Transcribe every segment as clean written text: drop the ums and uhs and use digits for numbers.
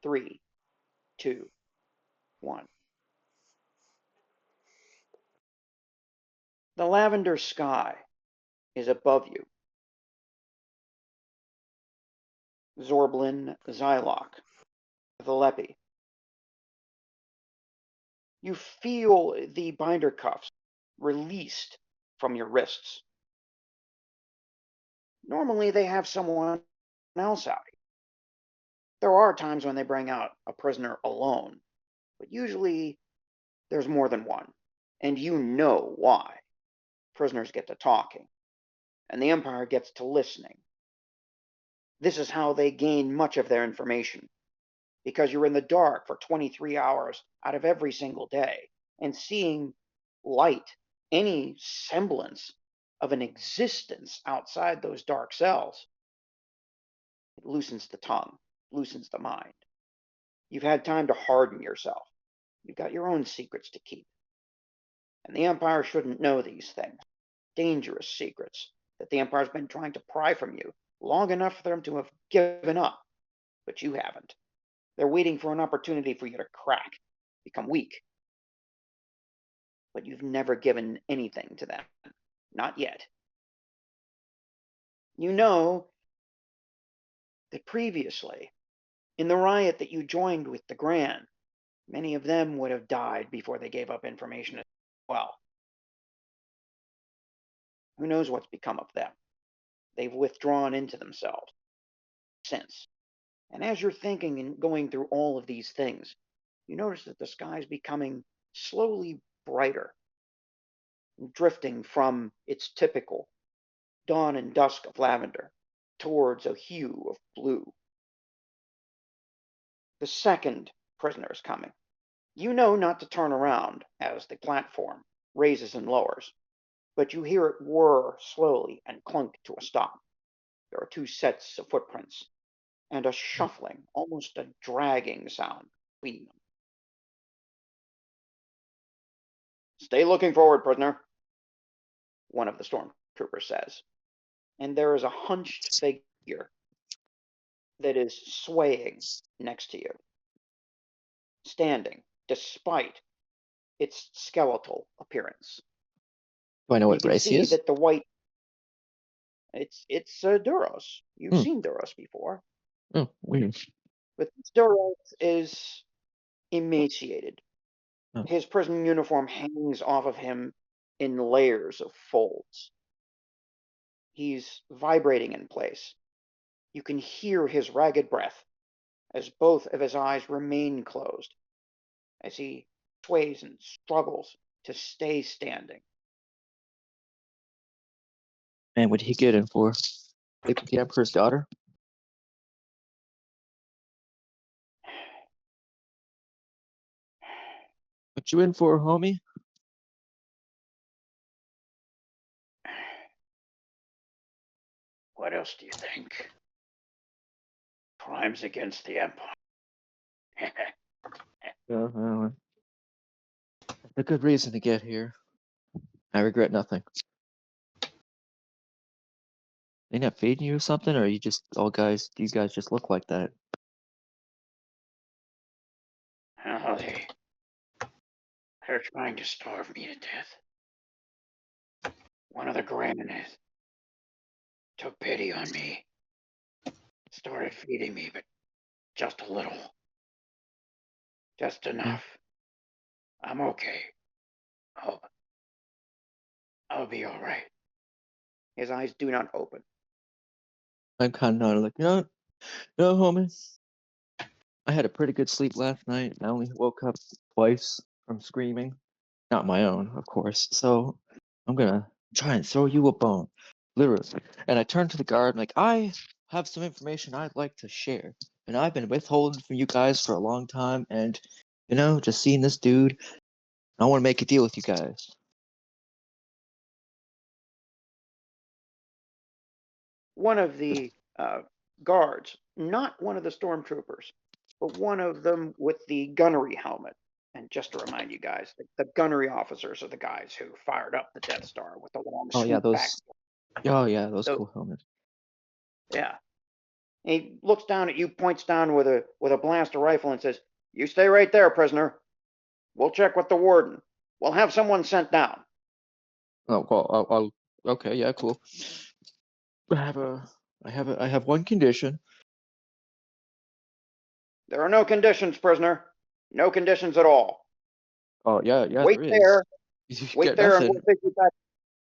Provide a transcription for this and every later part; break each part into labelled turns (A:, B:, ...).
A: 3, 2, 1. The lavender sky is above you. Zorblin Zylok, the Lepi. You feel the binder cuffs released from your wrists. Normally they have someone else out. There are times when they bring out a prisoner alone, but usually there's more than one, and you know why. Prisoners get to talking, and the Empire gets to listening. This is how they gain much of their information, because you're in the dark for 23 hours out of every single day, and seeing light, any semblance of an existence outside those dark cells, it loosens the tongue, loosens the mind. You've had time to harden yourself. You've got your own secrets to keep. And the Empire shouldn't know these things. Dangerous secrets that the Empire's been trying to pry from you long enough for them to have given up. But you haven't. They're waiting for an opportunity for you to crack, become weak. But you've never given anything to them. Not yet. You know that previously, in the riot that you joined with the Grand, many of them would have died before they gave up information as well. Who knows what's become of them? They've withdrawn into themselves since. And as you're thinking and going through all of these things, you notice that the sky's becoming slowly brighter, drifting from its typical dawn and dusk of lavender towards a hue of blue. The second prisoner is coming. You know not to turn around as the platform raises and lowers, but you hear it whir slowly and clunk to a stop. There are 2 sets of footprints, and a shuffling, almost a dragging sound between them. "Stay looking forward, prisoner," one of the stormtroopers says, and there is a hunched figure that is swaying next to you, standing despite its skeletal appearance.
B: Do I know
A: You
B: what
A: can
B: race he
A: see
B: is?
A: that the white, it's Duros. You've seen Duros before,
B: Oh, weird.
A: but Duros is emaciated.
B: Oh.
A: His prison uniform hangs off of him in layers of folds. He's vibrating in place. You can hear his ragged breath as both of his eyes remain closed, as he sways and struggles to stay standing.
B: And what did he get in for? Sleep with the Emperor's daughter? What you in for, homie?
A: What else do you think? Crimes against the Empire.
B: Well, a good reason to get here. I regret nothing. They not feeding you or something, or you just all guys? You guys just look like that?
A: Oh, they're trying to starve me to death. One of the Grandness took pity on me, started feeding me, but just a little. Just enough. I'm okay. I'll be all right. His eyes do not open.
B: I'm kind of like, no, homie. I had a pretty good sleep last night. I only woke up twice from screaming. Not my own, of course. So I'm gonna try and throw you a bone. Literally. And I turned to the guard, like, I have some information I'd like to share. And I've been withholding from you guys for a long time. And, just seeing this dude, I want to make a deal with you guys.
A: One of the guards, not one of the stormtroopers, but one of them with the gunnery helmet. And just to remind you guys, the gunnery officers are the guys who fired up the Death Star with the long
B: Oh, yeah,
A: swoop back.
B: those cool helmets.
A: Yeah. He looks down at you, points down with a blaster rifle, and says, "You stay right there, prisoner. We'll check with the warden. We'll have someone sent down."
B: Oh, well, okay, yeah, cool. I have one condition.
A: There are no conditions, prisoner. No conditions at all.
B: Oh, yeah,
A: Wait
B: there is.
A: there.
B: You
A: Wait
B: get
A: there, and
B: nothing.
A: we'll take you back.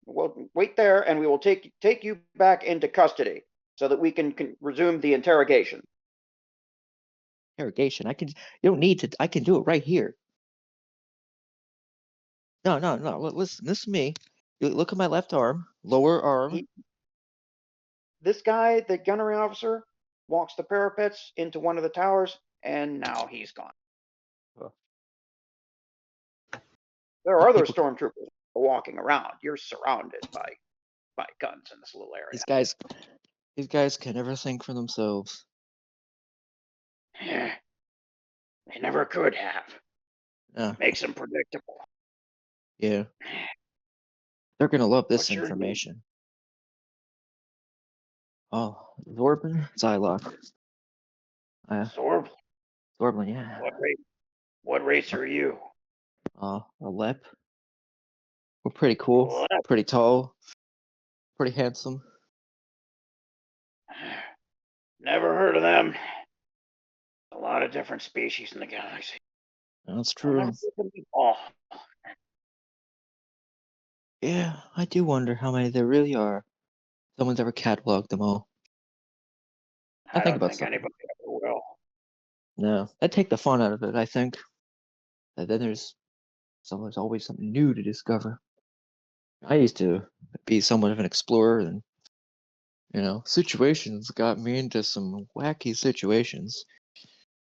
A: We'll wait there, and we will take you back into custody so that we can resume the interrogation.
B: Interrogation. You don't need to. I can do it right here. No, no, no. Listen, this is me. You look at my left arm, lower arm.
A: This guy, the gunnery officer, walks the parapets into one of the towers, and now he's gone.
B: Oh.
A: There are other
B: People,
A: stormtroopers walking around. You're surrounded by guns in this little area.
B: these guys can never think for themselves.
A: Yeah, they never could have.
B: Yeah,
A: Makes them predictable.
B: yeah. They're gonna love this
A: What's your name?
B: information. Oh, Zorban, Zylok.
A: Sorb?
B: Zorban, yeah.
A: What race are you?
B: A lep. We're pretty cool,
A: What?
B: pretty tall, pretty handsome.
A: Never heard of them. A lot of different species in the galaxy.
B: That's
A: I'll never
B: true.
A: get them all.
B: Yeah, I do wonder how many there really are. Someone's ever cataloged them all. I
A: I
B: think
A: don't
B: about
A: think
B: something.
A: anybody ever will.
B: No, that'd take the fun out of it, I think. And then there's always something new to discover. I used to be somewhat of an explorer, and situations got me into some wacky situations.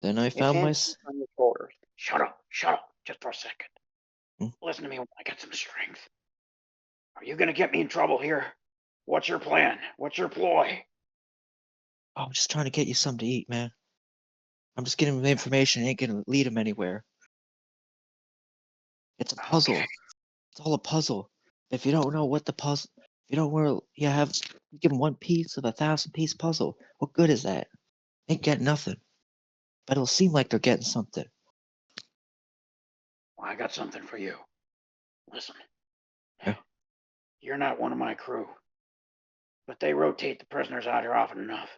B: Then I
A: His
B: found
A: hand on your shoulders. Shut up, just for a second.
B: Hmm?
A: Listen to me when I get some strength. Are you gonna get me in trouble here? What's your plan? What's your ploy?
B: I'm just trying to get you something to eat, man. I'm just getting the information. It ain't gonna lead him anywhere. It's a
A: Okay.
B: puzzle. It's all a puzzle. If you don't know what the puzzle, if you don't know, you give him one piece of a 1,000-piece puzzle. What good is that? They ain't getting nothing. But it'll seem like they're getting something.
A: Well, I got something for you. Listen.
B: Yeah.
A: You're not one of my crew. But they rotate the prisoners out here often enough.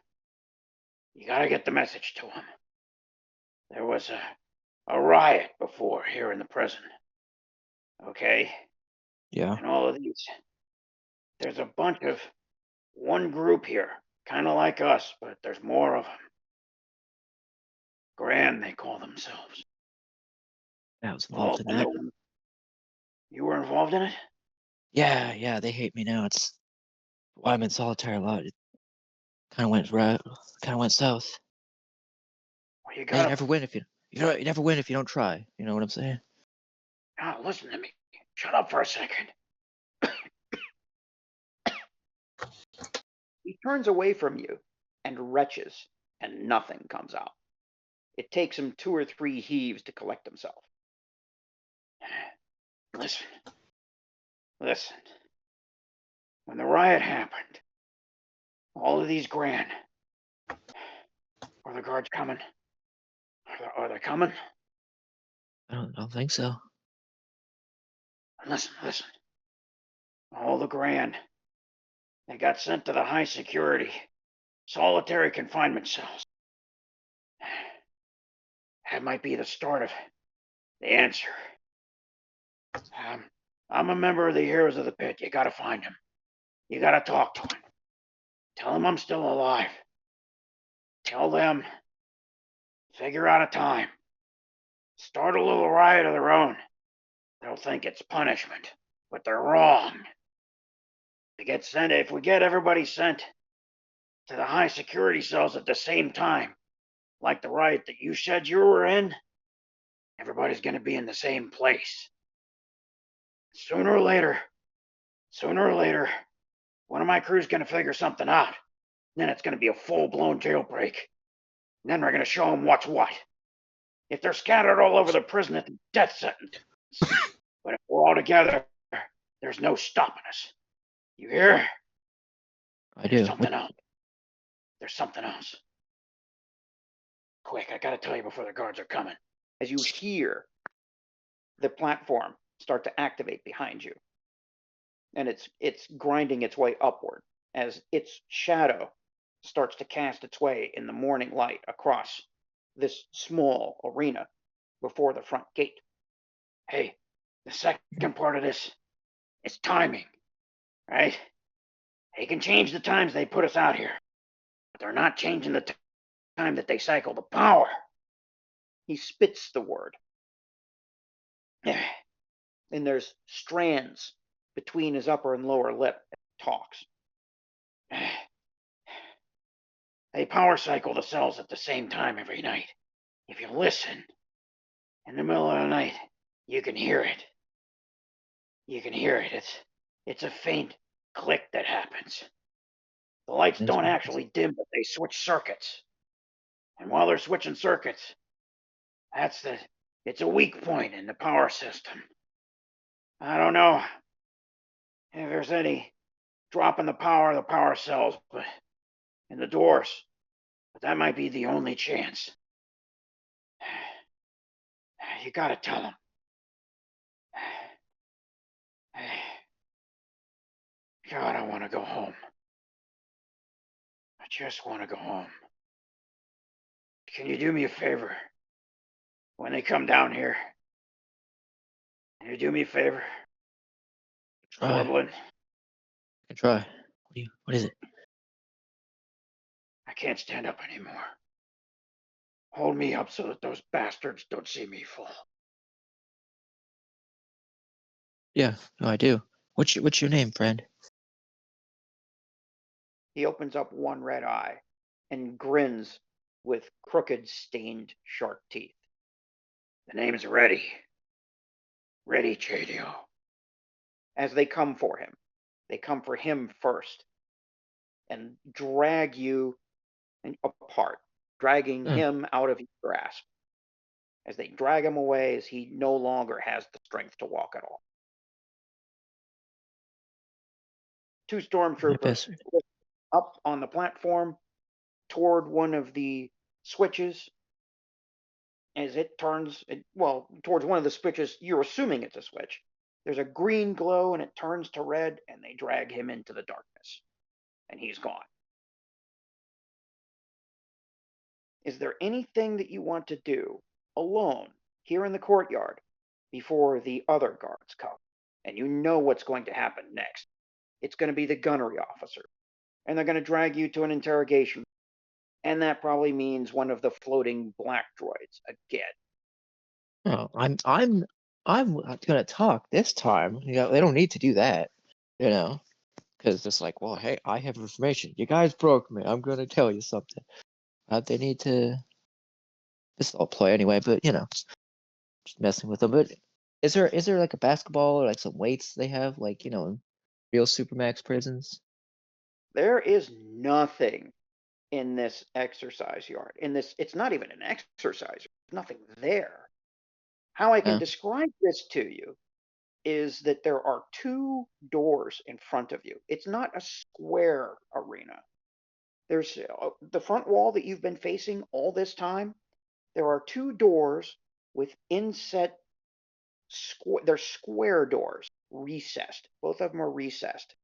A: You gotta get the message to them. There was a riot before here in the prison. Okay?
B: Yeah.
A: And all of these. There's a bunch of one group here. Kind of like us, but there's more of them. Grand, they call themselves.
B: I was
A: All
B: involved in
A: and
B: that.
A: you were involved in it?
B: Yeah, they hate me now. It's why I'm in solitary a lot. It kind of went right, kind of went south.
A: Well, you
B: And you
A: gotta.
B: never win if you never win if you don't try. You know what I'm saying?
A: Now, listen to me. Shut up for a second. He turns away from you and retches, and nothing comes out. It takes him 2 or 3 heaves to collect himself. Listen. Listen. When the riot happened, all of these Grand. Are the guards coming? Are they coming?
B: I don't think so.
A: Listen. All the Grand. They got sent to the high security, solitary confinement cells. That might be the start of the answer. I'm a member of the Heroes of the Pit. You gotta find him. You gotta talk to him. Tell him I'm still alive. Tell them. Figure out a time. Start a little riot of their own. They'll think it's punishment, but they're wrong. If we get everybody sent to the high security cells at the same time, like the riot that you said you were in, everybody's going to be in the same place. Sooner or later, one of my crew's going to figure something out. Then it's going to be a full-blown jailbreak. And then we're going to show them what's what. If they're scattered all over the prison, it's a death sentence. But if we're all together, there's no stopping us. You hear?
B: I
A: There's
B: do.
A: something else. There's something else. Quick, I gotta tell you before the guards are coming. As you hear the platform start to activate behind you, and it's grinding its way upward as its shadow starts to cast its way in the morning light across this small arena before the front gate. Hey, the second part of this is timing, right? They can change the times they put us out here, but they're not changing the time that they cycle the power. He spits the word, and there's strands between his upper and lower lip as he talks. They power cycle the cells at the same time every night. If you listen, in the middle of the night, you can hear it. You can hear it. It's a faint click that happens. The lights don't actually dim, but they switch circuits. And while they're switching circuits, it's a weak point in the power system. I don't know if there's any drop in the power of the power cells, but in the doors. But that might be the only chance. You gotta tell them. God, I want to go home. I just want to go home. Can you do me a favor? When they come down here, can you do me a favor?
B: Try.
A: Orblin,
B: I can try. What is it?
A: I can't stand up anymore. Hold me up so that those bastards don't see me fall.
B: Yeah, no, I do. What's your name, friend?
A: He opens up one red eye and grins with crooked, stained, sharp teeth. The name's Reddy. Reddy Chadio. As they come for him, they come for him first and drag you apart, dragging him out of your grasp. As they drag him away, as he no longer has the strength to walk at all. Two stormtroopers up on the platform toward one of the switches. As it turns, towards one of the switches, you're assuming it's a switch. There's a green glow and it turns to red, and they drag him into the darkness. And he's gone. Is there anything that you want to do alone here in the courtyard before the other guards come? And you know what's going to happen next. It's going to be the gunnery officer. And they're going to drag you to an interrogation. And that probably means one of the floating black droids again.
B: Oh, I'm gonna talk this time. They don't need to do that, because it's like, well, hey, I have information. You guys broke me. I'm gonna tell you something. They need to. This is all play anyway, but just messing with them. But is there like a basketball or like some weights they have, like in real supermax prisons?
A: There is nothing in this exercise yard. It's not even an exercise. There's nothing there. How I can describe this to you is that there are two doors in front of you. It's not a square arena. There's the front wall that you've been facing all this time. There are two doors with inset they're square doors, recessed. Both of them are recessed.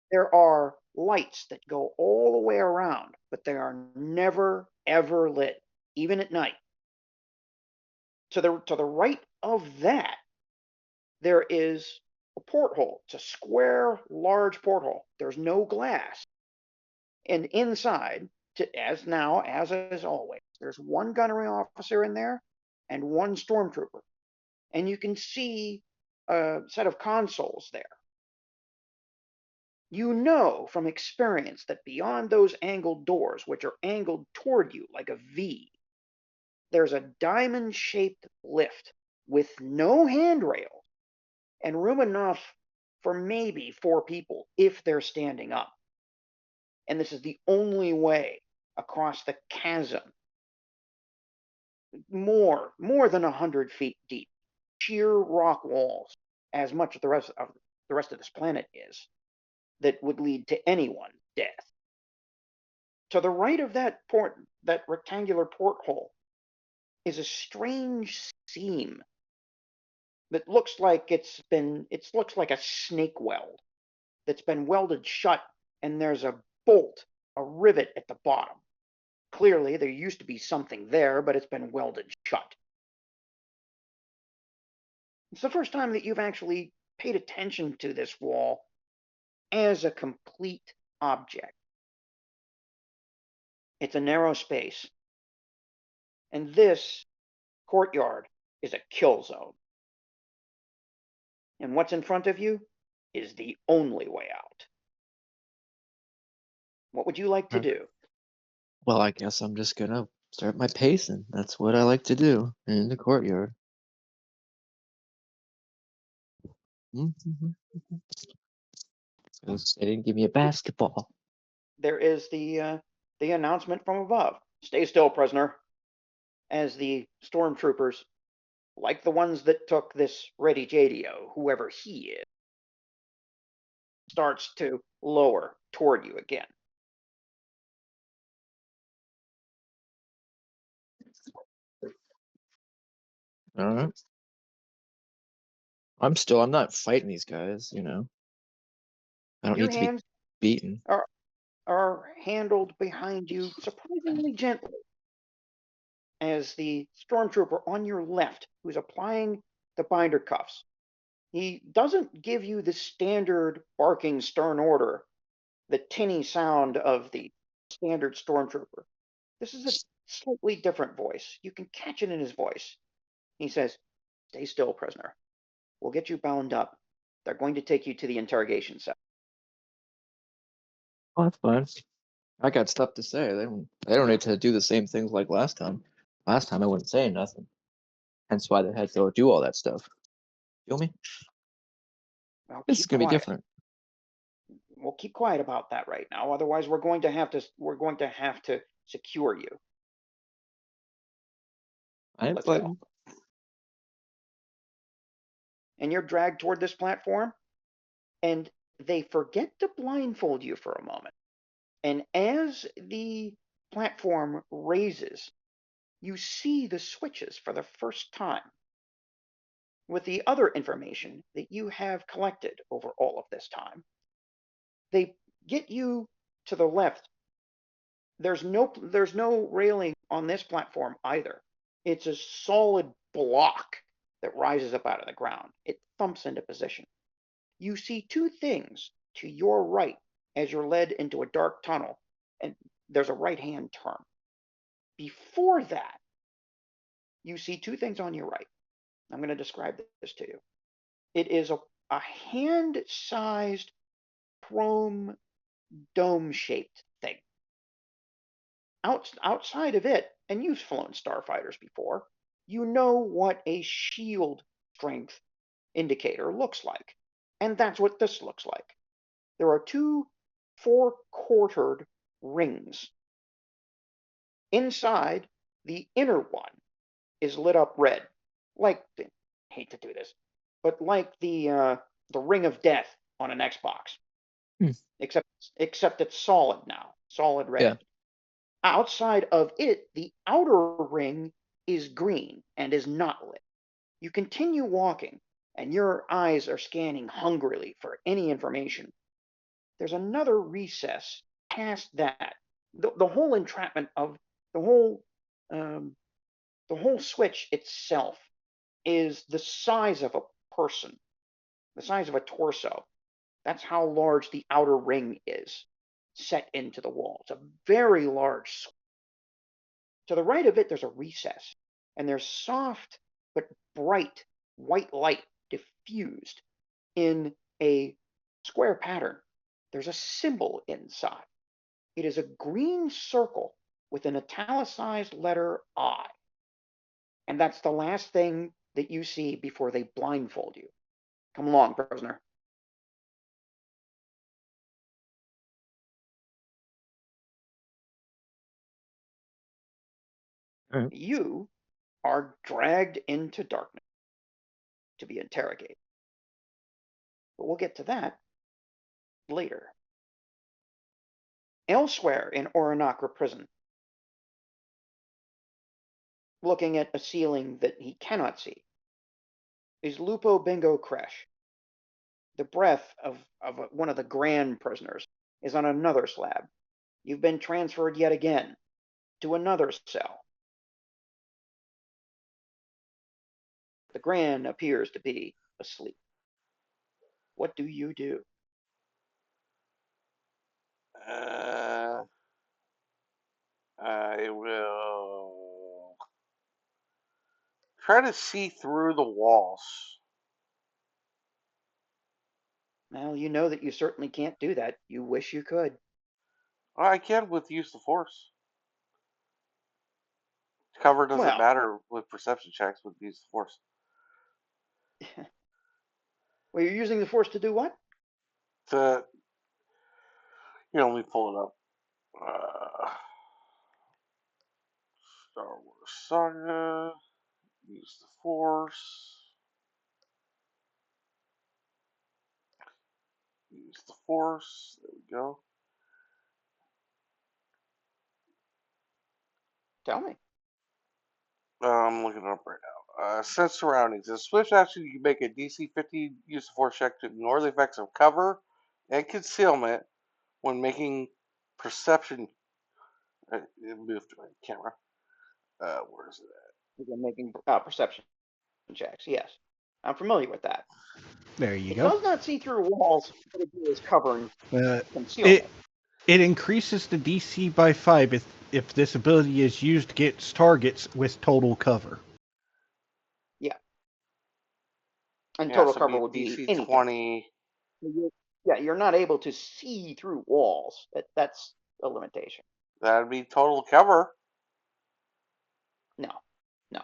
A: There are lights that go all the way around, but they are never ever lit, even at night. To the right of that, there is a porthole. It's a square, large porthole. There's no glass. And inside, as is always, there's one gunnery officer in there and one stormtrooper. And you can see a set of consoles there. You know from experience that beyond those angled doors, which are angled toward you like a V, there's a diamond-shaped lift with no handrails and room enough for maybe 4 people if they're standing up. And this is the only way across the chasm, more than 100 feet deep, sheer rock walls, as much of the rest of this planet is, that would lead to anyone's death. To the right of that that rectangular porthole is a strange seam that looks like it looks like a snake weld that's been welded shut, and there's a bolt, a rivet at the bottom. Clearly, there used to be something there, but it's been welded shut. It's the first time that you've actually paid attention to this wall as a complete object. It's a narrow space, and this courtyard is a kill zone. And what's in front of you is the only way out. What would you like to
B: Uh,
A: do?
B: Well, I guess I'm just gonna start my pacing. That's what I like to do in the courtyard. Mhm. They didn't give me a basketball.
A: There is the announcement from above. Stay still, prisoner. As the stormtroopers, like the ones that took this Ready Jadio, whoever he is, starts to lower toward you again.
B: All right. I'm not fighting these guys, you know. I don't
A: Your
B: need to be
A: hands
B: beaten.
A: are are handled behind you surprisingly gently as the stormtrooper on your left, who's applying the binder cuffs, he doesn't give you the standard barking stern order, the tinny sound of the standard stormtrooper. This is a slightly different voice. You can catch it in his voice. He says, "Stay still, prisoner. We'll get you bound up. They're going to take you to the interrogation cell."
B: Oh, that's fine. I got stuff to say. They don't need to do the same things like last time. Last time I wasn't saying nothing. Hence why they had to go do all that stuff. Feel me?
A: Well,
B: This is
A: keep
B: gonna be
A: quiet.
B: different.
A: We'll keep quiet about that right now. Otherwise, we're going to have to secure you.
B: I ain't
A: Let's walk.
B: fighting.
A: And you're dragged toward this platform, and they forget to blindfold you for a moment. And as the platform raises, you see the switches for the first time with the other information that you have collected over all of this time. They get you to the left. There's no railing on this platform either. It's a solid block that rises up out of the ground. It thumps into position. You see two things to your right as you're led into a dark tunnel, and there's a right-hand turn. Before that, you see two things on your right. I'm going to describe this to you. It is a hand-sized chrome dome-shaped thing. Outside of it, and you've flown starfighters before, you know what a shield strength indicator looks like. And that's what this looks like. There are two four-quartered rings. Inside, the inner one is lit up red, like, I hate to do this, but like the ring of death on an Xbox,
B: Hmm.
A: except it's solid now, solid
B: Yeah.
A: red. Outside of it, the outer ring is green and is not lit. You continue walking, and your eyes are scanning hungrily for any information. There's another recess past that. The whole entrapment of the whole um, the whole switch itself is the size of a person, the size of a torso. That's how large the outer ring is set into the wall. It's a very large switch. To the right of it, there's a recess, and there's soft but bright white light diffused in a square pattern. There's a symbol inside. It is a green circle with an italicized letter I. And that's the last thing that you see before they blindfold you. Come along, prisoner.
B: All right.
A: You are dragged into darkness to be interrogated. But we'll get to that later. Elsewhere in Oronakra prison, looking at a ceiling that he cannot see, is Lupo Bingo Kresh. The breath of one of the grand prisoners is on another slab. You've been transferred yet again to another cell. The grand appears to be asleep. What do you do?
C: I will try to see through the walls.
A: Well, you know that you certainly can't do that. You wish you could.
C: Well, I can with use the force. Cover doesn't
A: Well,
C: matter with perception checks with use the force.
A: well, you're using the Force to do what?
C: To let me pull it up. Star Wars Saga. Use the force. Use the force. There we go.
A: Tell me.
C: I'm looking it up right now. Sense surroundings. As a swift action, you can make a DC 15 use of force check to ignore the effects of cover and concealment when making perception. It moved my camera. Where is it at?
A: You're making perception checks. Yes, I'm familiar with that.
D: There you
A: It
D: go.
A: does not see through walls. What it is covering concealment.
D: It increases the DC by 5 if this ability is used against targets with total cover.
A: Yeah. And
C: Yeah,
A: total
C: so
A: cover would be
C: DC
A: anything.
C: 20.
A: You're not able to see through walls. That's a limitation.
C: That'd be total cover.
A: No,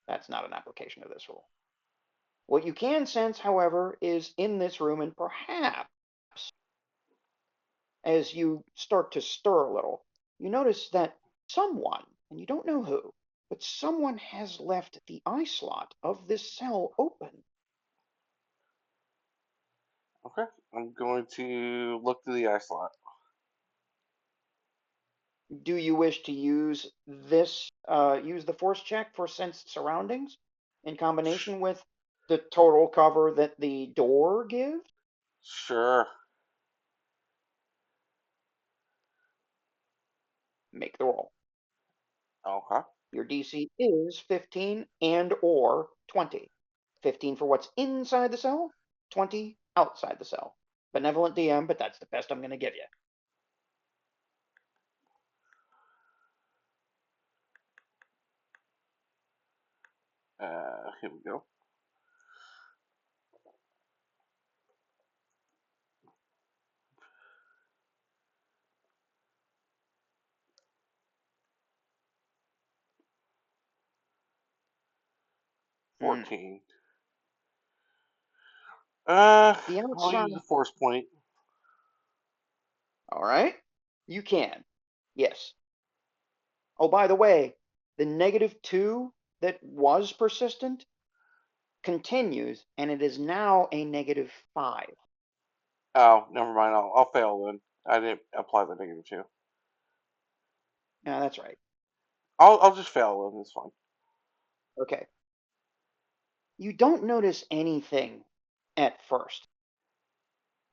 A: that's not an application of this rule. What you can sense, however, is in this room, and perhaps as you start to stir a little, you notice that someone, and you don't know who, but someone has left the eye slot of this cell open.
C: Okay, I'm going to look to the eye slot.
A: Do you wish to use use the force check for sensed surroundings in combination with the total cover that the door gives?
C: Sure.
A: Make the roll.
C: Okay.
A: Your DC is 15 and or 20. 15 for what's inside the cell, 20 outside the cell. Benevolent DM, but that's the best I'm going to give you.
C: Here we go.
A: Hmm.
C: 14.
A: The
C: I'll
A: outside.
C: use the force point.
A: All right. You can. Yes. Oh, by the way, the -2 that was persistent continues, and it is now a -5.
C: Oh, never mind. I'll fail then. I didn't apply the -2.
A: Yeah, that's right.
C: I'll just fail then. It's fine.
A: Okay. You don't notice anything at first.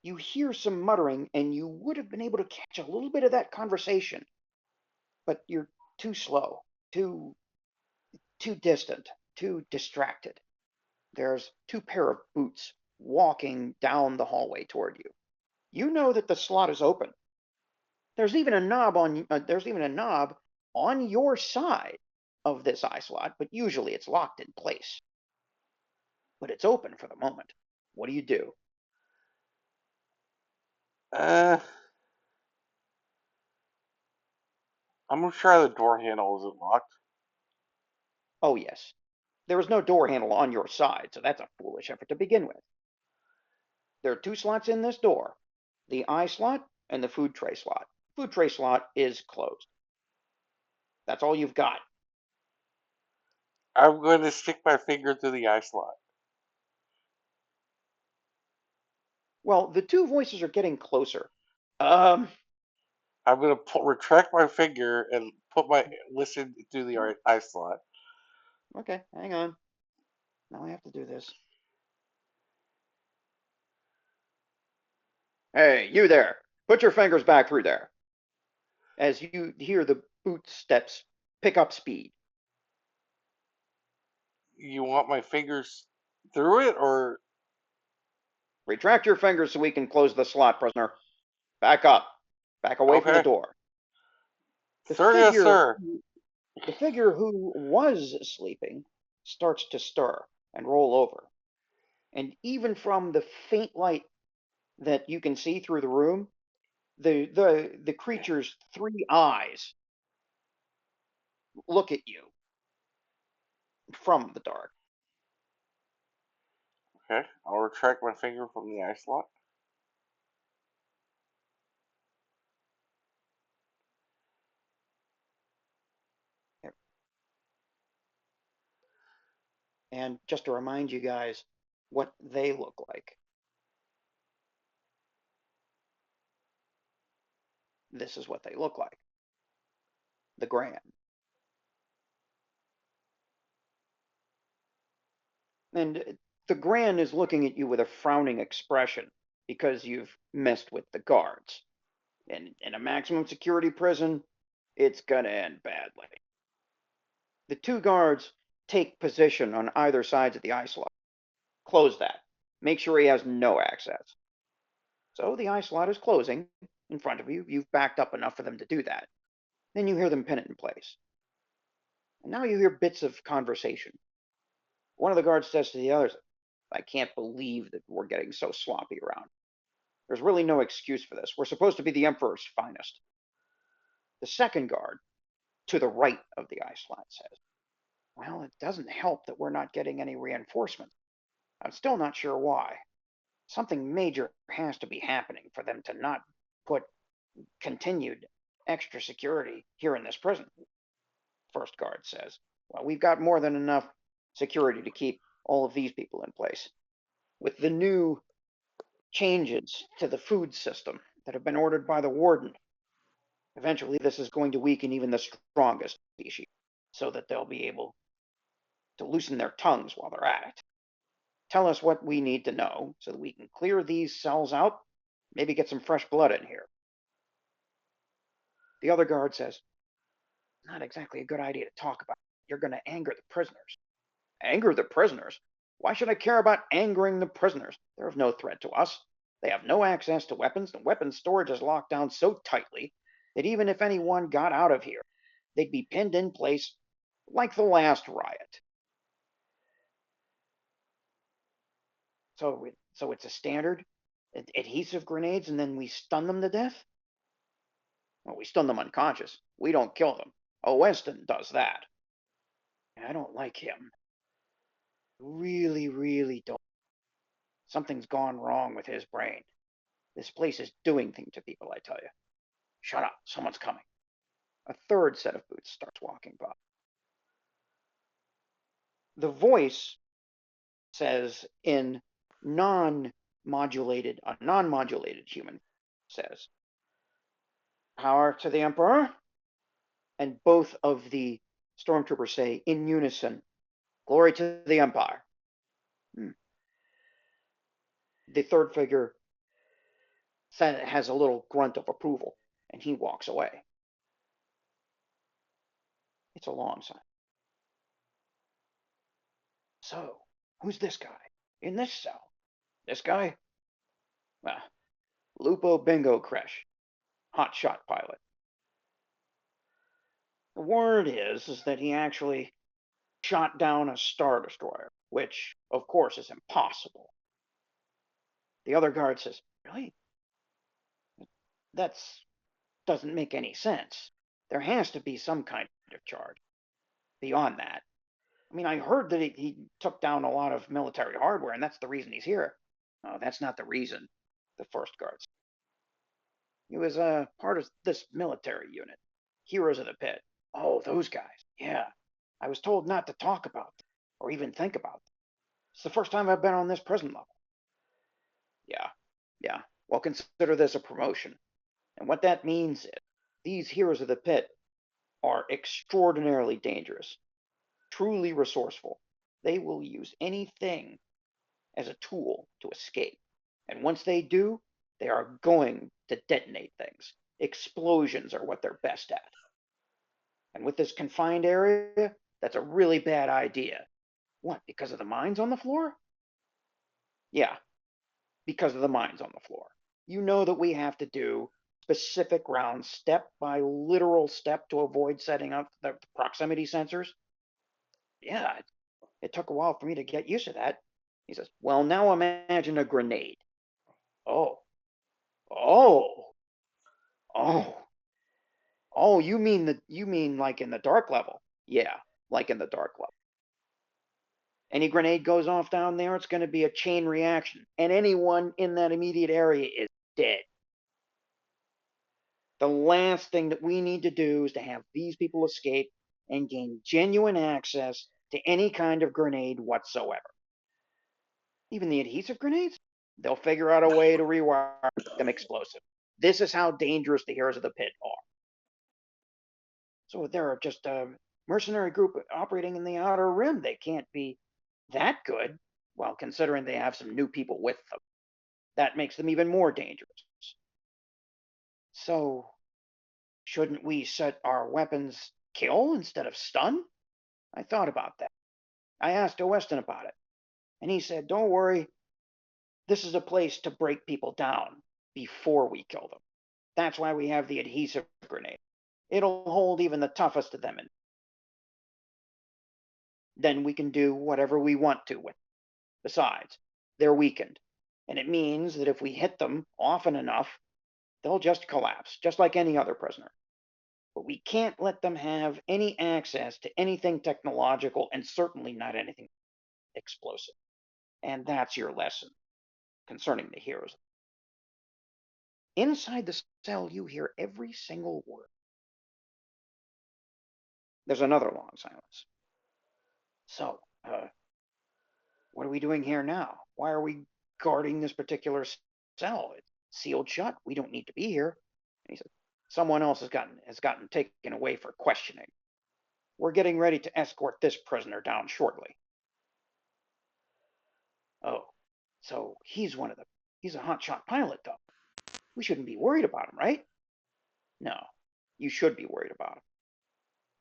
A: You hear some muttering, and you would have been able to catch a little bit of that conversation, but you're too slow, too distant, too distracted. There's two pair of boots walking down the hallway toward you. You know that the slot is open. There's even a knob on your side of this eye slot, but usually it's locked in place. But it's open for the moment. What do you do?
C: I'm gonna try the door handle. Is it locked?
A: Oh, yes. There is no door handle on your side, so that's a foolish effort to begin with. There are two slots in this door, the eye slot and the food tray slot. Food tray slot is closed. That's all you've got.
C: I'm going to stick my finger through the eye slot.
A: Well, the two voices are getting closer.
C: I'm gonna retract my finger and listen through the eye slot.
A: Okay, hang on. Now I have to do this. Hey, you there. Put your fingers back through there. As you hear the boot steps pick up speed.
C: You want my fingers through it, or
A: Retract your fingers so we can close the slot, prisoner. Back up. Back away from the
C: okay?
A: door. The
C: Sir, yes,
A: figure,
C: sir.
A: the figure who was sleeping starts to stir and roll over. And even from the faint light that you can see through the room, the creature's three eyes look at you from the dark.
C: Okay, I'll retract my finger from the eye slot.
A: And just to remind you guys what they look like, this is what they look like. The Grand. And the Grand is looking at you with a frowning expression because you've messed with the guards. And in a maximum security prison, it's gonna end badly. The two guards take position on either sides of the eye slot. Close that. Make sure he has no access. So the eye slot is closing in front of you. You've backed up enough for them to do that. Then you hear them pin it in place. And now you hear bits of conversation. One of the guards says to the others, I can't believe that we're getting so sloppy around. There's really no excuse for this. We're supposed to be the Emperor's finest. The second guard, to the right of the eye slot, says, well, it doesn't help that we're not getting any reinforcements. I'm still not sure why. Something major has to be happening for them to not put continued extra security here in this prison. First guard says, well, we've got more than enough security to keep all of these people in place. With the new changes to the food system that have been ordered by the warden, eventually this is going to weaken even the strongest species so that they'll be able to loosen their tongues while they're at it. Tell us what we need to know so that we can clear these cells out, maybe get some fresh blood in here. The other guard says, not exactly a good idea to talk about. You're going to anger the prisoners. Anger the prisoners? Why should I care about angering the prisoners? They're of no threat to us. They have no access to weapons. The weapons storage is locked down so tightly that even if anyone got out of here, they'd be pinned in place like the last riot. So it's a standard adhesive grenades, and then we stun them to death? Well, we stun them unconscious. We don't kill them. Oh, Weston does that. I don't like him. Really, really don't. Something's gone wrong with his brain. This place is doing things to people, I tell you. Shut up, someone's coming. A third set of boots starts walking by. The voice says in a non-modulated human says, power to the Emperor. And both of the stormtroopers say in unison, glory to the Empire. The third figure has a little grunt of approval, and he walks away. It's a long sign. So, who's this guy in this cell? This guy? Well, Lupo Bingo Kresh, hotshot pilot. The word is that he actually shot down a Star Destroyer, which, of course, is impossible. The other guard says, really? That doesn't make any sense. There has to be some kind of charge beyond that. I mean, I heard that he took down a lot of military hardware, and that's the reason he's here. No, that's not the reason, the first guard said. He was part of this military unit, Heroes of the Pit. Oh, those guys. Yeah. I was told not to talk about them or even think about them. It's the first time I've been on this prison level. Yeah. Well, consider this a promotion. And what that means is these Heroes of the Pit are extraordinarily dangerous. truly resourceful, they will use anything as a tool to escape. And once they do, they are going to detonate things. Explosions are what they're best at. And with this confined area, that's a really bad idea. What, because of the mines on the floor? Yeah, because of the mines on the floor. You know that we have to do specific rounds, step by literal step, to avoid setting up the proximity sensors. Yeah, it took a while for me to get used to that. He says, well, now imagine a grenade. Oh, oh, oh, oh, you mean like in the dark level? Yeah, like in the dark level. Any grenade goes off down there, it's going to be a chain reaction, and anyone in that immediate area is dead. The last thing that we need to do is to have these people escape and gain genuine access to any kind of grenade whatsoever. Even the adhesive grenades? They'll figure out a way to rewire them explosive. This is how dangerous the heroes of the pit are. So they're just a mercenary group operating in the outer rim. They can't be that good, well, considering they have some new people with them. That makes them even more dangerous. So, shouldn't we set our weapons kill instead of stun? I thought about that. I asked Weston about it, and he said, don't worry, this is a place to break people down before we kill them. That's why we have the adhesive grenade. It'll hold even the toughest of them, and then we can do whatever we want to with them. Besides, they're weakened, and it means that if we hit them often enough, they'll just collapse, just like any other prisoner. But we can't let them have any access to anything technological, and certainly not anything explosive. And that's your lesson concerning the heroes. Inside the cell, you hear every single word. There's another long silence. So, what are we doing here now? Why are we guarding this particular cell? It's sealed shut. We don't need to be here. And he said, someone else has gotten taken away for questioning. We're getting ready to escort this prisoner down shortly. Oh, so he's a hotshot pilot, though. We shouldn't be worried about him, right? No, you should be worried about him.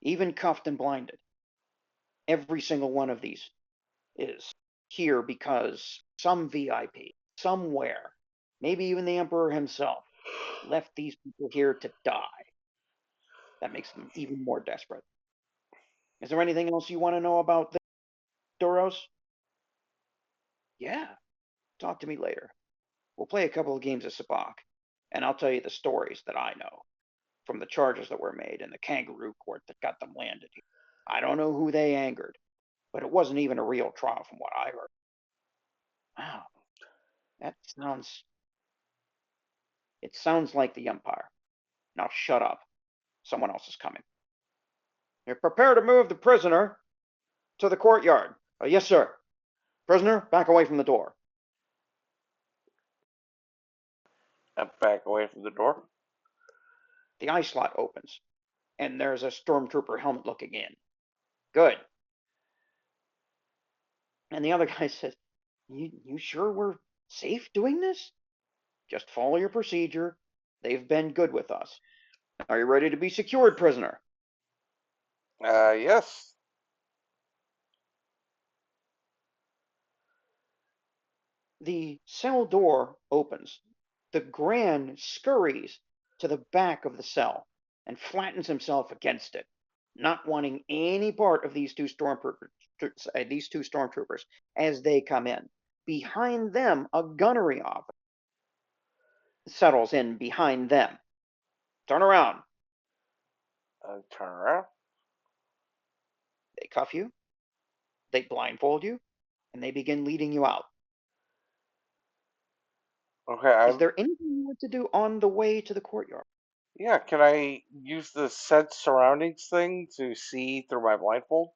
A: Even cuffed and blinded. Every single one of these is here because some VIP, somewhere, maybe even the Emperor himself, left these people here to die. That makes them even more desperate. Is there anything else you want to know about this, Doros? Yeah, talk to me later. We'll play a couple of games of sabacc, and I'll tell you the stories that I know from the charges that were made in the kangaroo court that got them landed here. I don't know who they angered, but it wasn't even a real trial from what I heard. Wow, that sounds like the Empire. Now shut up. Someone else is coming. You're prepared to move the prisoner to the courtyard. Yes, sir. Prisoner, back away from the door.
C: I back away from the door.
A: The eye slot opens, and there's a stormtrooper helmet looking in. Good. And the other guy says, you sure we're safe doing this? Just follow your procedure. They've been good with us. Are you ready to be secured, prisoner?
C: Yes.
A: The cell door opens. The Grand scurries to the back of the cell and flattens himself against it, not wanting any part of these two stormtroopers as they come in. Behind them, a gunnery officer settles in behind them. Turn around.
C: Turn around.
A: They cuff you, they blindfold you, and they begin leading you out.
C: Okay.
A: Is there anything you want to do on the way to the courtyard?
C: Yeah. Can I use the sense surroundings thing to see through my blindfold?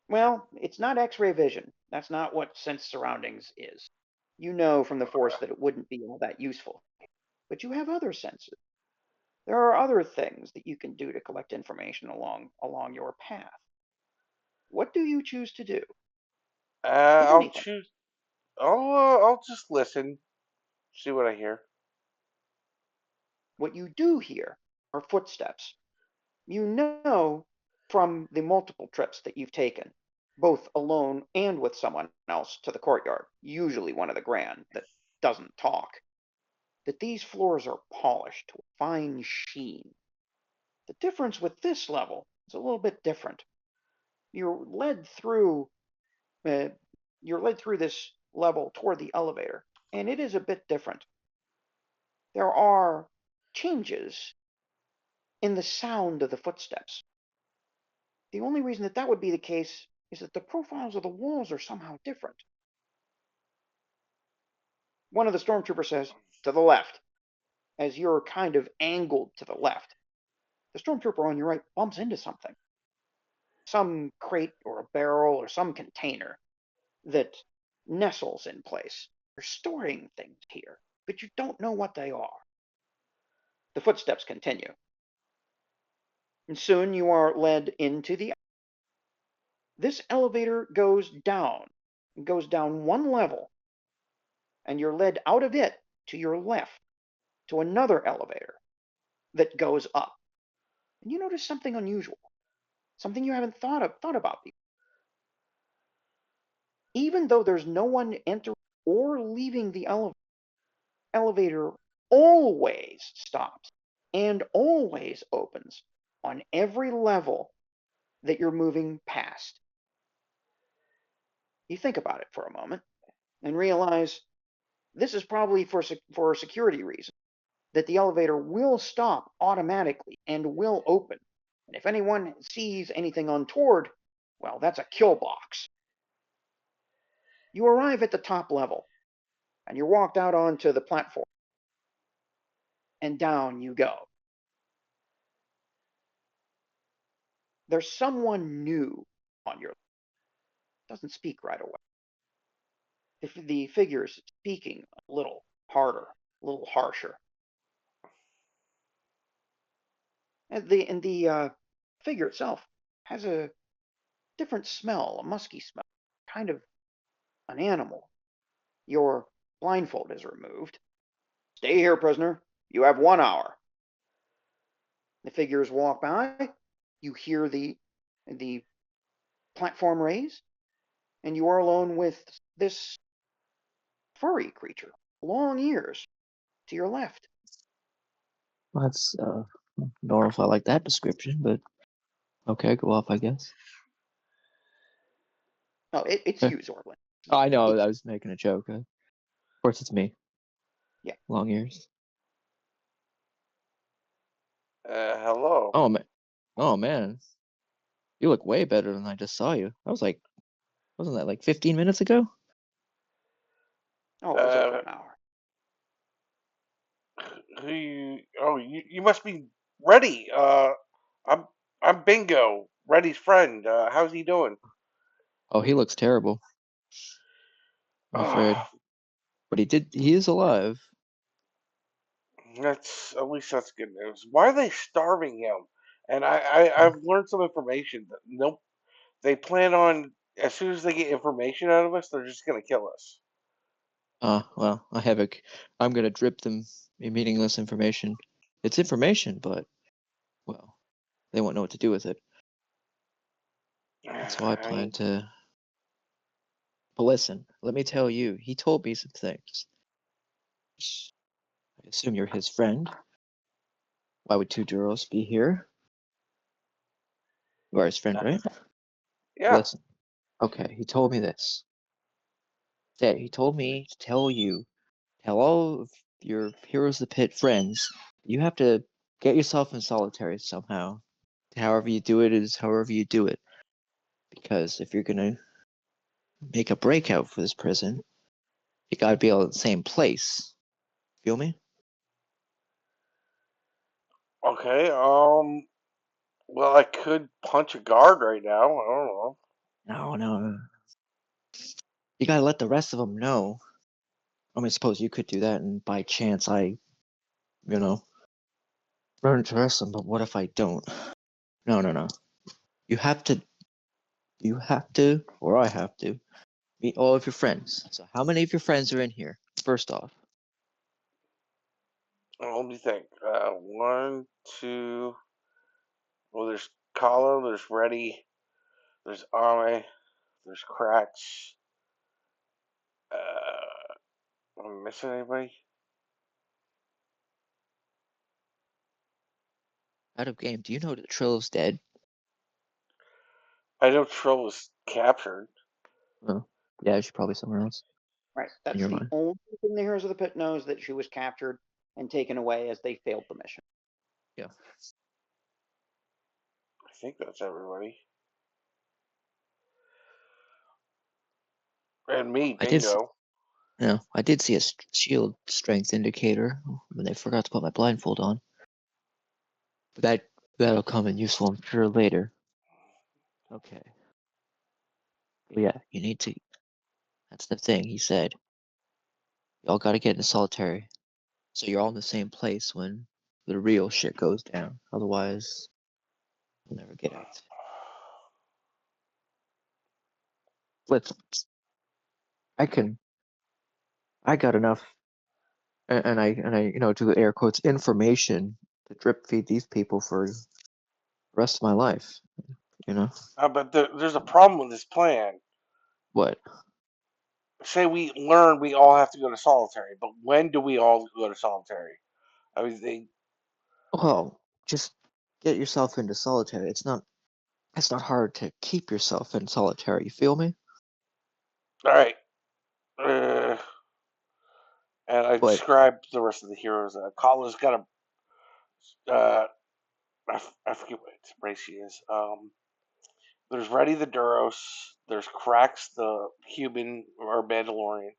A: Well, it's not X-ray vision. That's not what sense surroundings is. You know from the Force that it wouldn't be all that useful. But you have other senses. There are other things that you can do to collect information along your path. What do you choose to do, if
C: I'll
A: anything?
C: choose. I'll just listen, see what I hear.
A: What you do hear are footsteps. You know from the multiple trips that you've taken, both alone and with someone else, to the courtyard, usually one of the grand that doesn't talk, that these floors are polished to a fine sheen. The difference with this level is a little bit different. You're led through uh, you're led through this level toward the elevator, and it is a bit different. There are changes in the sound of the footsteps. The only reason that would be the case is that the profiles of the walls are somehow different. One of the stormtroopers says, "To the left," as you're kind of angled to the left. The stormtrooper on your right bumps into something, some crate or a barrel or some container that nestles in place. You're storing things here, but you don't know what they are. The footsteps continue, and soon you are led into the. This elevator goes down one level, and you're led out of it to your left to another elevator that goes up. And you notice something unusual, something you haven't thought about before. Even though there's no one entering or leaving the elevator always stops and always opens on every level that you're moving past. You think about it for a moment and realize this is probably for security reasons, that the elevator will stop automatically and will open. And if anyone sees anything untoward, well, that's a kill box. You arrive at the top level, and you're walked out onto the platform, and down you go. There's someone new on your left. Doesn't speak right away. The figure is speaking a little harder, a little harsher. And the figure itself has a different smell, a musky smell, kind of an animal. Your blindfold is removed. "Stay here, prisoner. You have 1 hour." The figures walk by. You hear the platform raise, and you are alone with this furry creature, long ears, to your left.
B: That's I don't know if I like that description, but okay, go off, I guess.
A: Oh, it's
B: Eh.
A: you, Zorlin.
B: Oh, I know,
A: It's,
B: I was making a joke. Of course, it's me.
A: yeah.
B: Long ears.
C: Hello.
B: Oh man, you look way better than I just saw you. I was like, wasn't that like 15 minutes ago?
A: Oh, it was over
C: Uh,
A: an hour.
C: you must be ready. I'm I'm Bingo, Reddy's friend. How's he doing?
B: Oh, he looks terrible, I'm afraid. But he is alive.
C: That's at least that's good news. Why are they starving him? And I've learned some information that nope, they plan on as soon as they get information out of us, they're just gonna kill us.
B: Well, I'm gonna drip them meaningless information. It's information, but, well, they won't know what to do with it. And so I plan
C: I,
B: to. But listen, let me tell you, he told me some things. I assume you're his friend. Why would two Duros be here? You are his friend, right?
C: yeah.
B: Listen. Okay, he told me this. He told me to tell all of your Heroes of the Pit friends, you have to get yourself in solitary somehow. However you do it is however you do it. Because if you're gonna make a breakout for this prison, you gotta be all in the same place. Feel me?
C: Okay. Well, I could punch a guard right now. I don't know.
B: No. You gotta let the rest of them know. I mean, suppose you could do that, and by chance you know, run into the rest of them, but what if I don't? No. You have to You have to, or I have to, meet all of your friends. So how many of your friends are in here? First off.
C: Let me think. One, two. Well, there's Kala, there's Reddy, there's Ame, there's Cracks. Am I missing anybody?
B: Out of game, do you know that Trill's dead?
C: I know Trill was captured.
B: Oh, yeah, she's probably somewhere else.
A: Right.
B: In
A: That's
B: your
A: the
B: mind.
A: only thing the Heroes of the Pit knows, that she was captured and taken away as they failed the mission.
B: Yeah.
C: I think that's everybody. And me,
B: I did.
C: Dingo.
B: I did see a shield strength indicator when they forgot to put my blindfold on. But that'll come in useful, I'm sure, later. Okay. But yeah, you need to. That's the thing. He said, y'all got to get into solitary, so you're all in the same place when the real shit goes down. Otherwise, you'll never get out. Listen, I got enough, and I, do the air quotes, information to drip feed these people for the rest of my life.
C: But there's a problem with this plan.
B: What?
C: Say we learn we all have to go to solitary, but when do we all go to solitary? I mean,
B: Well, just get yourself into solitary. It's not hard to keep yourself in solitary. You feel me?
C: all right. Uh, and I
B: But
C: described the rest of the heroes. Kala's got a, I forget what race she is. There's Reddy the Duros. There's Cracks the Cuban or Mandalorian.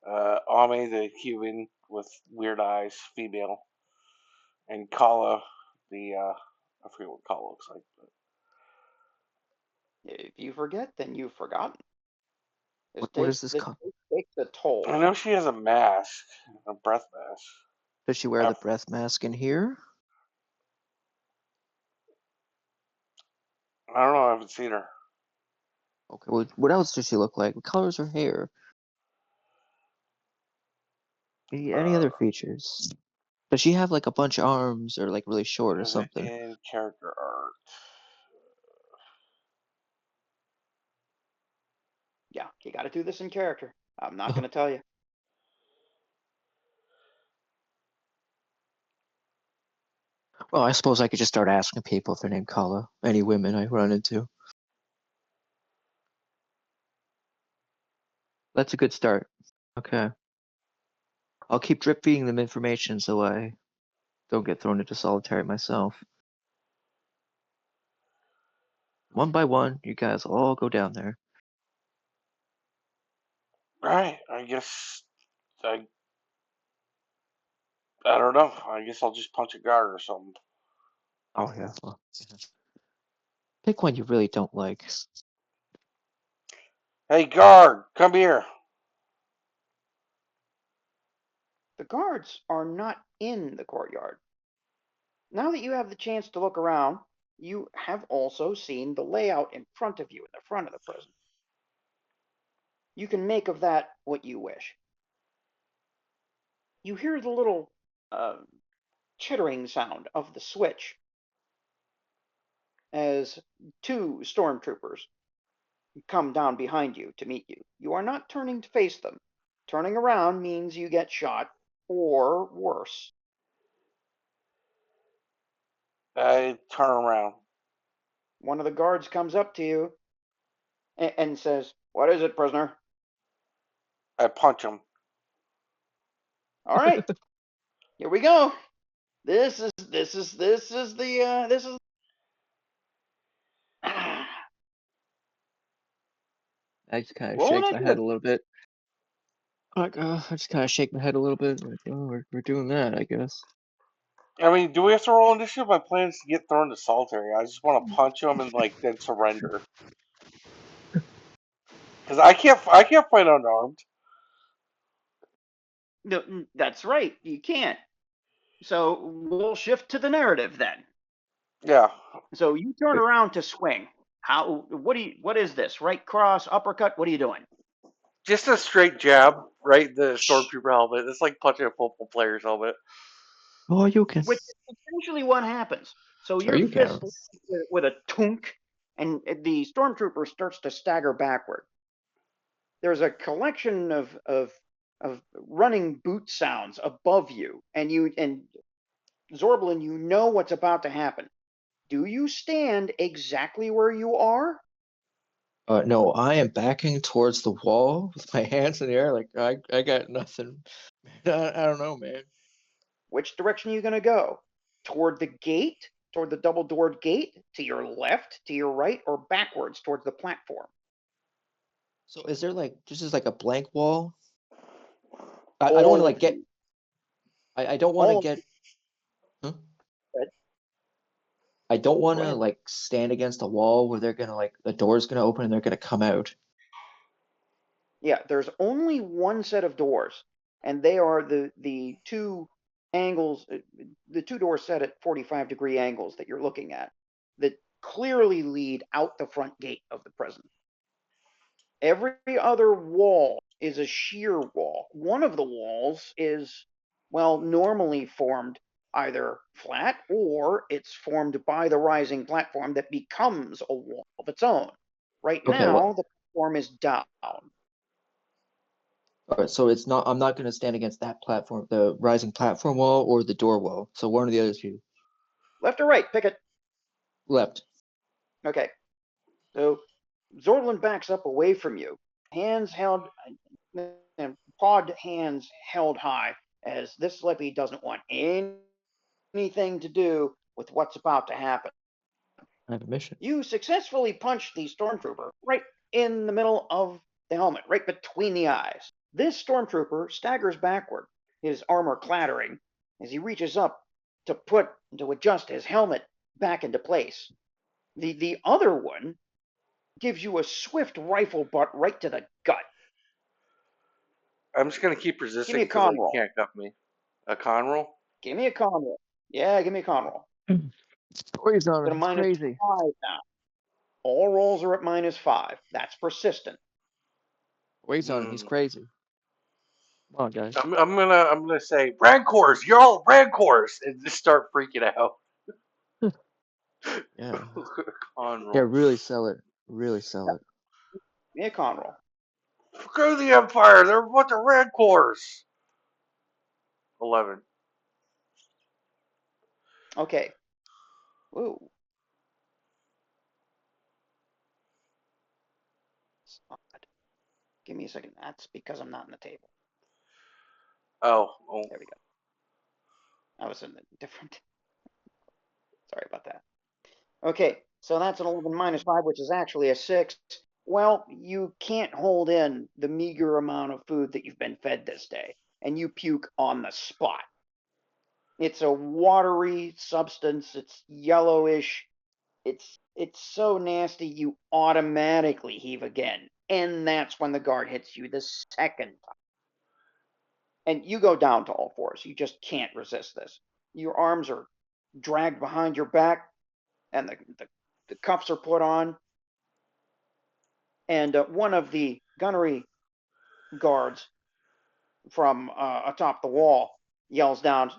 C: Ame the Cuban with weird eyes, female, and Kala the I forget what Kala looks like. But
A: If you forget, then you've forgotten.
B: what is this?
A: This takes a toll.
C: I know she has a mask, a breath mask.
B: Does she wear the breath mask in here?
C: I don't know. I haven't seen her.
B: Okay. Well, what else does she look like? What color's her hair? Any other features? Does she have like a bunch of arms or like really short or
C: Is it
B: something?
C: in character art?
A: Yeah, you got to do this in character. I'm not going to tell you.
B: Well, I suppose I could just start asking people if they're named Kala. Any women I run into. That's a good start. Okay. I'll keep drip feeding them information so I don't get thrown into solitary myself. One by one, you guys all go down there.
C: All right. I guess I don't know. I guess I'll just punch a guard or something.
B: Oh yeah. Well, yeah. Pick one you really don't like.
C: Hey, guard, come here.
A: The guards are not in the courtyard. Now that you have the chance to look around, you have also seen the layout in front of you in the front of the prison. You can make of that what you wish. You hear the little chittering sound of the switch as two stormtroopers come down behind you to meet you. You are not turning to face them. Turning around means you get shot or worse.
C: I turn around.
A: One of the guards comes up to you and says, "What is it, prisoner?"
C: I punch him.
A: All right, here we go. This is
B: I just kind of
A: rolling
B: shake my head
A: into
B: a little bit. Like, I just kind of shake my head a little bit. Like, oh, we're doing that, I guess.
C: I mean, do we have to roll initiative? My plan is to get thrown to solitary. I just want to punch him and then surrender. Because I can't fight unarmed.
A: it. No, that's right. You can't. So we'll shift to the narrative then.
C: Yeah.
A: So you turn around to swing. What is this? Right cross, uppercut? What are you doing?
C: Just a straight jab, right in the stormtrooper helmet. It's like punching a football player's helmet.
B: Oh, you can.
A: Which is essentially what happens. So
B: Sure
A: your
B: you
A: fist
B: can.
A: with a tunk, and the stormtrooper starts to stagger backward. There's a collection of running boot sounds above you, and Zorblin, you know what's about to happen. Do you stand exactly where you are?
B: No, I am backing towards the wall with my hands in the air, like I got nothing. I don't know, man.
A: Which direction are you going to go? Toward the gate? Toward the double-doored gate? To your left? To your right? Or backwards towards the platform?
B: So is there like just like a blank wall? I don't want to
A: All
B: like
A: of
B: get.
A: you.
B: I don't want to
A: All of
B: get.
A: you.
B: Huh?
A: Go ahead.
B: I don't want
A: Go
B: to
A: ahead.
B: like stand against a wall where they're gonna like the door's gonna open and they're gonna come out.
A: Yeah, there's only one set of doors, and they are the two angles, the two doors set at 45-degree angles that you're looking at, that clearly lead out the front gate of the prison. Every other wall is a sheer wall. One of the walls is, well, normally formed either flat or it's formed by the rising platform that becomes a wall of its own. Right
B: Okay,
A: now, the platform is down.
B: all right, so it's not. I'm not gonna stand against that platform, the rising platform wall or the door wall. So one of the other two.
A: Left or right, pick it.
B: Left.
A: Okay. So Zorlin backs up away from you, hands held, pawed hands held high, as this Slippy doesn't want anything to do with what's about to happen.
B: I have a mission.
A: You successfully punch the stormtrooper right in the middle of the helmet, right between the eyes. This stormtrooper staggers backward, his armor clattering, as he reaches up to adjust his helmet back into place. The other one gives you a swift rifle butt right to the gut.
C: I'm just gonna keep
A: Give me
C: resisting
A: a
C: because
A: con
C: they
A: roll.
C: can't cut me. A con roll?
A: Give me a con roll. Yeah, give me a con roll.
B: Where's on
A: It's at
B: him?
A: a
B: He's
A: minus
B: crazy.
A: 5 now. All rolls are at -5. That's persistent.
B: Where's on him? He's
C: Hmm.
B: crazy. Come on, guys.
C: I'm gonna say Rancors, you're all Rancors, and just start freaking out.
B: Yeah.
C: Con
B: Yeah,
C: roll.
B: really sell it. Really sell it.
A: Give me a con roll.
C: Screw the Empire. They're a bunch of Rancors. 11.
A: Okay. Ooh. It's odd. Give me a second. That's because I'm not in the table.
C: Oh.
A: There we go. I was in a different. Sorry about that. Okay, so that's an 11 -5, which is actually a 6. Well, you can't hold in the meager amount of food that you've been fed this day, and you puke on the spot. It's a watery substance. It's yellowish. It's so nasty you automatically heave again, and that's when the guard hits you the second time. And you go down to all fours. You just can't resist this. Your arms are dragged behind your back, and the cuffs are put on. And one of the gunnery guards from atop the wall yells down,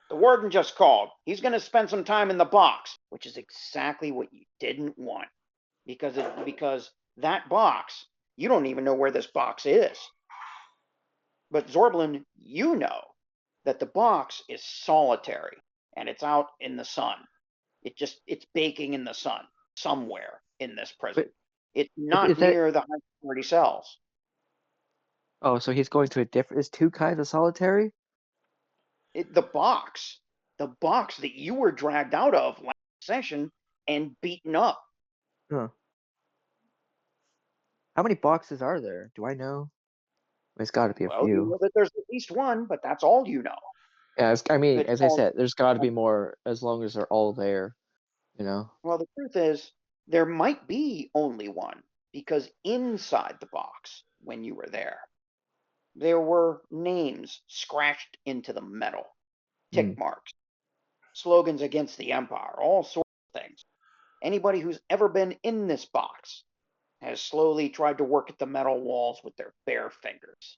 A: "The warden just called. He's going to spend some time in the box," which is exactly what you didn't want, because that box, you don't even know where this box is. But Zorblin, you know that the box is solitary and it's out in the sun. It's baking in the sun somewhere in this prison.
B: But
A: It's
B: is
A: not
B: that?
A: near the high security cells.
B: Oh, so he's going to a different. Is two kinds of solitary?
A: The box that you were dragged out of last session and beaten up.
B: Huh. How many boxes are there? Do I know? There's got to be a
A: Well, you
B: few.
A: know that there's at least one, but that's all you know.
B: Yeah, I mean,
A: It's
B: as I
A: called,
B: said, there's got to be more as long as they're all there. You know.
A: well, the truth is, there might be only one, because inside the box, when you were there were names scratched into the metal,
B: Hmm.
A: tick marks, slogans against the Empire, all sorts of things. Anybody who's ever been in this box has slowly tried to work at the metal walls with their bare fingers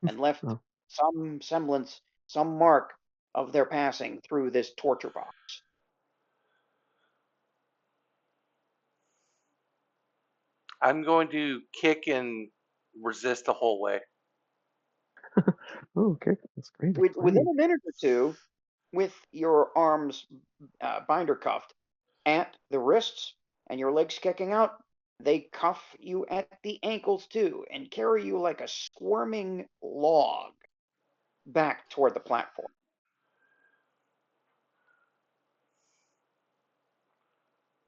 A: and left
B: Oh.
A: some semblance, some mark of their passing through this torture box.
C: I'm going to kick and resist the whole way.
B: Oh, okay, that's great.
A: Within a minute or two, with your arms binder cuffed at the wrists and your legs kicking out, they cuff you at the ankles too and carry you like a squirming log back toward the platform.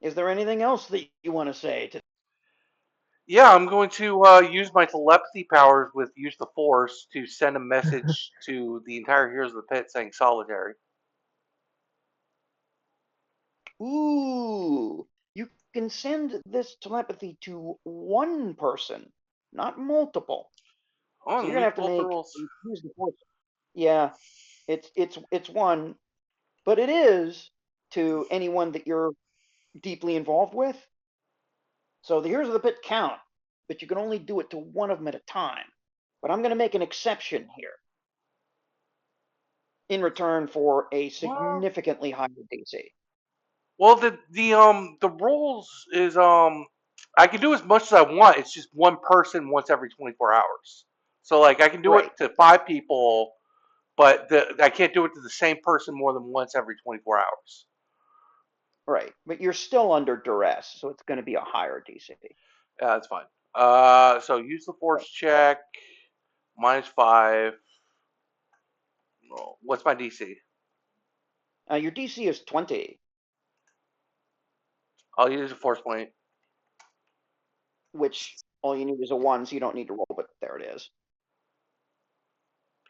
A: Is there anything else that you want to say to?
C: Yeah, I'm going to use my telepathy powers with use the Force to send a message to the entire Heroes of the Pit saying solitary.
A: Ooh, you can send this telepathy to one person, not multiple.
C: Oh,
A: So you're gonna have to
C: both the
A: make
C: rules.
A: use the force. Yeah, it's one, but it is to anyone that you're deeply involved with. So the Heroes of the Pit count, but you can only do it to one of them at a time. But I'm gonna make an exception here in return for a significantly higher DC.
C: Well, the rules is I can do as much as I want. It's just one person once every 24 hours. So like I can do it
A: Right,
C: to 5 people, but I can't do it to the same person more than once every 24 hours.
A: right. But you're still under duress, so it's gonna be a higher DC.
C: Yeah, that's fine. So use the Force check. -5. Oh, what's my DC?
A: Your DC is 20,
C: I'll use a Force point.
A: which all you need is a 1, so you don't need to roll, but there it is.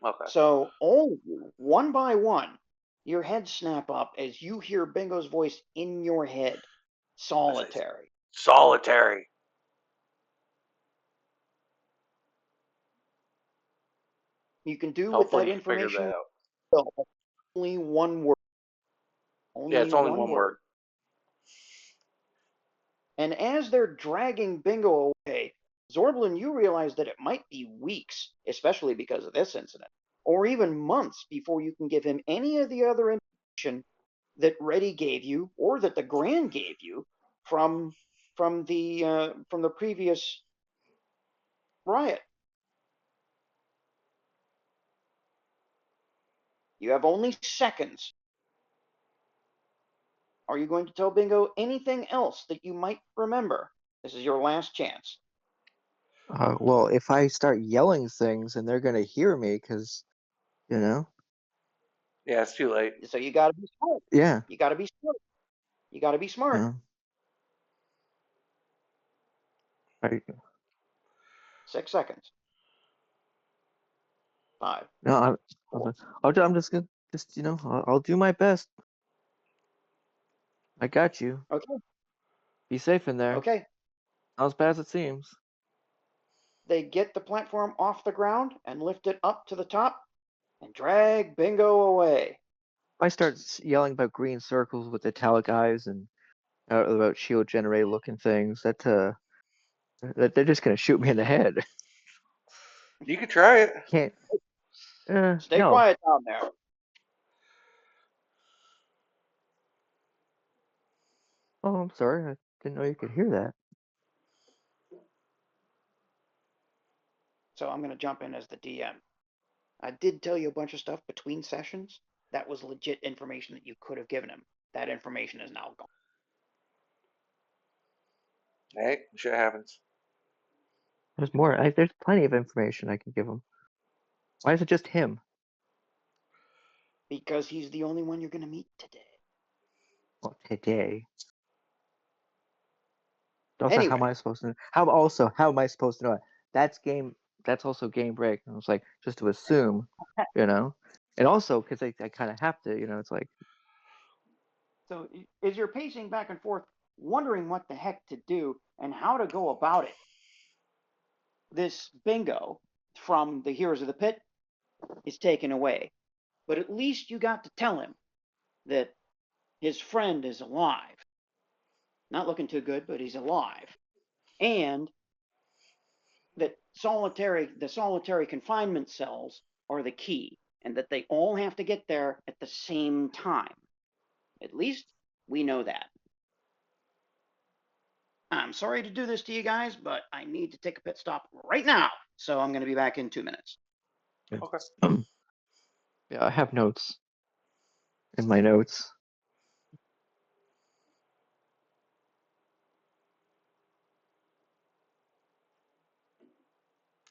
C: Okay.
A: So all of you, one by one, your heads snap up as you hear Bingo's voice in your head. Solitary.
C: Solitary.
A: You can do with
C: Hopefully
A: that
C: you can figure
A: information
C: that out.
A: well, only one word.
C: Yeah,
A: Only
C: it's only
A: one
C: one word.
A: word. And as they're dragging Bingo away, Zorblin, you realize that it might be weeks, especially because of this incident, or even months before you can give him any of the other information that Reddy gave you or that the Grand gave you from the previous riot. You have only seconds. Are you going to tell Bingo anything else that you might remember? This is your last chance.
B: Well, if I start yelling things and they're gonna hear me, because you know,
C: Yeah, it's too late.
A: So you got to be smart.
B: yeah,
A: You got to be smart. You got to be smart.
B: uh, I,
A: 6 seconds. 5.
B: no, I'm just gonna I'll do my best. I got you.
A: Okay.
B: Be safe in there.
A: Okay.
B: Not as bad as it seems.
A: They get the platform off the ground and lift it up to the top and drag Bingo away.
B: I start yelling about green circles with italic eyes and about shield generator looking things. That they're just gonna shoot me in the head.
C: You could try it.
B: Can't.
A: Stay
B: No.
A: quiet down there.
B: Oh, I'm sorry. I didn't know you could hear that.
A: So I'm going to jump in as the DM. I did tell you a bunch of stuff between sessions. That was legit information that you could have given him. That information is now gone.
C: Hey, shit happens.
B: There's more. There's plenty of information I can give him. Why is it just him?
A: Because he's the only one you're going to meet today.
B: Well, today. Also, how am
A: Anyway,
B: I supposed to? How am I supposed to know it? That's game. That's also game break. And I was like, just to assume, you know, and also because I kind of have to, it's like,
A: so as you're pacing back and forth, wondering what the heck to do and how to go about it, this Bingo from the Heroes of the Pit is taken away. But at least you got to tell him that his friend is alive. Not looking too good, but he's alive. And that the solitary confinement cells are the key, and that they all have to get there at the same time. At least we know that. I'm sorry to do this to you guys, but I need to take a pit stop right now. So I'm going to be back in 2 minutes.
C: Okay.
B: Yeah, I have notes in my notes.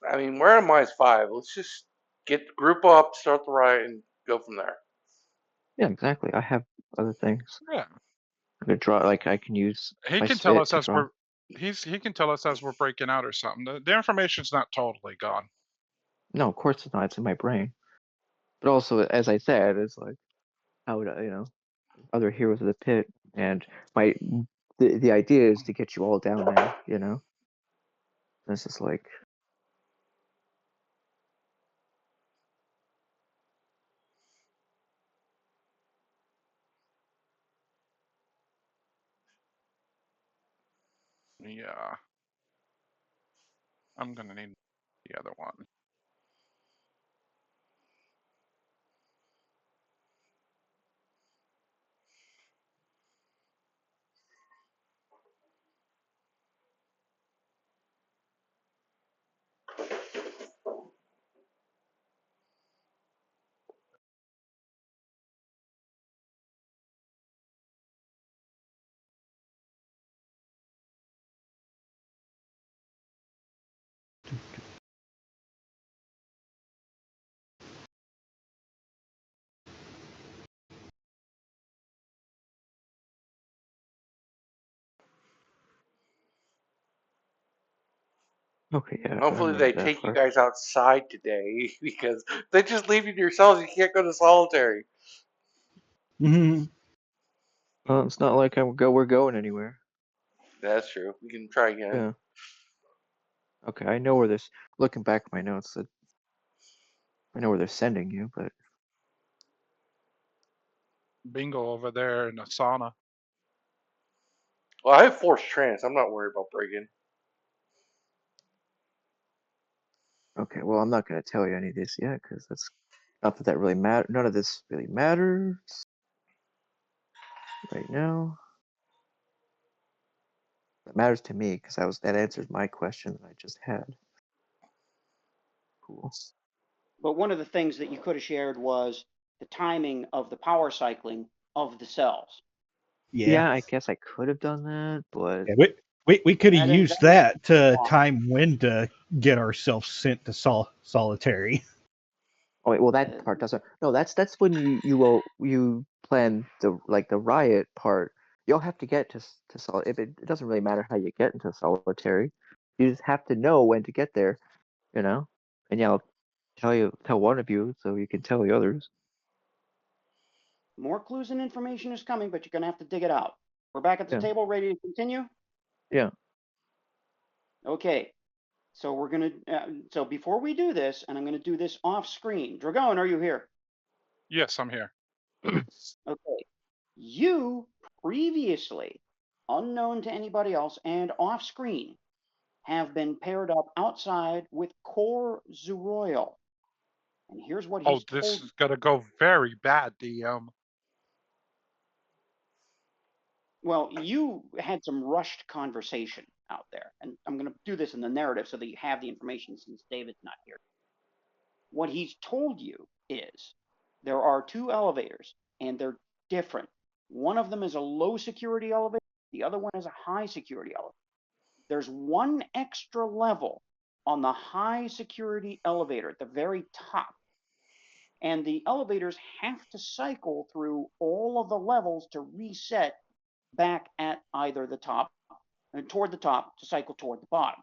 C: I mean, we're at -5. Let's just group up, start the riot, and go from there.
B: Yeah, exactly. I have other things.
E: Yeah,
B: I could draw, like I can use
E: he
B: my
E: can tell
B: spit
E: us
B: to
E: as
B: draw.
E: he can tell us as we're breaking out or something. The information's not totally gone.
B: No, of course it's not. It's in my brain. But also, as I said, it's like how would I, other heroes of the pit, and the idea is to get you all down there. This is like,
E: Yeah, I'm gonna need the other one.
B: okay, yeah, I
C: Hopefully,
B: remember
C: they
B: that
C: take you
B: part.
C: guys outside today because if they just leave you to yourselves. You can't go to solitary.
D: Mhm.
B: Well, it's not like we're going anywhere.
C: That's true. We can try again.
B: Yeah. Okay, I know where this. Looking back at my notes, I know where they're sending you, but
E: Bingo over there in the sauna.
C: Well, I have forced trance. I'm not worried about breaking.
B: okay. Well, I'm not gonna tell you any of this yet because that's not that really matter. None of this really matters right now. It matters to me because that answers my question that I just had. Cool.
A: But one of the things that you could have shared was the timing of the power cycling of the cells.
D: Yeah.
B: Yeah, I guess I could have done that, but
D: Yeah, we could have
A: That
D: used
A: is
D: that to
A: wrong.
D: time when to get ourselves sent to solitary.
B: oh wait, well that part doesn't. No, that's when you plan the riot part. You'll have to get to sol. It doesn't really matter how you get into solitary. You just have to know when to get there, And yeah, I'll tell one of you so you can tell the others.
A: More clues and information is coming, but you're going to have to dig it out. We're back at the
B: Yeah.
A: table, ready to continue?
B: Yeah.
A: Okay. So we're going to, so before we do this, and I'm going to do this off screen. Dragon, are you here?
E: Yes, I'm here.
A: Okay. You previously, unknown to anybody else and off screen, have been paired up outside with Core Zuroil. And here's what
E: Oh,
A: he's
E: this
A: told you.
E: is gonna go very bad, DM.
A: Well, you had some rushed conversation out there, and I'm going to do this in the narrative so that you have the information since David's not here. What he's told you is there are two elevators, and they're different. One of them is a low security elevator, the other one is a high security elevator. There's one extra level on the high security elevator at the very top, and the elevators have to cycle through all of the levels to reset back at either the top and toward the top to cycle toward the bottom.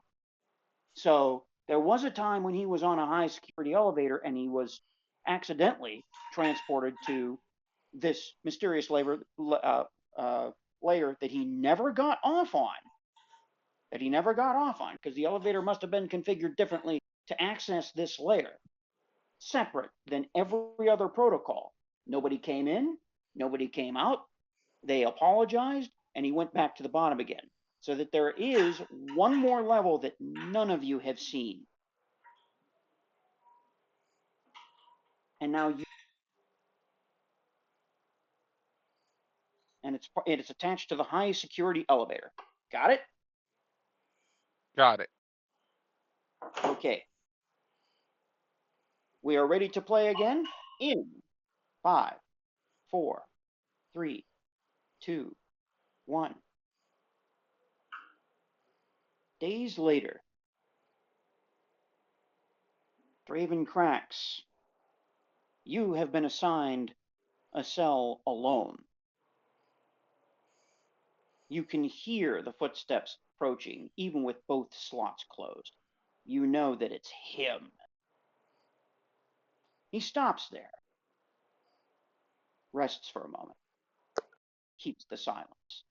A: So there was a time when he was on a high security elevator and he was accidentally transported to this mysterious layer that he never got off on. Because the elevator must have been configured differently to access this layer, separate than every other protocol. Nobody came in, nobody came out. They apologized, and he went back to the bottom again. So that there is one more level that none of you have seen. And now you, and it's attached to the high security elevator. Got it?
E: Got it.
A: Okay. We are ready to play again in 5, 4, 3, 2, 1. Days later, Draven Cracks, you have been assigned a cell alone. You can hear the footsteps approaching, even with both slots closed. You know that it's him. He stops there, rests for a moment, keeps the silence.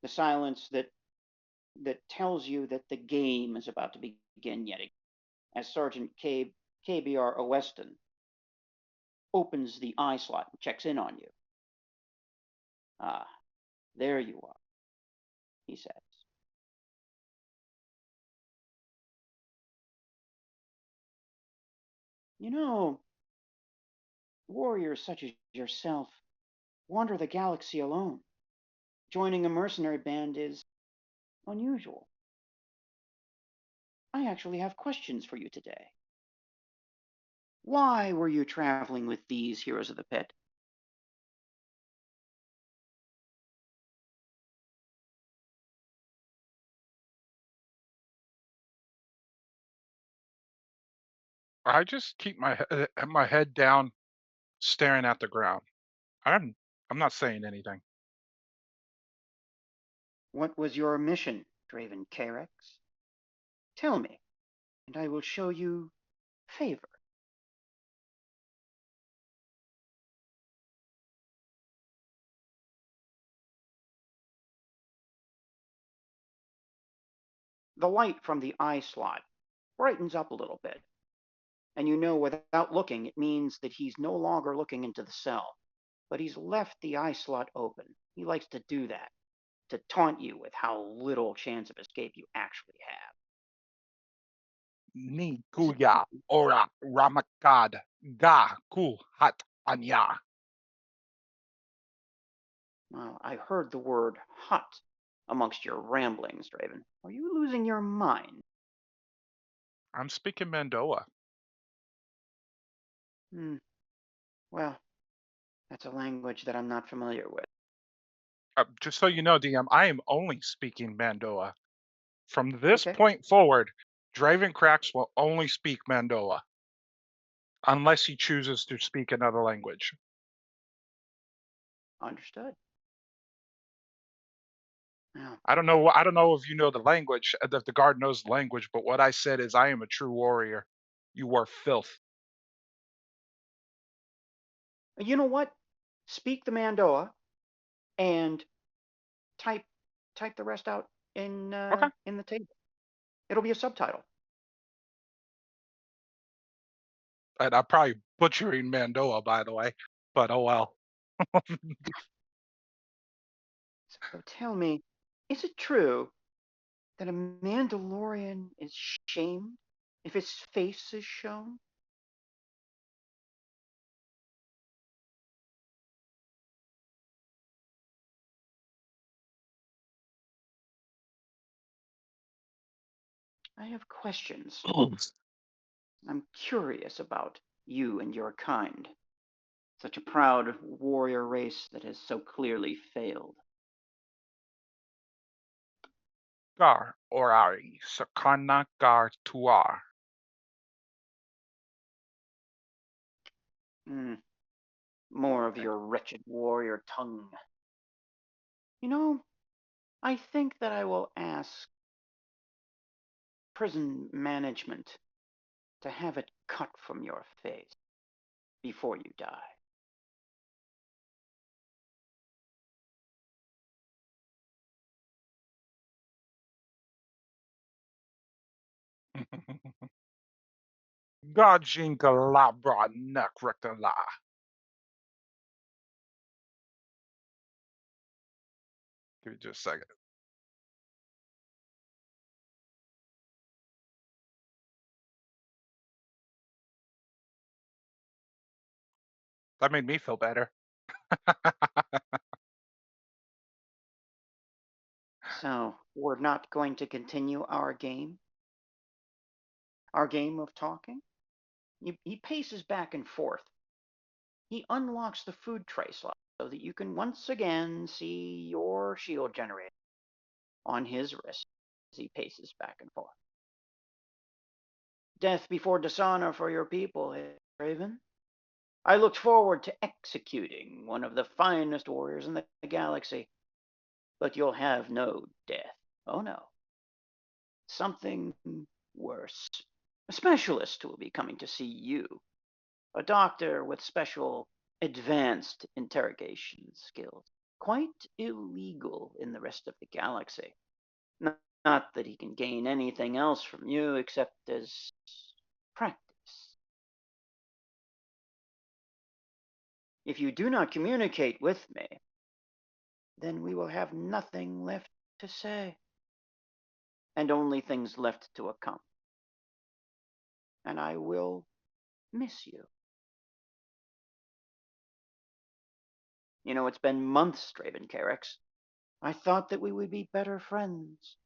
A: The silence that tells you that the game is about to begin yet again. As Sergeant KBR Oweston opens the eye slot and checks in on you. Ah, there you are, he says. You know, warriors such as yourself wander the galaxy alone. Joining a mercenary band is unusual. I actually have questions for you today. Why were you traveling with these heroes of the pit?
E: I just keep my head down, staring at the ground. I'm not saying anything.
A: What was your mission, Draven Carex? Tell me, and I will show you favor. The light from the eye slot brightens up a little bit, and you know without looking it means that he's no longer looking into the cell, but he's left the eye slot open. He likes to do that, to taunt you with how little chance of escape you actually have.
E: Ni kuya ora ramakad ga ku hat anya.
A: Well, I heard the word hot amongst your ramblings, Draven. Are you losing your mind?
E: I'm speaking Mandoa.
A: Well, that's a language that I'm not familiar with.
E: Just so you know, DM, I am only speaking Mandoa. From this
A: Okay,
E: point forward, Draven Cracks will only speak Mandoa, unless he chooses to speak another language.
A: understood. Now,
E: I don't know. I don't know if you know the language, if the guard knows the language, but what I said is, I am a true warrior. You are filth.
A: you know what? Speak the Mandoa and type the rest out in
E: Okay.
A: the table. It'll be a subtitle.
E: And I'm probably butchering Mandoa, by the way, but oh well.
A: So tell me, is it true that a Mandalorian is shamed if his face is shown? I have questions. I'm curious about you and your kind. Such a proud warrior race that has so clearly failed.
E: Gar orari sakana gar tuar.
A: More of your wretched warrior tongue. You know, I think that I will ask prison management to have it cut from your face before you die.
E: Gajinka labra nekrakala. Give me just a second. That made me feel better.
A: So, we're not going to continue our game? Our game of talking? He paces back and forth. He unlocks the food tray slot so that you can once again see your shield generator on his wrist as he paces back and forth. Death before dishonor for your people, Raven. I looked forward to executing one of the finest warriors in the galaxy, but you'll have no death. Oh no. Something worse. A specialist will be coming to see you. A doctor with special advanced interrogation skills. Quite illegal in the rest of the galaxy. Not that he can gain anything else from you except as practice. If you do not communicate with me, then we will have nothing left to say, and only things left to accomplish. And I will miss you. You know, it's been months, Draven Carex. I thought that we would be better friends.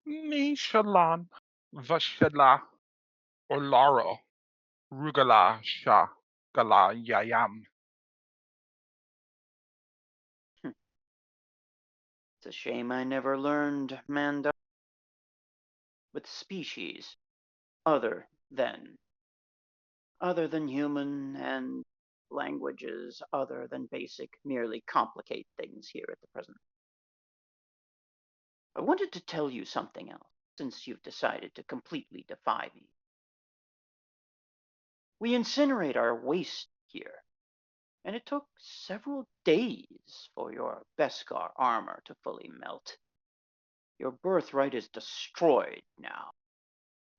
E: Mishalan, Vashela, Olaro, Rugala, Sha, Gala, Yayam.
A: It's a shame I never learned Manda with species other than human and languages other than basic merely complicate things here at the present. I wanted to tell you something else, since you've decided to completely defy me. We incinerate our waste here, and it took several days for your Beskar armor to fully melt. Your birthright is destroyed now,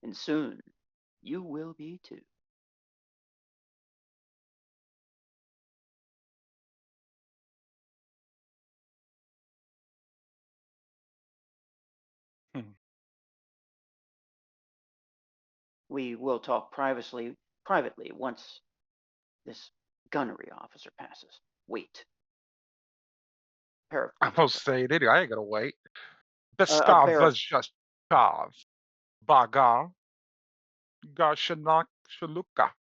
A: and soon you will be too.
E: Hmm.
A: We will talk privately once this gunnery officer passes. Wait. Pair of
E: I
A: boots.
E: was saying it, I ain't gonna wait.
A: A
E: Bestav
A: pair of
E: Vajashav, Baga, Gashanak Shaluka.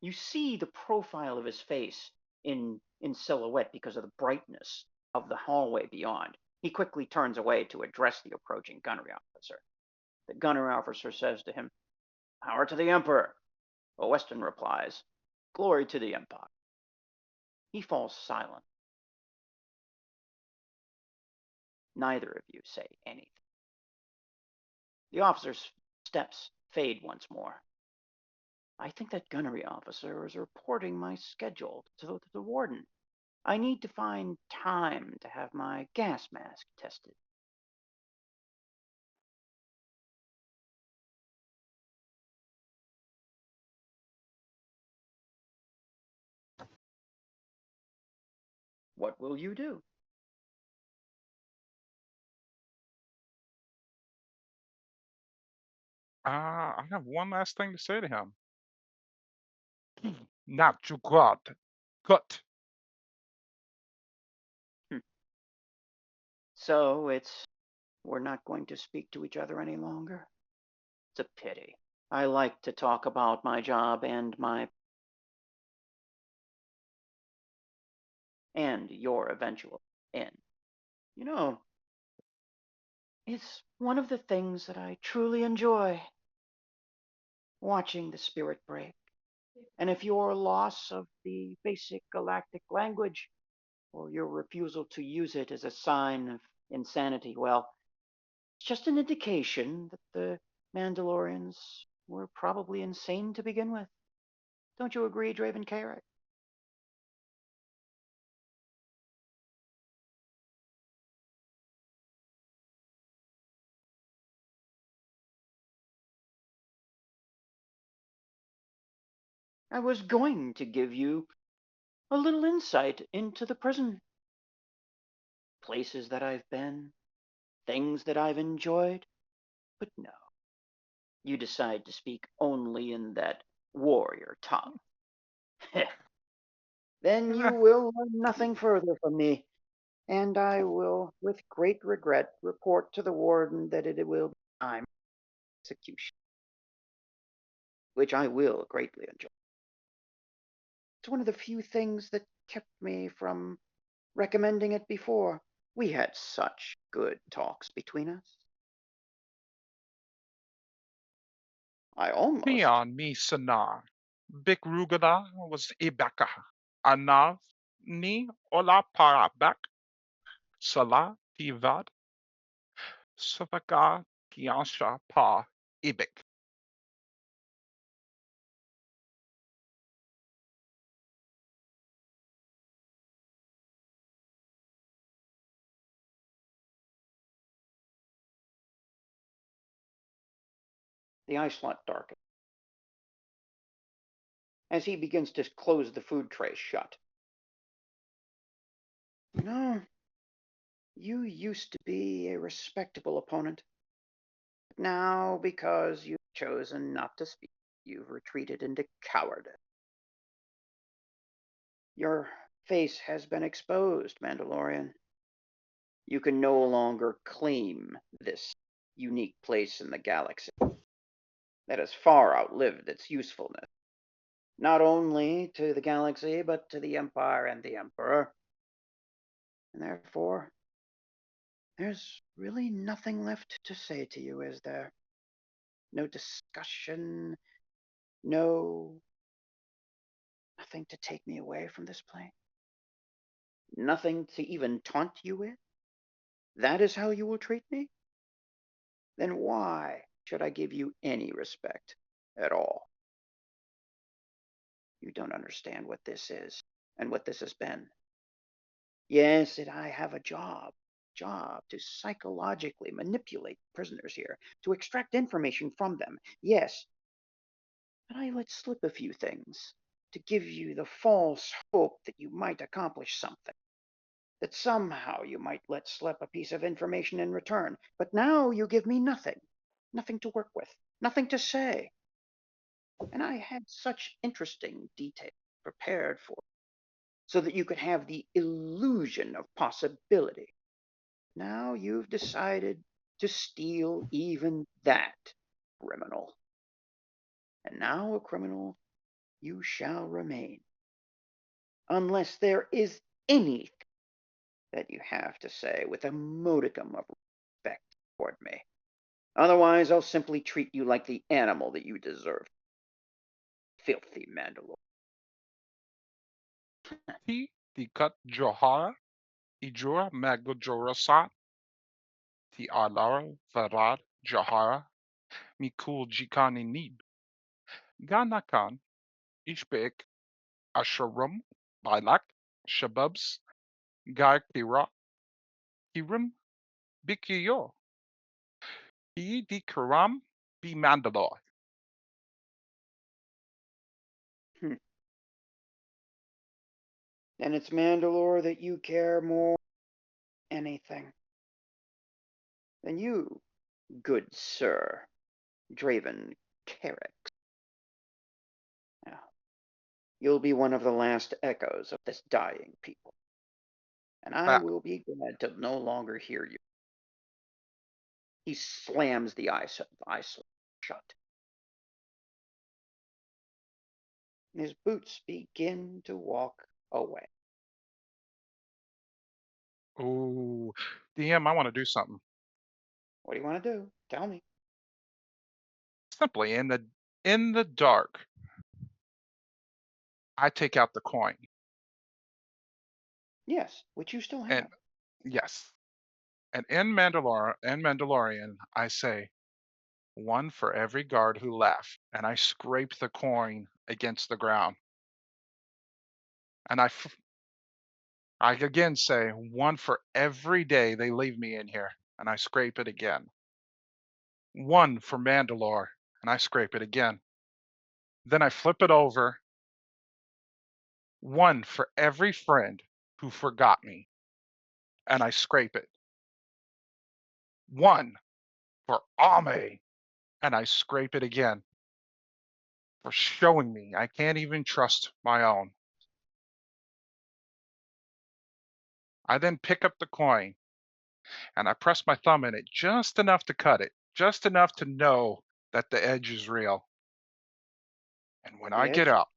A: You see the profile of his face in silhouette because of the brightness of the hallway beyond. He quickly turns away to address the approaching gunnery officer. The gunnery officer says to him, "Power to the Emperor." Weston replies, "Glory to the Empire." He falls silent. Neither of you say anything. The officer's steps fade once more. I think that gunnery officer is reporting my schedule to the warden. I need to find time to have my gas mask tested. What will you do?
E: I have one last thing to say to him. Not you got. Gut.
A: So we're not going to speak to each other any longer? It's a pity. I like to talk about my job and your eventual end. You know, it's one of the things that I truly enjoy, watching the spirit break. And if your loss of the basic galactic language or your refusal to use it as a sign of insanity, well, it's just an indication that the Mandalorians were probably insane to begin with. Don't you agree, Draven Carrick? I was going to give you a little insight into the prison. Places that I've been, things that I've enjoyed. But no, you decide to speak only in that warrior tongue. Then you will learn nothing further from me, and I will, with great regret, report to the warden that it will be time for execution, which I will greatly enjoy. It's one of the few things that kept me from recommending it before. We had such good talks between us. I almost.
E: Neon mi sana. Bik rugada was ibaka. Anav ni ola parabak. Sala tivad. Savaka kiansha pa ibik.
A: The ice lot darkens as he begins to close the food tray shut. No, you used to be a respectable opponent. But now, because you've chosen not to speak, you've retreated into cowardice. Your face has been exposed, Mandalorian. You can no longer claim this unique place in the galaxy that has far outlived its usefulness, not only to the galaxy, but to the Empire and the Emperor. And therefore, there's really nothing left to say to you, is there? No discussion, nothing to take me away from this place? Nothing to even taunt you with? That is how you will treat me? Then why should I give you any respect at all? You don't understand what this is and what this has been. Yes, I have a job to psychologically manipulate prisoners here, to extract information from them. Yes, but I let slip a few things to give you the false hope that you might accomplish something, that somehow you might let slip a piece of information in return. But now you give me nothing, nothing to work with, nothing to say. And I had such interesting details prepared for you, so that you could have the illusion of possibility. Now you've decided to steal even that, criminal. And now a criminal you shall remain, unless there is anything that you have to say with a modicum of respect toward me. Otherwise, I'll simply treat you like the animal that you deserve. Filthy Mandalore.
E: Ti tikat johara. Ijura magujorasat. Ti alara varad jahara. Mikul jikani nib. Ganakan. Ishbek. Asharum. Bilak. Shabubs. Gar kira. Kirim. Bikiyo. Bi di karam. Bi mandalore.
A: And it's Mandalore that you care more than anything. Than you, good sir, Draven Carrick. Now, you'll be one of the last echoes of this dying people, and I will be glad to no longer hear you. He slams the eye shut. His boots begin to walk away.
E: Ooh, DM, I want to do something.
A: What do you want to do? Tell me.
E: Simply in the dark, I take out the coin.
A: Yes, which you still have.
E: And yes. And in Mandalorian, I say, one for every guard who left, and I scrape the coin against the ground. And I again say, one for every day they leave me in here, and I scrape it again. One for Mandalore, and I scrape it again. Then I flip it over, One for every friend who forgot me, and I scrape it. One for Ame, and I scrape it again. For showing me I can't even trust my own. I then pick up the coin and I press my thumb in it just enough to cut it, just enough to know that the edge is real. And when
A: The
E: I get
A: edge,
E: out,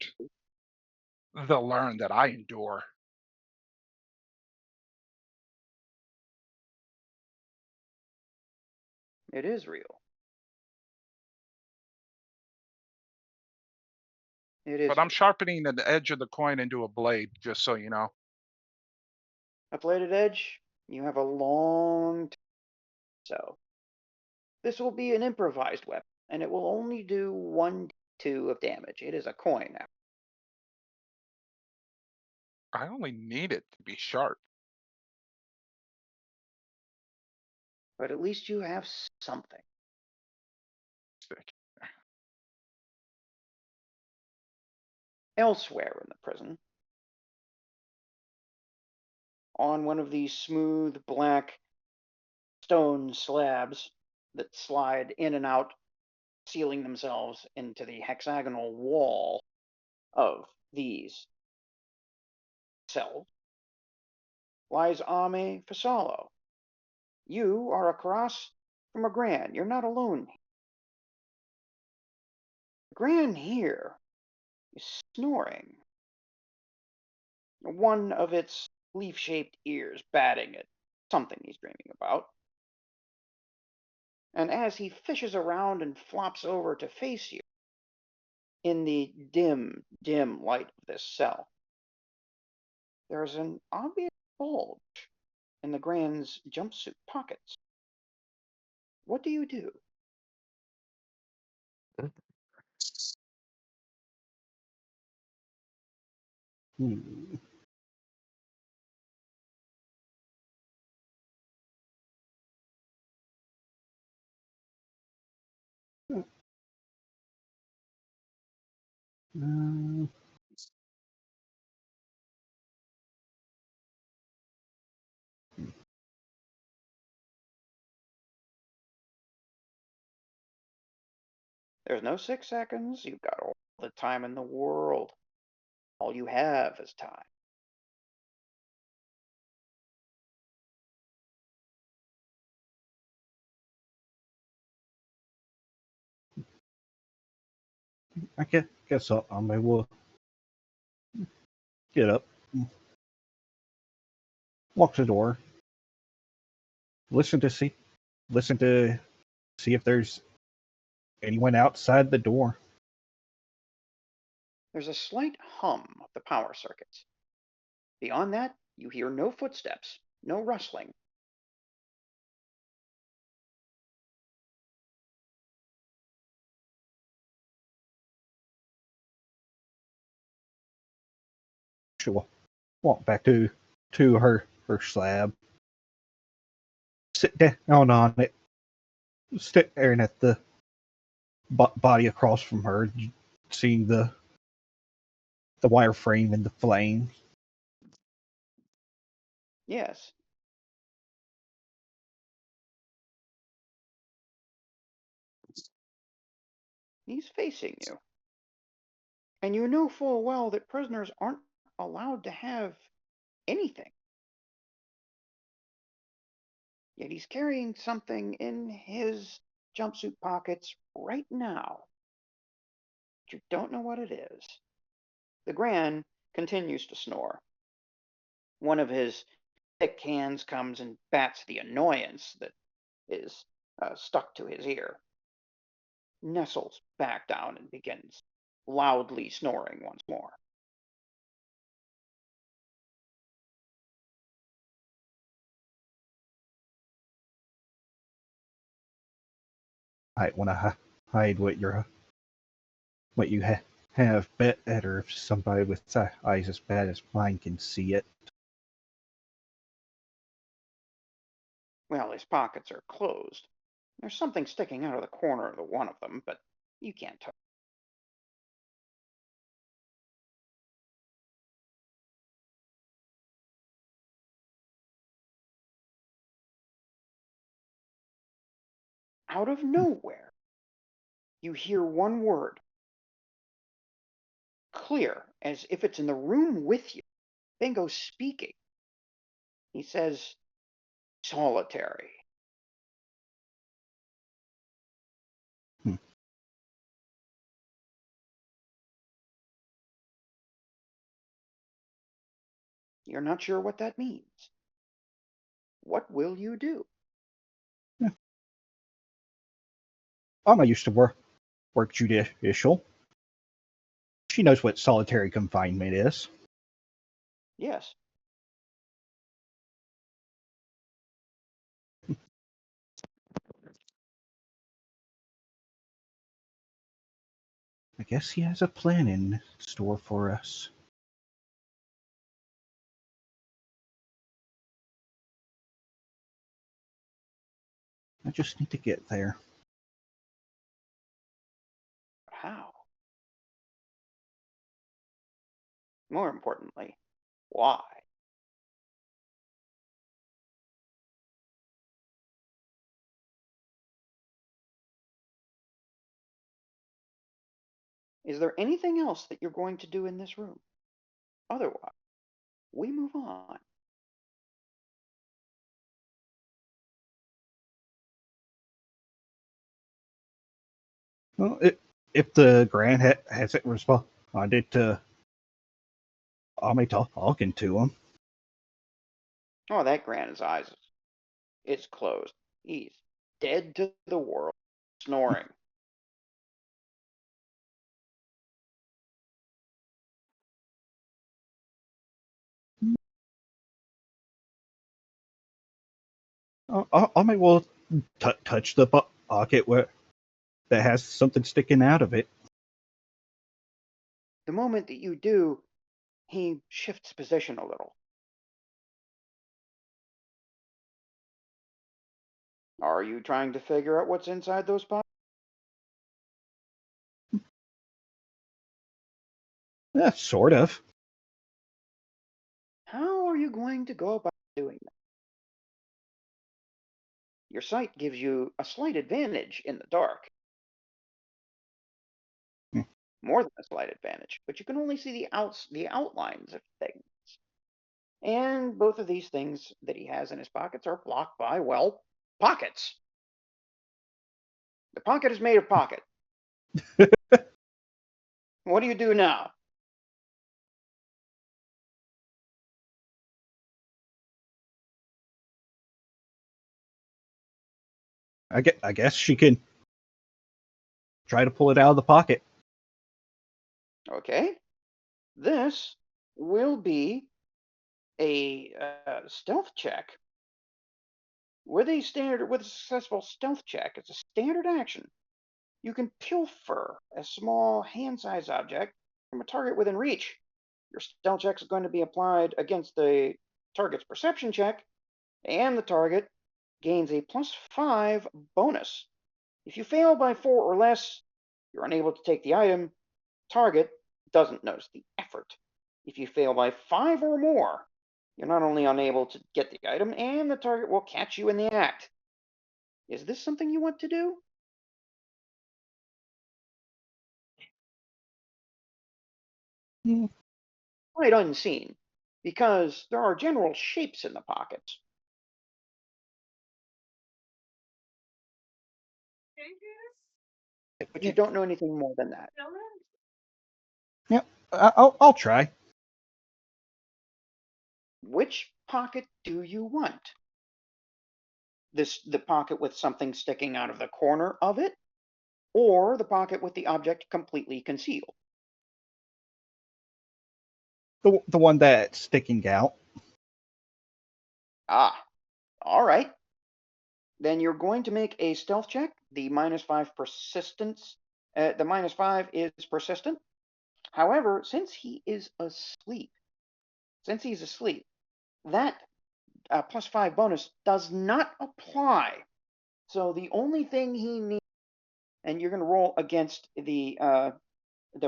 E: they'll learn that I endure.
A: it is real. It is
E: But I'm
A: real.
E: sharpening the edge of the coin into a blade, just so you know.
A: A bladed edge, you have a long so. This will be an improvised weapon, and it will only do 1d2 of damage. It is a coin now.
E: I only need it to be sharp.
A: But at least you have something.
E: Stick.
A: Elsewhere in the prison, on one of these smooth black stone slabs that slide in and out, sealing themselves into the hexagonal wall of these cells, lies Ame Fasalo. You are across from a Gran. You're not alone. The Gran here is snoring, one of its leaf-shaped ears batting at something he's dreaming about. And as he fishes around and flops over to face you in the dim, dim light of this cell, there's an obvious bulge in the Gran's jumpsuit pockets. What do you do?
D: Hmm. Uh,
A: There's no 6 seconds. You've got all the time in the world. All you have is time.
D: I guess I may will get up, walk to the door, listen to see if there's anyone outside the door.
A: There's a slight hum of the power circuits. Beyond that, you hear no footsteps, no rustling.
D: She'll walk back to her slab, sit down on it, staring at the body across from her, seeing the wireframe and the flame.
A: Yes, he's facing you. And you know full well that prisoners aren't allowed to have anything. Yet he's carrying something in his jumpsuit pockets right now. But you don't know what it is. The Gran continues to snore. One of his thick hands comes and bats the annoyance that is stuck to his ear, nestles back down, and begins loudly snoring once more.
D: I want to hide what you have better if somebody with eyes as bad as mine can see it.
A: Well, his pockets are closed. There's something sticking out of the corner of the one of them, but you can't tell. Out of nowhere, you hear one word, clear, as if it's in the room with you. Bingo's speaking. He says, solitary.
D: Hmm.
A: You're not sure what that means. What will you do?
D: Yeah. Alma used to work judicial. She knows what solitary confinement is.
A: Yes.
D: I guess he has a plan in store for us. I just need to get there.
A: How? More importantly, why? Is there anything else that you're going to do in this room? Otherwise, we move on.
D: Well, if the Grand hasn't responded to Alma talking to him,
A: Oh, that Grant's eyes is closed. He's dead to the world, snoring.
D: Alma will touch the pocket where that has something sticking out of it.
A: The moment that you do, he shifts position a little. Are you trying to figure out what's inside those pockets?
D: Yeah, sort of.
A: How are you going to go about doing that? Your sight gives you a slight advantage in the dark.
D: Hmm.
A: More than a slight advantage, but you can only see the outlines of things. And both of these things that he has in his pockets are blocked by, well, pockets. The pocket is made of pocket. What do you do now?
D: I guess she can try to pull it out of the pocket.
A: Okay. This will be a stealth check. With a successful stealth check, it's a standard action. You can pilfer a small hand-sized object from a target within reach. Your stealth check is going to be applied against the target's perception check, and the target gains a +5 bonus. If you fail by 4 or less, you're unable to take the item. Target doesn't notice the effort. If you fail by 5 or more, you're not only unable to get the item, and the target will catch you in the act. Is this something you want to do?
D: Hmm.
A: Quite unseen, because there are general shapes in the pockets. But you
D: Yeah,
A: don't know anything more than that.
D: yeah, I'll try.
A: Which pocket do you want? The pocket with something sticking out of the corner of it, or the pocket with the object completely concealed?
D: The one that's sticking out.
A: Ah, all right. Then you're going to make a stealth check. The -5 persistence. The -5 is persistent. However, since he's asleep, that +5 bonus does not apply. So the only thing he needs, and you're going to roll against the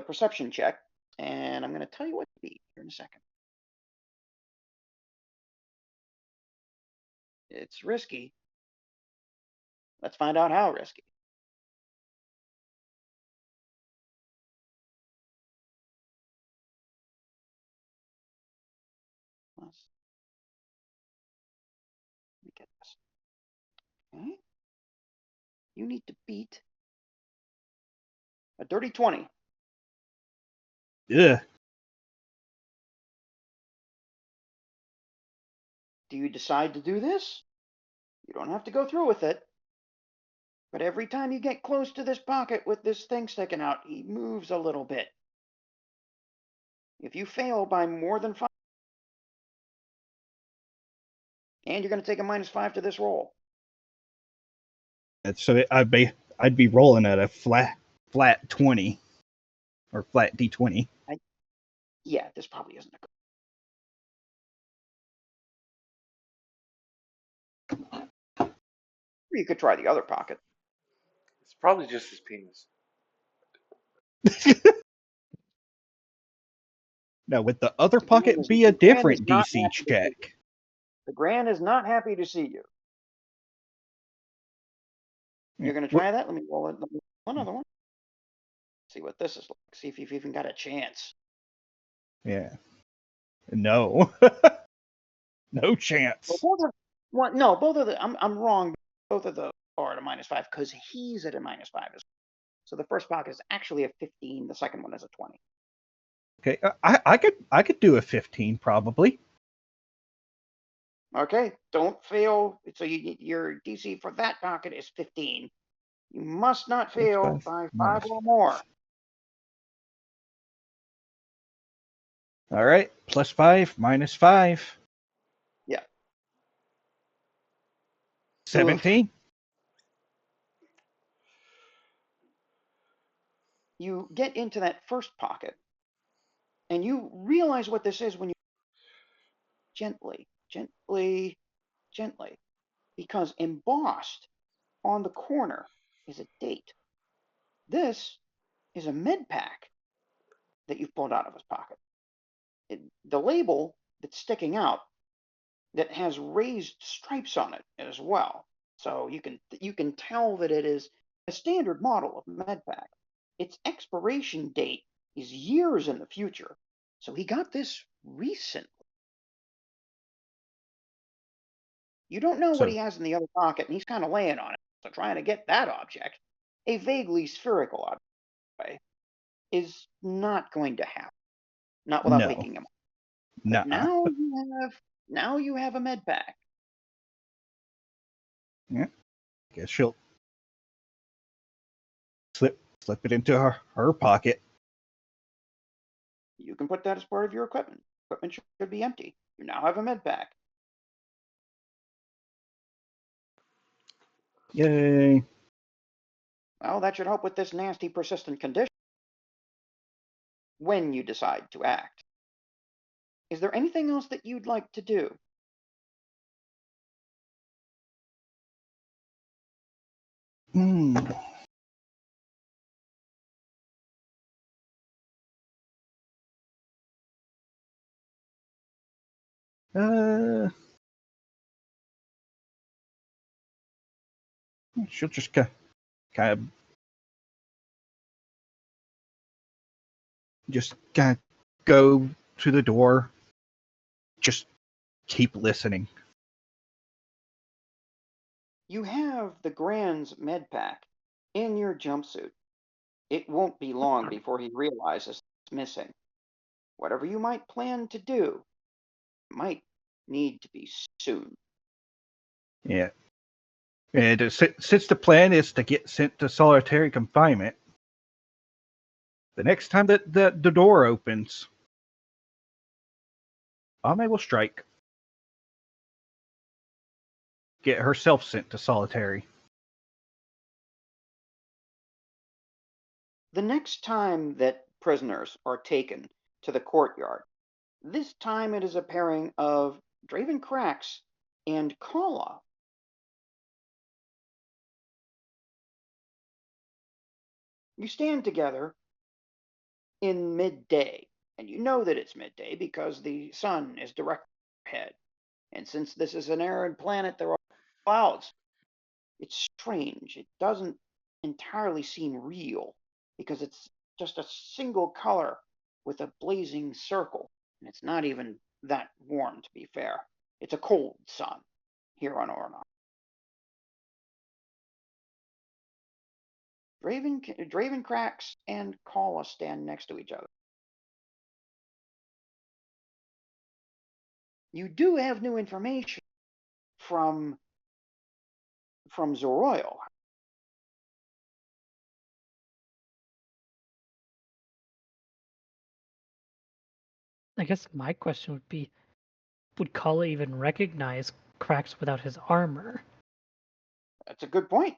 A: perception check, and I'm going to tell you what to be here in a second. It's risky. Let's find out how risky. Let me get this. Okay. You need to beat a dirty 20.
D: Yeah.
A: Do you decide to do this? You don't have to go through with it. But every time you get close to this pocket with this thing sticking out, he moves a little bit. If you fail by more than 5, and you're going to take a -5 to this roll.
D: So I'd be rolling at a flat 20 or flat D20.
A: Yeah, this probably isn't a good. Or you could try the other pocket.
C: It's probably just his penis.
D: Now, with the other
A: The Grand
D: pocket,
A: is,
D: be a
A: the Grand is
D: different
A: not
D: DC
A: happy to see you.
D: check.
A: The Grand is not happy to see you. You're going to
D: What-
A: try that? Let me roll another one. See what this is like. See if you've even got a chance.
D: Yeah. No. No chance.
A: Well, both of the. I'm wrong. Both of those are at a -5 because he's at a -5 as well. So the first pocket is actually a 15. The second one is a 20.
D: Okay, I could do a 15 probably.
A: Okay, don't fail. So your DC for that pocket is 15. You must not fail by 5 or more.
D: All right, +5, -5.
A: Yeah.
D: 17.
A: You get into that first pocket, and you realize what this is when you gently, because embossed on the corner is a date. This is a med pack that you've pulled out of his pocket. The label that's sticking out that has raised stripes on it as well. So you can tell that it is a standard model of med pack. Its expiration date is years in the future. So he got this recently. You don't know what
D: So
A: he has in the other pocket, and he's kind of laying on it. So trying to get that object, a vaguely spherical object, is not going to happen. Not without
D: no,
A: waking him up.
D: no.
A: But now you have a med pack.
D: Yeah, guess she'll slip it into her pocket.
A: You can put that as part of your equipment. Equipment should be empty. You now have a med pack.
D: Yay!
A: Well, that should help with this nasty, persistent condition when you decide to act. Is there anything else that you'd like to do?
D: Hmm. She'll just kind of go to the door. Just keep listening.
A: You have the Grand's med pack in your jumpsuit. It won't be long before he realizes it's missing. Whatever you might plan to do might need to be soon.
D: Yeah. And since the plan is to get sent to solitary confinement, the next time that the door opens, Ame will strike. Get herself sent to solitary.
A: The next time that prisoners are taken to the courtyard, this time it is a pairing of Draven Krax and Kala. You stand together in midday, and you know that it's midday because the sun is directly ahead. And since this is an arid planet, there are clouds. It's strange. It doesn't entirely seem real because it's just a single color with a blazing circle. And it's not even that warm, to be fair. It's a cold sun here on Ornoth. Dravencrax and Kala stand next to each other. You do have new information from Zoroil.
F: I guess my question would be, would Kala even recognize Krax without his armor?
A: That's a good point.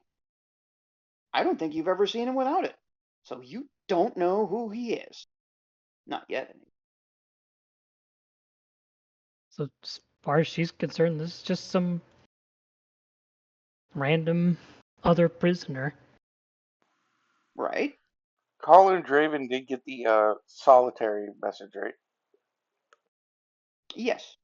A: I don't think you've ever seen him without it. So you don't know who he is. Not yet.
F: So as far as she's concerned, this is just some random other prisoner.
A: Right?
C: Colin and Draven did get the solitary message, right?
A: Yes.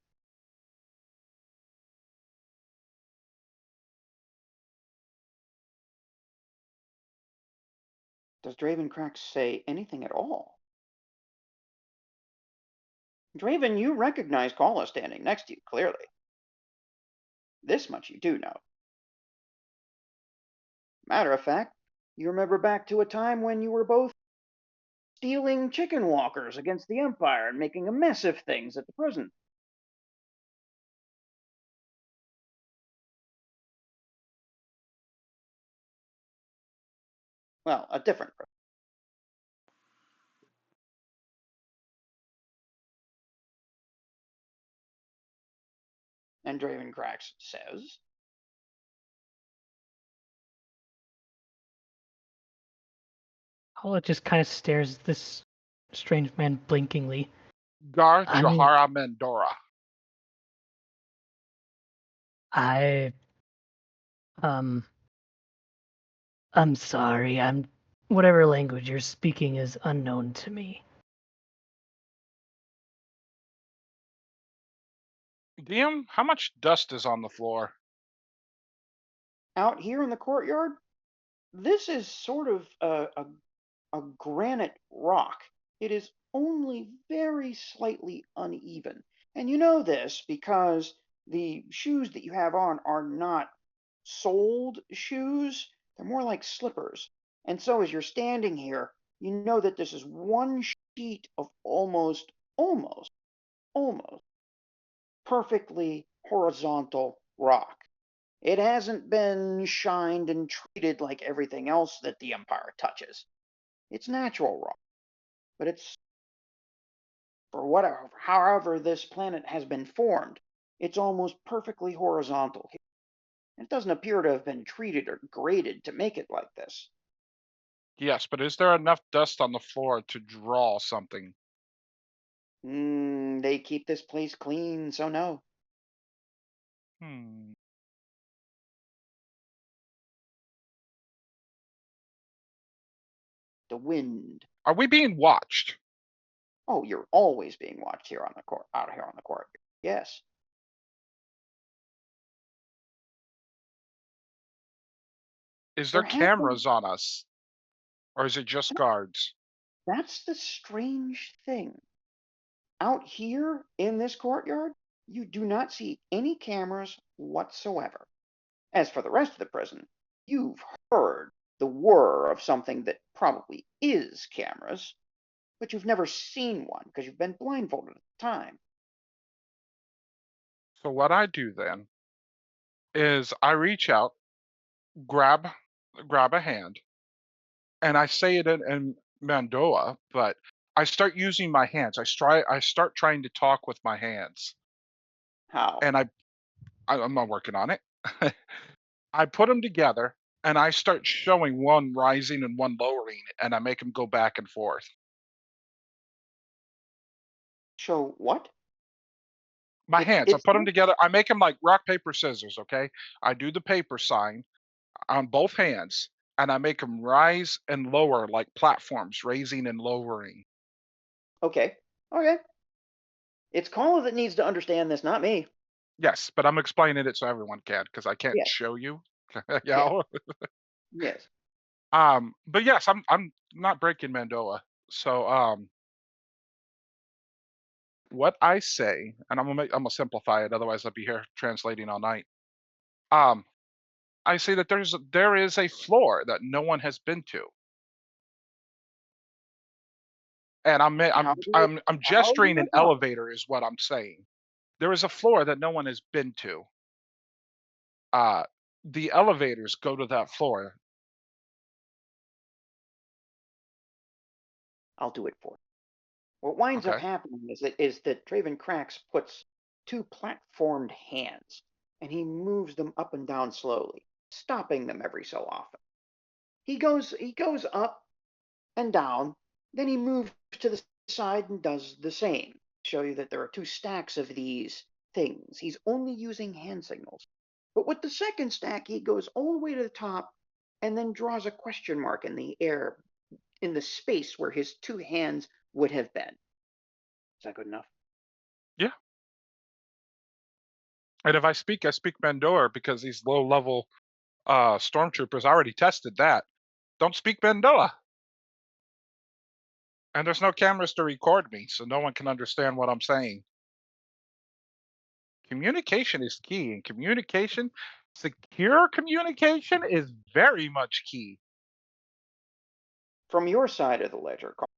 A: Does Dravencrax say anything at all? Draven, you recognize Kala standing next to you, clearly. This much you do know. Matter of fact, you remember back to a time when you were both stealing chicken walkers against the Empire and making a mess of things at the prison. Well, a different prison. And Dravencrax says,
F: Kala just kind of stares at this strange man blinkingly.
E: Gar
F: I mean,
E: Jahara Mendora.
F: um, I'm sorry. Whatever language you're speaking is unknown to me.
E: DM, how much dust is on the floor?
A: out here in the courtyard, this is sort of a granite rock. It is only very slightly uneven. And you know this because the shoes that you have on are not soled shoes, they're more like slippers. And so as you're standing here, you know that this is one sheet of almost perfectly horizontal rock. It hasn't been shined and treated like everything else that the Empire touches. It's natural rock, but it's for whatever, however this planet has been formed, it's almost perfectly horizontal. It doesn't appear to have been treated or graded to make it like this.
E: Yes, but is there enough dust on the floor to draw something?
A: They keep this place clean, so no.
E: Hmm.
A: The wind.
E: Are we being watched?
A: Oh, you're always being watched here on the court, out here on the court. Yes.
E: Is
A: There
E: there
A: have been.
E: cameras on us? Or is it just guards?
A: That's the strange thing. Out here in this courtyard, you do not see any cameras whatsoever. As for the rest of the prison, you've heard the whir of something that probably is cameras, but you've never seen one because you've been blindfolded at the time.
E: So what I do then is I reach out, grab a hand, and I say it in Mandoa, but I start using my hands. I start trying to talk with my hands.
A: How?
E: And I'm not working on it. I put them together and I start showing one rising and one lowering, and I make them go back and forth.
A: Show what?
E: My hands, I
A: It's
E: put them together. I make them like rock, paper, scissors, okay? I do the paper sign on both hands, and I make them rise and lower like platforms, raising and lowering.
A: okay. Okay. It's Kala that needs to understand this, not me.
E: Yes, but I'm explaining it so everyone can, because I can't
A: Yeah.
E: show you. you know?
A: Yes.
E: But yes, I'm not breaking Mandoa. So what I say, and I'm gonna simplify it, otherwise I'll be here translating all night. Um, I say that there is a floor that no one has been to, and
A: How do you,
E: I'm
A: how do
E: gesturing
A: you
E: an
A: know?
E: elevator is what I'm saying. There is a floor that no one has been to. Uh, the elevators go to that floor.
A: I'll do it for you. What winds up
E: Okay.
A: happening is that Draven Cracks puts two platformed hands, and he moves them up and down slowly, stopping them every so often. He goes up and down, then he moves to the side and does the same. Show you that there are two stacks of these things. He's only using hand signals. But with the second stack, he goes all the way to the top and then draws a question mark in the air in the space where his two hands would have been. Is that good enough?
E: Yeah. And if I speak Mandoa because these low level stormtroopers already tested that. Don't speak Mandoa. And there's no cameras to record me, so no one can understand what I'm saying. Communication is key, and secure communication is very much key.
A: From your side of the ledger, Carl,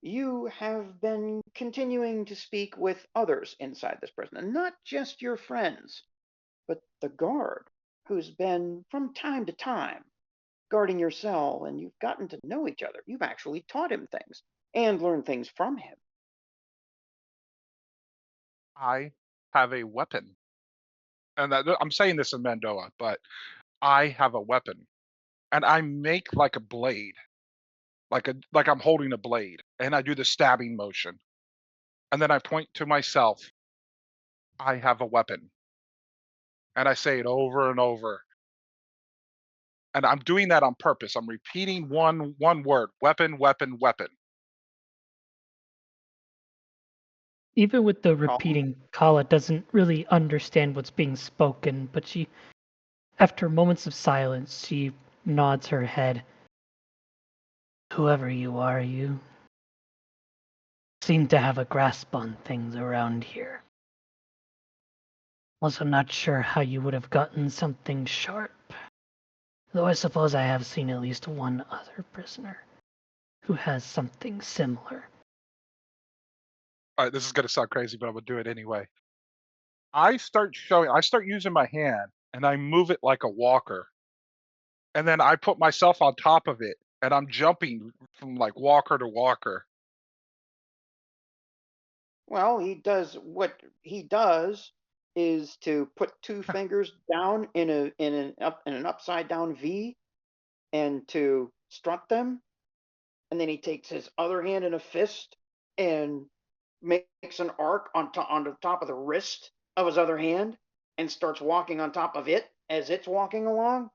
A: you have been continuing to speak with others inside this prison, and not just your friends, but the guard, who's been, from time to time, guarding your cell, and you've gotten to know each other. You've actually taught him things and learned things from him.
E: I have a weapon. And I'm saying this in Mandoa, but I have a weapon. And I make like a blade. Like I'm holding a blade. And I do the stabbing motion. And then I point to myself. I have a weapon. And I say it over and over. And I'm doing that on purpose. I'm repeating one word: weapon, weapon, weapon.
F: Even with the
A: Carl,
F: repeating, Kala doesn't really understand what's being spoken, but after moments of silence, she nods her head. Whoever you are, you seem to have a grasp on things around here. Also not sure how you would have gotten something sharp, though I suppose I have seen at least one other prisoner who has something similar.
E: All right, this is gonna sound crazy, but I'm gonna do it anyway. I start using my hand and I move it like a walker. And then I put myself on top of it and I'm jumping from like walker to walker.
A: well, what he does is to put two fingers down in an upside down V and to strut them, and then he takes his other hand in a fist and makes an arc on the top of the wrist of his other hand and starts walking on top of it as it's walking along.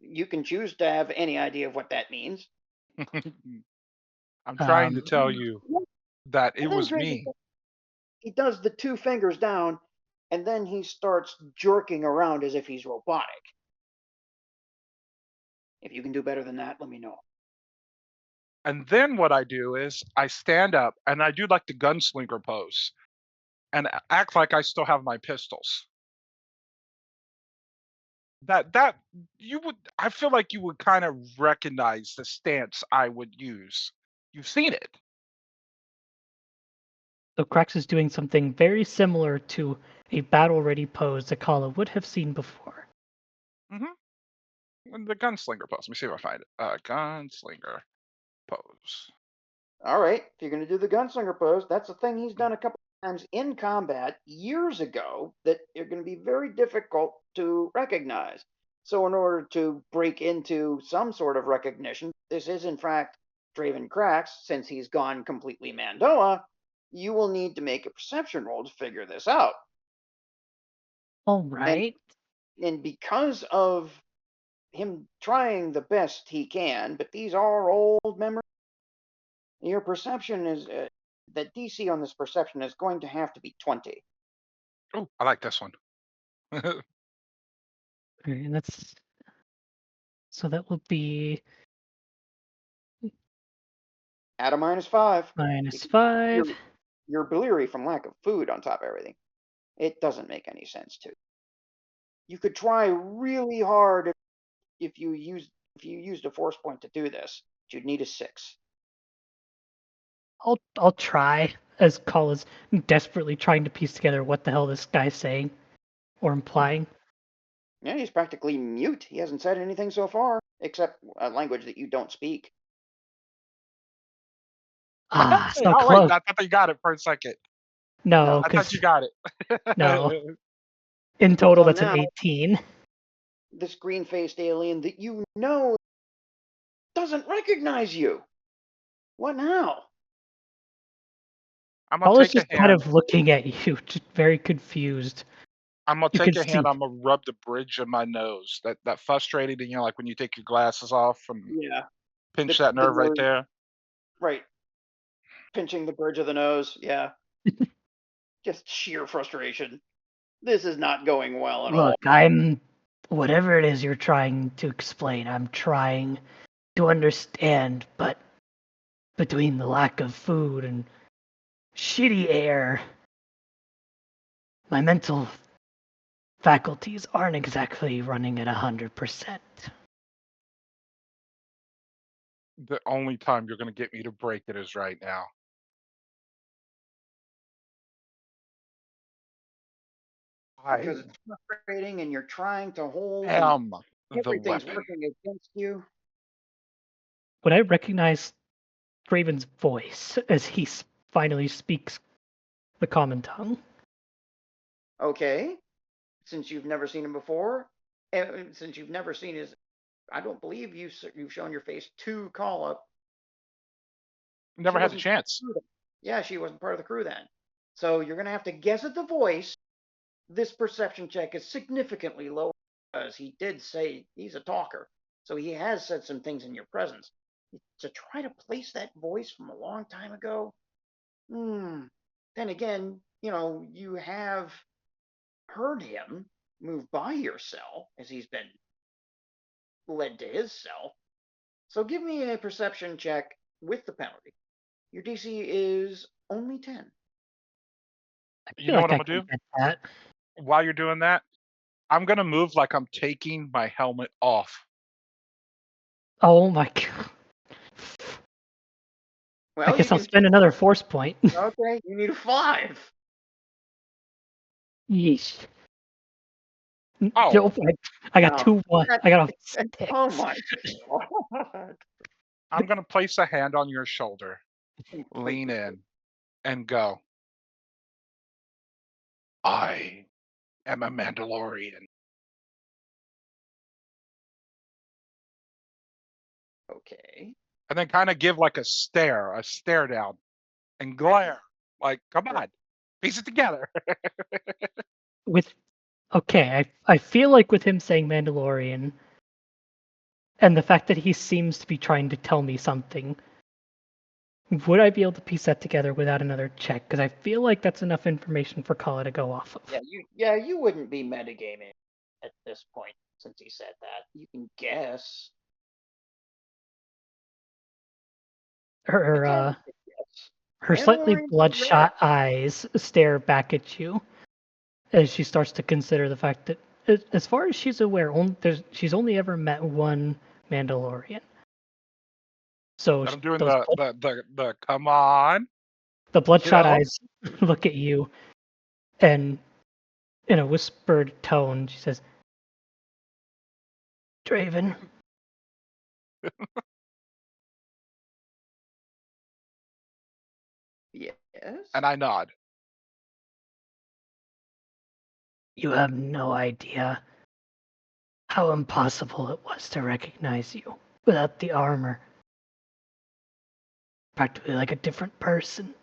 A: You can choose to have any idea of what that means.
E: I'm trying to
F: Um,
E: tell you that it
A: And then
E: was
A: Draven,
E: me.
A: he does the two fingers down, and then he starts jerking around as if he's robotic. If you can do better than that, let me know.
E: And then what I do is I stand up and I do like the gunslinger pose and act like I still have my pistols. That you would I feel like you would kind of recognize the stance I would use. You've seen it.
F: so Krax is doing something very similar to a battle-ready pose that Kala would have seen before.
E: And the gunslinger pose. Let me see if I find it. Gunslinger pose.
A: All right, if you're going to do the gunslinger pose, that's a thing he's done a couple of times in combat years ago that are going to be very difficult to recognize. So, in order to break into some sort of recognition, this is in fact Draven Cracks, since he's gone completely Mandoa, you will need to make a perception roll to figure this out.
F: All
A: And
F: right.
A: and because of him trying the best he can, but these are old memories. Your perception is the DC on this perception is going to have to be 20.
E: Oh, I like this one.
F: Alright, and that's so that will be
A: At a -5.
F: minus
A: Because
F: 5.
A: you're bleary from lack of food on top of everything. It doesn't make any sense to. You could try really hard if you used a force point to do this. But you'd need a 6.
F: I'll try, as Call is desperately trying to piece together what the hell this guy's saying or implying.
A: Yeah, he's practically mute. He hasn't said anything so far, except a language that you don't speak.
F: Ah, so
E: Oh wait,
F: close.
E: I thought you got it for a second.
F: No,
E: I thought you got it.
F: no. In total,
A: So
F: that's an
A: now,
F: 18.
A: this green-faced alien that you know doesn't recognize you. What now?
E: I'm gonna
F: Call is
E: take a
F: just kind
E: hand.
F: of looking at you, just very confused.
E: I'm gonna
F: You
E: take
F: can
E: a hand.
F: see.
E: I'm gonna rub the bridge of my nose. That frustrating, like when you take your glasses off and
A: Yeah,
E: pinch
A: the
E: that nerve right
A: nose,
E: there.
A: right. Pinching the bridge of the nose. Yeah, just sheer frustration. This is not going well at all.
F: Look, whatever it is you're trying to explain, I'm trying to understand, but between the lack of food and shitty air, my mental faculties aren't exactly running at 100%.
E: The only time you're gonna get me to break it is right now.
A: Because
E: I
A: it's frustrating and you're trying to hold and
E: am the
A: everything's
E: weapon.
A: working against you.
F: When I recognize Raven's voice as he finally speaks the common tongue,
A: Okay, since you've never seen him before, and since you've never seen his, I don't believe you've shown your face to call up. She
E: Never had the
A: wasn't part of the
E: chance.
A: crew then. Yeah, she wasn't part of the crew then. So you're gonna have to guess at the voice. This perception check is significantly lower because he did say he's a talker. So he has said some things in your presence. To try to place that voice from a long time ago, then again, you have heard him move by your cell as he's been led to his cell. So give me a perception check with the penalty. Your DC is only 10.
F: I
E: You
F: feel
E: know
F: like
E: what I'm
F: I
E: gonna
F: can
E: do?
F: get that.
E: While you're doing that, I'm gonna move like I'm taking my helmet off.
F: Oh my god. I
A: Well, you
F: guess I'll
A: can.
F: spend another force point.
A: Okay, you need a 5.
F: Yeesh.
E: Oh,
F: Joe, I got
A: No.
F: 2 1. I got a
A: Oh
F: 6.
A: my god.
E: I'm gonna place a hand on your shoulder, lean
A: Completely.
E: in, and go. I am a Mandalorian.
A: Okay.
E: And then kind of give like a stare down, and glare. Like, come on, piece it together.
F: With okay, I feel like with him saying Mandalorian and the fact that he seems to be trying to tell me something, would I be able to piece that together without another check? Because I feel like that's enough information for Kala to go off of.
A: You wouldn't be metagaming at this point since he said that. You can guess.
F: Her
A: It's hard to guess.
F: her slightly
A: Mandalorian's rare.
F: bloodshot eyes stare back at you as she starts to consider the fact that, as far as she's aware, she's only ever met one Mandalorian. So
E: And I'm doing
F: those
E: the come on.
F: the bloodshot
A: No.
F: eyes look at you, and in a whispered tone, she says, "Draven,
A: Yes.
E: And I nod.
F: you have no idea how impossible it was to recognize you without the armor. Practically like a different person."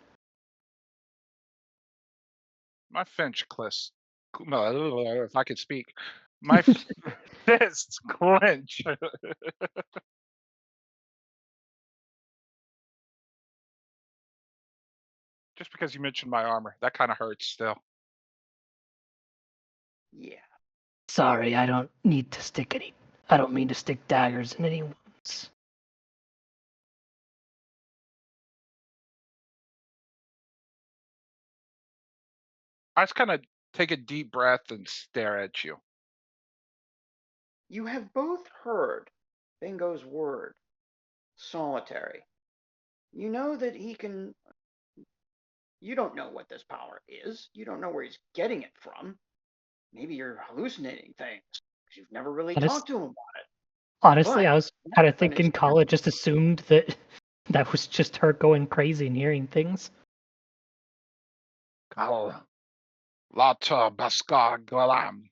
E: My Finch cliss. If I could speak, my fists clench. Just because you mentioned my armor, that kind of hurts still.
A: Yeah.
F: Sorry, I don't mean to stick daggers in any wounds.
E: I just kind of take a deep breath and stare at you.
A: You have both heard Bingo's word, solitary. You know that he can. You don't know what this power is. You don't know where he's getting it from. Maybe you're hallucinating things because you've never really talked to him about it.
F: Honestly,
A: But
F: I was kind of
A: when
F: thinking
A: it's
F: Kala just assumed that that was just her going crazy and hearing things.
E: Kal Lata Baska Galam.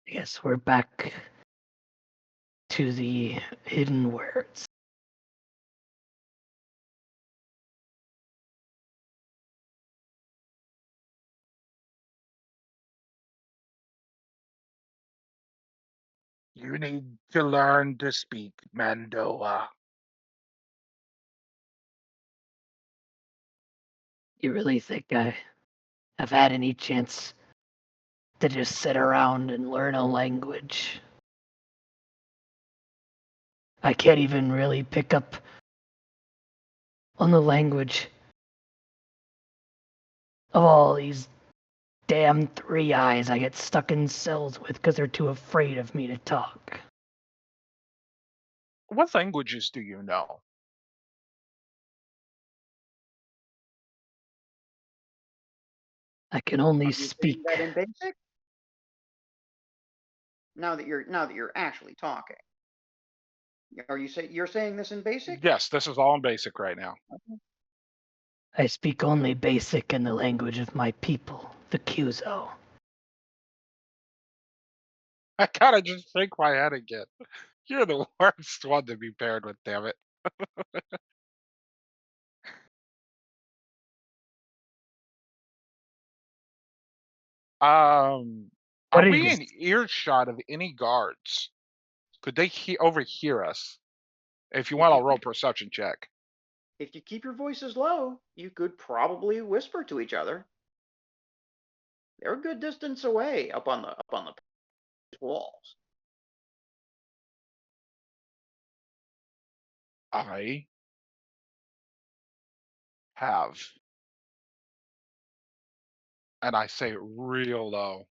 F: I guess we're back to the hidden words.
E: You need to learn to speak Mandoa.
F: You really think I have had any chance to just sit around and learn a language? I can't even really pick up on the language of all these damn 3 eyes I get stuck in cells with because they're too afraid of me to talk.
E: What languages do you know?
F: I can only
A: Are you saying
F: speak.
A: that in basic? Now that you're actually talking, you're saying this in basic?
E: Yes, this is all in basic right now.
F: I speak only basic in the language of my people, the Kuzo.
E: I gotta just shake my head again. You're the worst one to be paired with, damn it. Are
F: What are
E: we
F: you?
E: in earshot of any guards? Could they overhear us? If you
A: If
E: want,
A: you
E: I'll roll perception check.
A: if you keep your voices low, you could probably whisper to each other. They're a good distance away up on the walls.
E: I have, and I say it real low,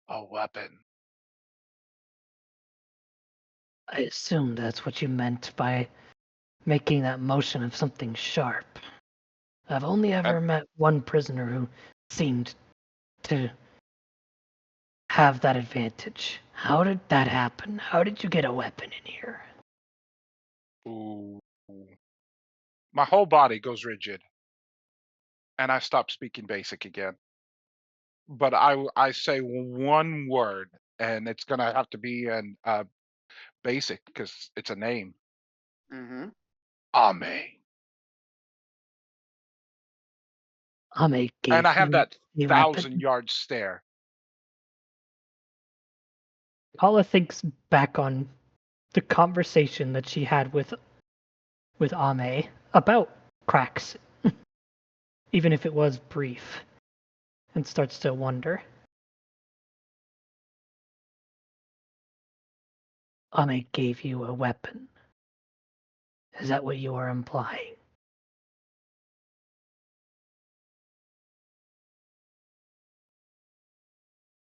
E: a weapon.
F: I assume that's what you meant by making that motion of something sharp. I've only ever
E: And
F: met one prisoner who seemed to have that advantage. How did that happen? How did you get a weapon in here?
E: ooh, my whole body goes rigid, and I stop speaking basic again. But I say one word, and it's gonna have to be in basic because it's a name.
A: Mm-hmm.
E: Ame.
F: Ame
E: And I
F: gave
E: have
F: you
E: that
F: a
E: 1,000-yard stare.
F: Paula thinks back on the conversation that she had with Ame about cracks, even if it was brief, and starts to wonder. Ame gave you a weapon. Is that what you are implying?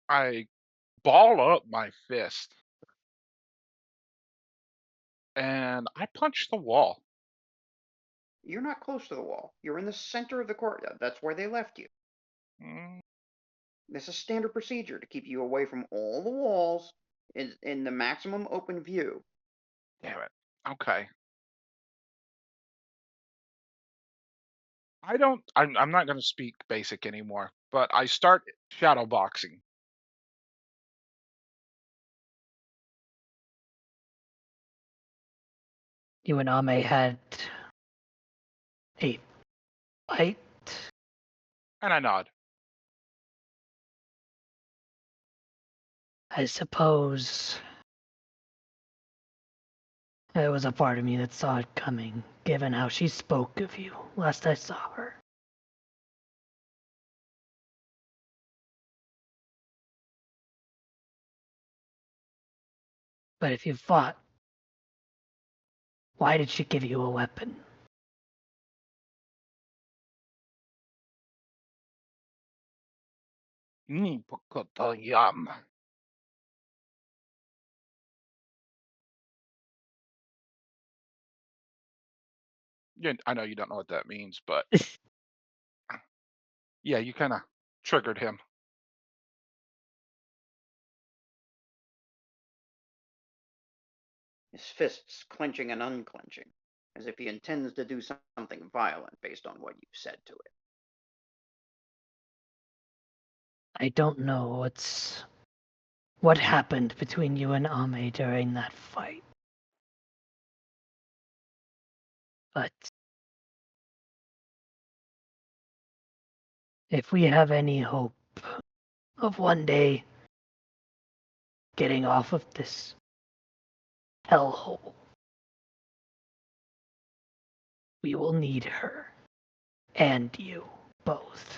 E: I ball up my fist and I punch the wall.
A: You're not close to the wall. You're in the center of the courtyard. That's where they left you.
E: Mm,
A: This is standard procedure to keep you away from all the walls in the maximum open view.
E: damn it. Okay. I'm not going to speak basic anymore, but I start shadow boxing.
F: You and Ame had a fight?
E: And I nod.
F: I suppose There was a part of me that saw it coming, given how she spoke of you last I saw her. But if you fought, why did she give you a weapon?
E: Yum. Yeah, I know you don't know what that means, but yeah, you kind of triggered him.
A: His fists clenching and unclenching, as if he intends to do something violent based on what you've said to it.
F: I don't know what happened between you and Ame during that fight. But if we have any hope of one day getting off of this hellhole, we will need her and you both.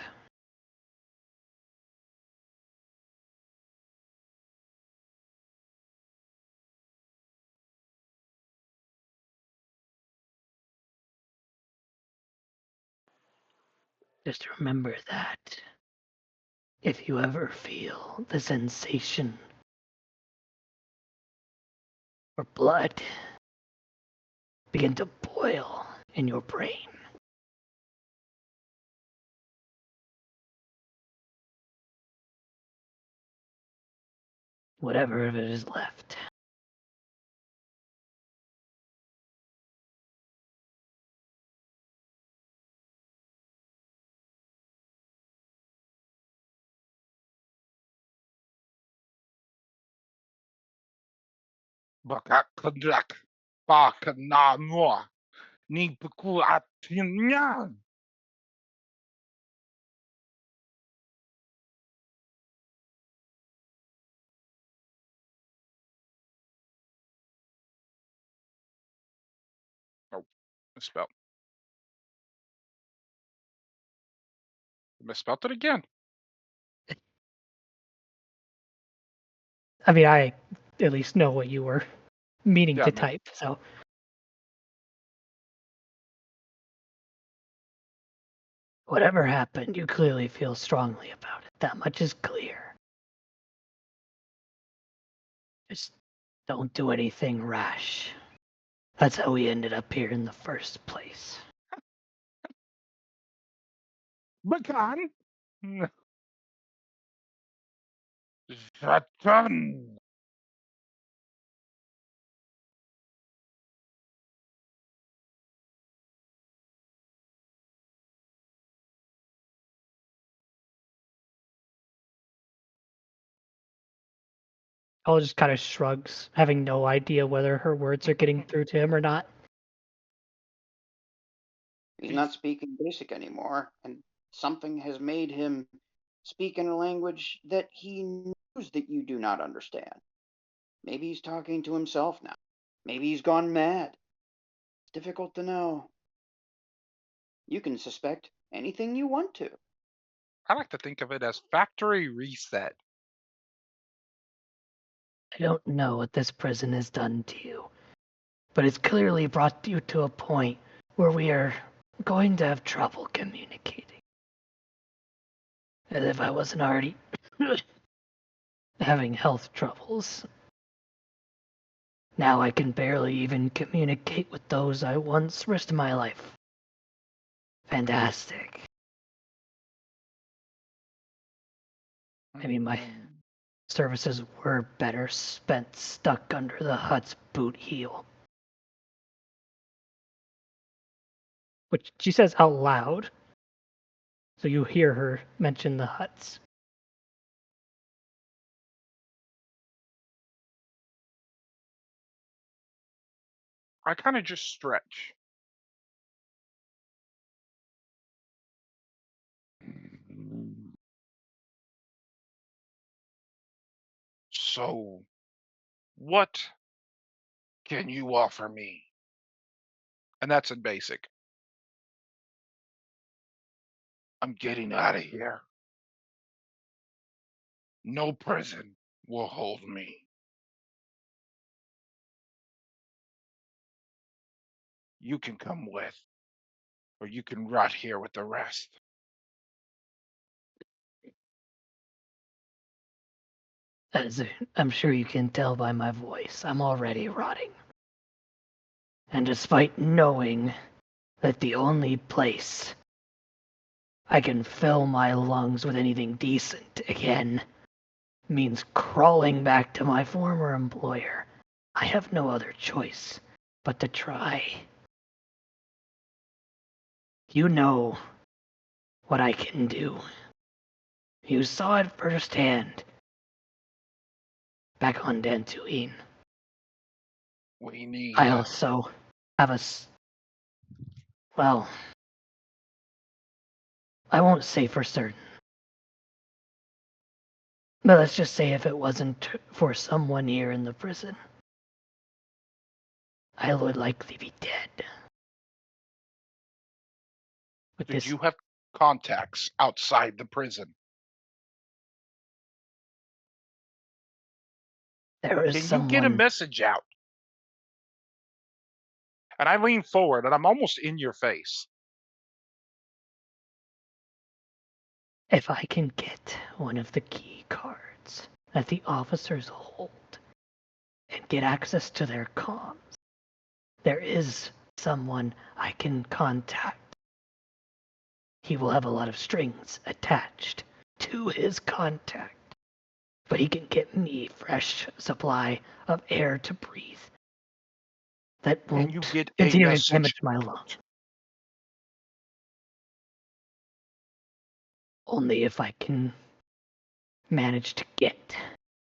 F: Just remember that if you ever feel the sensation or blood begin to boil in your brain, whatever of it is left,
E: Bakakadrak. Bakanamua. Nipuku atinyan. Oh, misspelled. Misspelled it again.
F: I mean, I at least know what you were meaning
E: Yeah,
F: to
E: I mean,
F: type, so. Whatever happened, you clearly feel strongly about it. That much is clear. Just don't do anything rash. That's how we ended up here in the first place.
E: Bakan. Zatan.
F: Ella just kind of shrugs, having no idea whether her words are getting through to him or not.
A: He's not speaking basic anymore, and something has made him speak in a language that he knows that you do not understand. Maybe he's talking to himself now. Maybe he's gone mad. It's difficult to know. You can suspect anything you want to.
E: I like to think of it as factory reset.
F: I don't know what this prison has done to you, but it's clearly brought you to a point where we are going to have trouble communicating. As if I wasn't already having health troubles. Now I can barely even communicate with those I once risked my life. Fantastic. I mean, my services were better spent stuck under the hut's boot heel. Which she says out loud, so you hear her mention the huts.
E: I kind of just stretch. So, what can you offer me? And that's in basic. I'm getting out of here. No prison will hold me. You can come with, or you can rot here with the rest.
F: As I'm sure you can tell by my voice, I'm already rotting. And despite knowing that the only place I can fill my lungs with anything decent again means crawling back to my former employer, I have no other choice but to try. You know what I can do. You saw it firsthand back on Dantooine.
E: We need.
F: I also have well, I won't say for certain. But let's just say if it wasn't for someone here in the prison, I would likely be dead. With
E: Did
F: this,
E: you have contacts outside the prison?
F: there is
E: Can you
F: someone.
E: get a message out? And I lean forward and I'm almost in your face.
F: If I can get one of the key cards that the officers hold and get access to their comms, there is someone I can contact. He will have a lot of strings attached to his contact, but he can get me fresh supply of air to breathe that
E: Can you
F: won't
E: get a
F: continue to
E: message
F: damage my lungs. Only if I can manage to get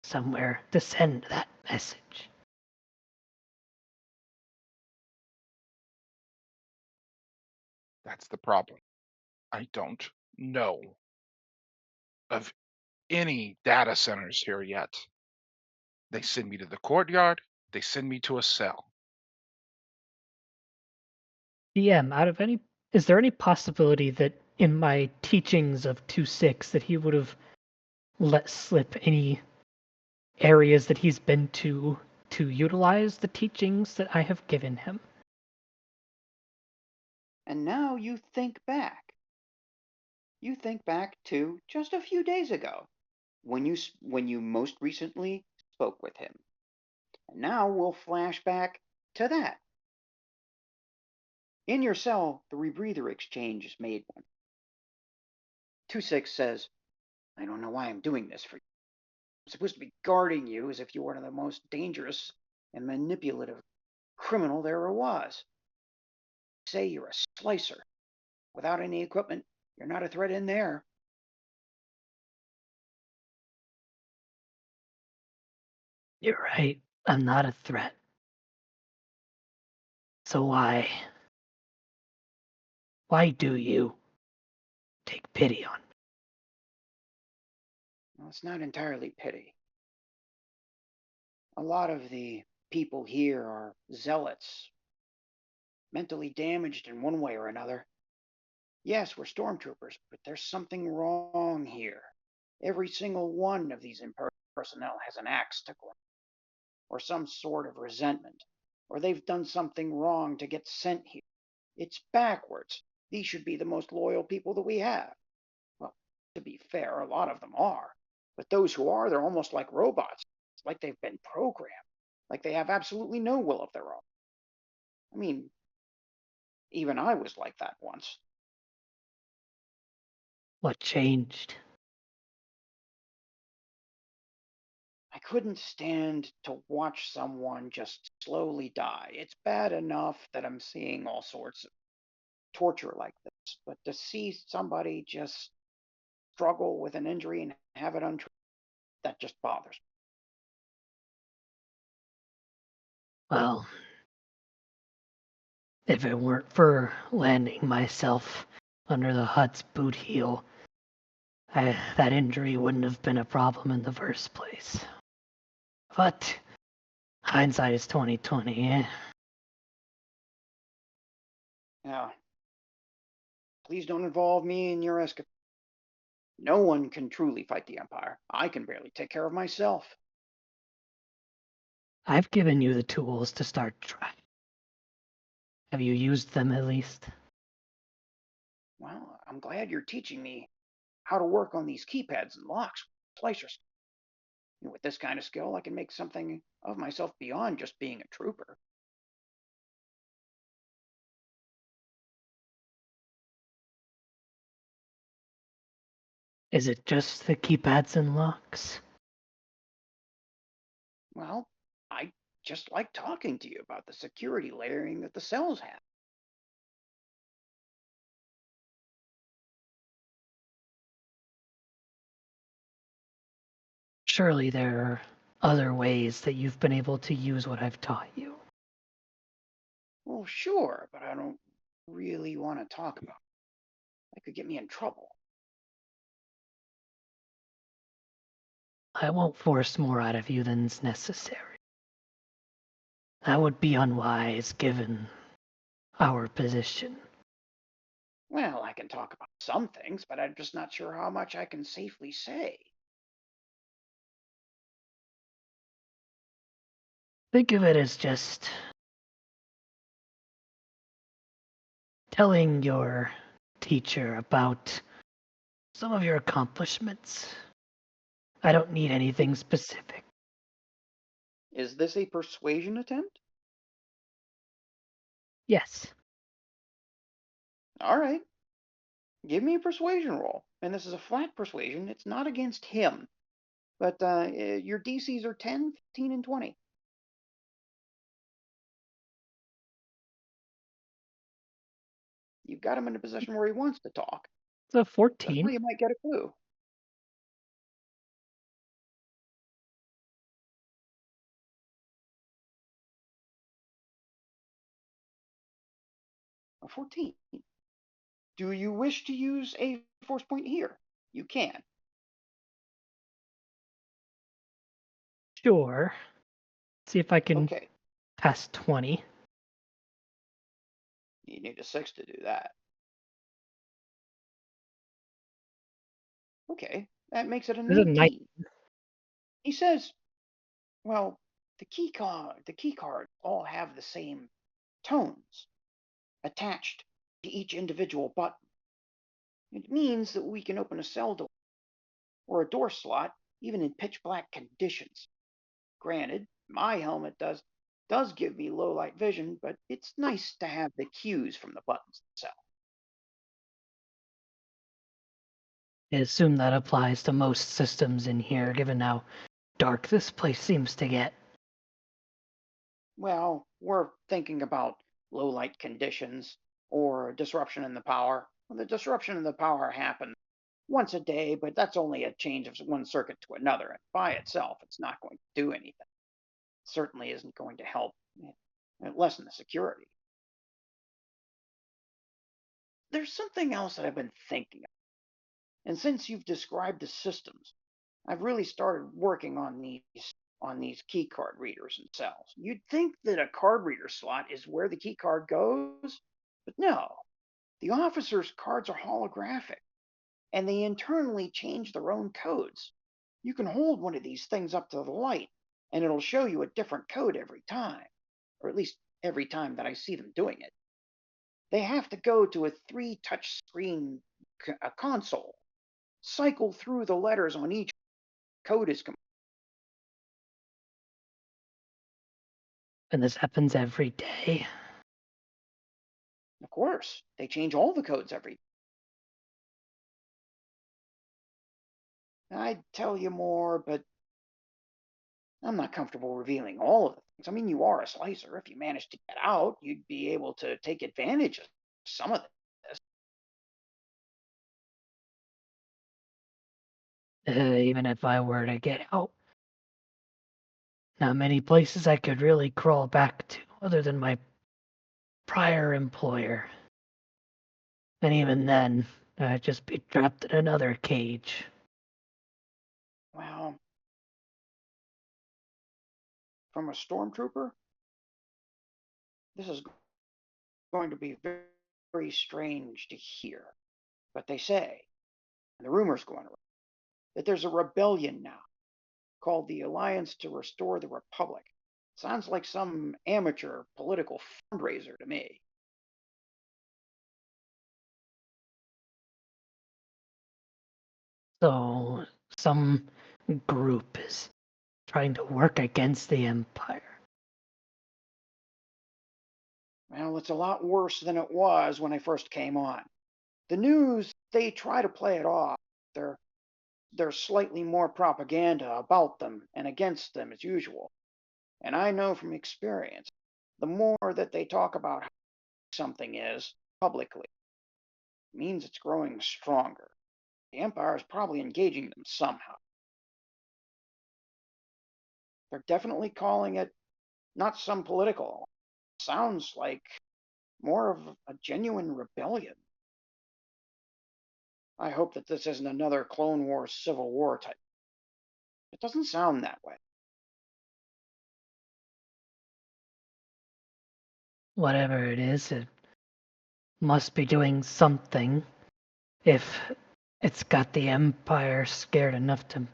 F: somewhere to send that message.
E: That's the problem. I don't know of any data centers here yet. They send me to the courtyard, they send me to a cell.
F: DM, is there any possibility that in my teachings of 2-6 that he would have let slip any areas that he's been to utilize the teachings that I have given him?
A: And now you think back. You think back to just a few days ago when you most recently spoke with him. And now we'll flash back to that. In your cell, the rebreather exchange is made one. 2-6 says, I don't know why I'm doing this for you. I'm supposed to be guarding you as if you were one of the most dangerous and manipulative criminal there ever was. Say you're a slicer. Without any equipment, you're not a threat in there.
F: You're right. I'm not a threat. So why do you take pity on me?
A: Well, it's not entirely pity. A lot of the people here are zealots, mentally damaged in one way or another. Yes, we're stormtroopers, but there's something wrong here. Every single one of these Imperial personnel has an axe to grind, or some sort of resentment, or they've done something wrong to get sent here. It's backwards. These should be the most loyal people that we have. Well, to be fair, a lot of them are. But those who are, they're almost like robots. It's like they've been programmed, like they have absolutely no will of their own. I mean, even I was like that once.
F: What changed?
A: I couldn't stand to watch someone just slowly die. It's bad enough that I'm seeing all sorts of torture like this, but to see somebody just struggle with an injury and have it untreated, that just bothers me.
F: Well, if it weren't for landing myself under the hut's boot heel, that injury wouldn't have been a problem in the first place. But Hindsight is 2020.
A: Now, please don't involve me in your escapade. No one can truly fight the Empire. I can barely take care of myself.
F: I've given you the tools to start trying. Have you used them at least?
A: Well, I'm glad you're teaching me how to work on these keypads and locks, slicers. With this kind of skill, I can make something of myself beyond just being a trooper.
F: Is it just the keypads and locks?
A: Well, I just like talking to you about the security layering that the cells have.
F: Surely there are other ways that you've been able to use what I've taught you.
A: Well, sure, but I don't really want to talk about it. That could get me in trouble.
F: I won't force more out of you than's necessary. That would be unwise given our position.
A: Well, I can talk about some things, but I'm just not sure how much I can safely say.
F: Think of it as just telling your teacher about some of your accomplishments. I don't need anything specific.
A: Is this a persuasion attempt?
F: Yes.
A: All right. Give me a persuasion roll. And this is a flat persuasion. It's not against him. But your DCs are 10, 15, and 20. You've got him in a position where he wants to talk.
F: It's a
A: That's
F: 14.
A: where you might get a clue. A 14. Do you wish to use a force point here? You can.
F: Sure. See if I can
A: Okay.
F: pass 20.
A: You need a 6 to do that. Okay. That makes it a
F: This is a
A: 19. He says, well, the key cards all have the same tones attached to each individual button. It means that we can open a cell door or a door slot even in pitch black conditions. Granted, my helmet does give me low light vision, but it's nice to have the cues from the buttons themselves.
F: I assume that applies to most systems in here, given how dark this place seems to get.
A: Well, we're thinking about low light conditions or disruption in the power. Well, the disruption in the power happens once a day, but that's only a change of one circuit to another. And by itself, it's not going to do anything. It certainly isn't going to help lessen the security. There's something else that I've been thinking of. And since you've described the systems, I've really started working on these key card readers and cells. You'd think that a card reader slot is where the key card goes, but no. The officers' cards are holographic, and they internally change their own codes. You can hold one of these things up to the light, and it'll show you a different code every time, or at least every time that I see them doing it. They have to go to a 3 touch screen console, cycle through the letters on each code is
F: And this happens every day.
A: Of course, they change all the codes every. I'd tell you more, but I'm not comfortable revealing all of the things. I mean, you are a slicer. If you manage to get out, you'd be able to take advantage of some of this.
F: Even if I were to get out, not many places I could really crawl back to other than my prior employer. And even then, I'd just be trapped in another cage.
A: Well, from a stormtrooper? This is going to be very, very strange to hear. But they say, and the rumor's going around, that there's a rebellion now called the Alliance to Restore the Republic. Sounds like some amateur political fundraiser to me.
F: So, some group is trying to work against the Empire.
A: Well, it's a lot worse than it was when I first came on. The news, they try to play it off. There's slightly more propaganda about them and against them as usual. And I know from experience, the more that they talk about how something is publicly, it means it's growing stronger. The Empire is probably engaging them somehow. They're definitely calling it not some political. Sounds like more of a genuine rebellion. I hope that this isn't another Clone Wars Civil War type. It doesn't sound that way.
F: Whatever it is, it must be doing something if it's got the Empire scared enough to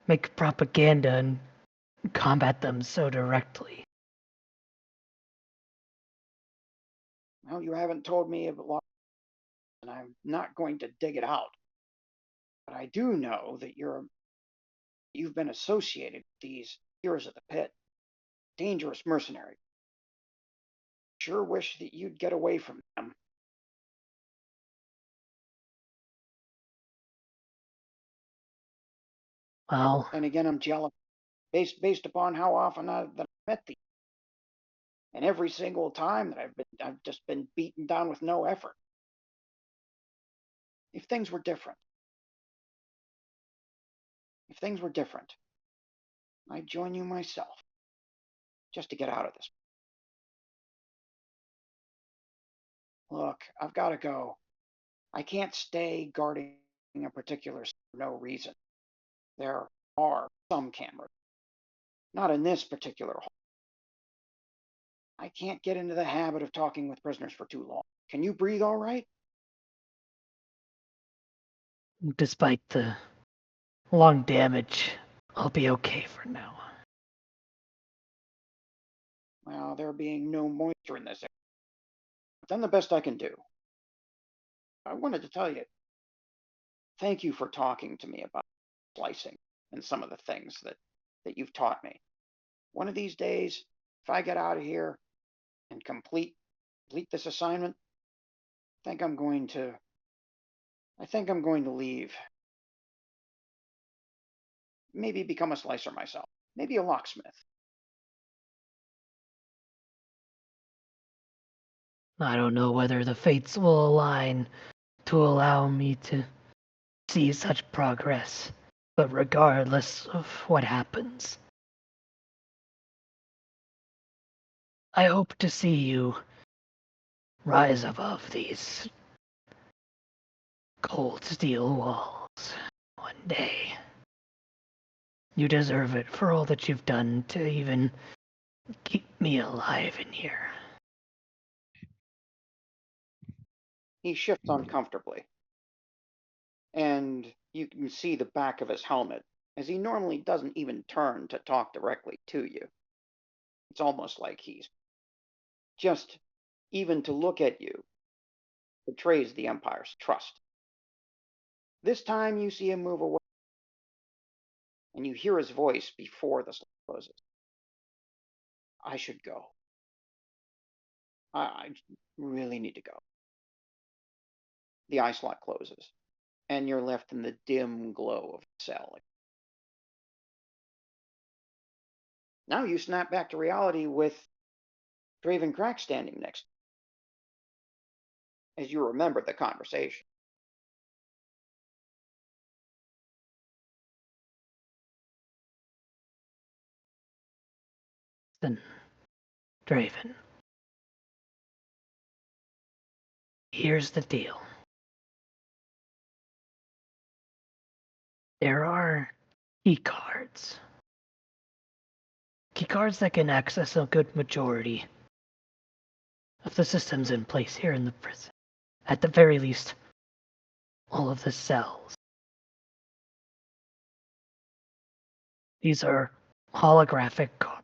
F: make propaganda and combat them so directly.
A: Well, you haven't told me a lot, and I'm not going to dig it out. But I do know that you've been associated with these heroes of the pit, dangerous mercenaries. Sure wish that you'd get away from them.
F: Well,
A: And again, I'm jealous, based upon how often I've met these. And every single time that I've just been beaten down with no effort. If things were different, if things were different, I'd join you myself, just to get out of this. Look, I've got to go. I can't stay guarding a particular for no reason. There are some cameras, not in this particular hall. I can't get into the habit of talking with prisoners for too long. Can you breathe all right?
F: despite the long damage, I'll be okay for now.
A: Well, there being no moisture in this area, I've done the best I can do. I wanted to tell you, thank you for talking to me about slicing and some of the things that you've taught me. One of these days, if I get out of here and complete this assignment, I think I'm going to leave. Maybe become a slicer myself. Maybe a locksmith.
F: I don't know whether the fates will align to allow me to see such progress, but regardless of what happens, I hope to see you rise above these cold steel walls one day. You deserve it for all that you've done to even keep me alive in here.
A: He shifts uncomfortably, and you can see the back of his helmet, as he normally doesn't even turn to talk directly to you. It's almost like he's just, even to look at you, betrays the Empire's trust. This time you see him move away, and you hear his voice before the slot closes. I should go. I really need to go. The eye slot closes, and you're left in the dim glow of the cell. Now you snap back to reality with Draven Crack standing next to you, as you remember the conversation.
F: Then, Draven, here's the deal. There are key cards Keycards that can access a good majority of the systems in place here in the prison. At the very least, all of the cells. These are holographic cards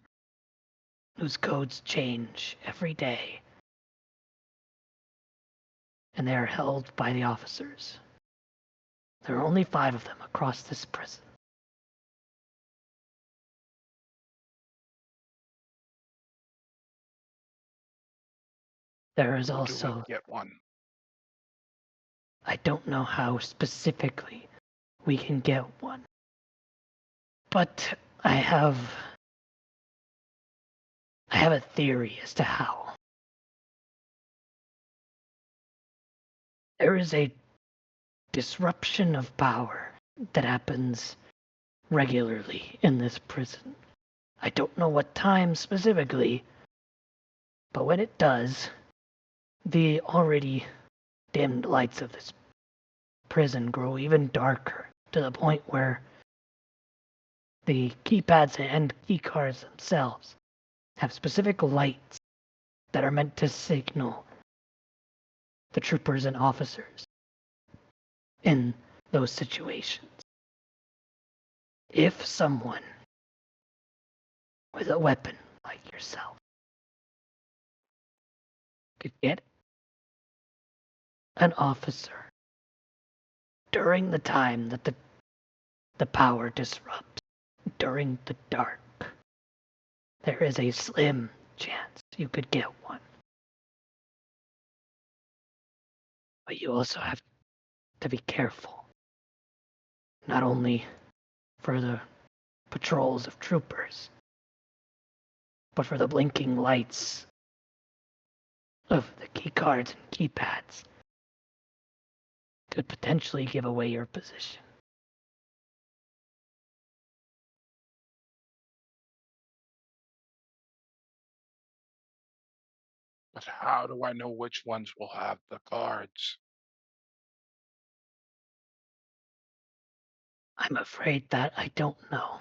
F: whose codes change every day, and they are held by the officers. There are only 5 of them across this prison. There is
E: Do we
F: also,
E: get one?
F: I don't know how specifically we can get one, but I have a theory as to how. There is a disruption of power that happens regularly in this prison. I don't know what time specifically, but when it does, the already dimmed lights of this prison grow even darker to the point where the keypads and keycards themselves have specific lights that are meant to signal the troopers and officers in those situations. If someone with a weapon like yourself could get an officer during the time that the power disrupts, during the dark, there is a slim chance you could get one. But you also have to be careful, not only for the patrols of troopers, but for the blinking lights of the keycards and keypads could potentially give away your position.
E: But how do I know which ones will have the cards?
F: I'm afraid that I don't know.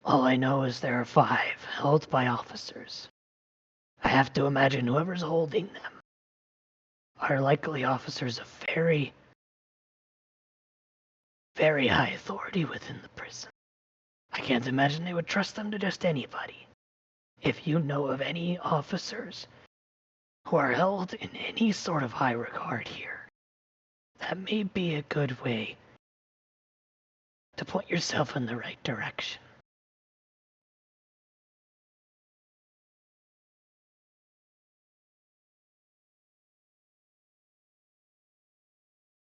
F: All I know is there are 5 held by officers. I have to imagine whoever's holding them are likely officers of very, very high authority within the prison. I can't imagine they would trust them to just anybody. If you know of any officers who are held in any sort of high regard here, that may be a good way to point yourself in the right direction.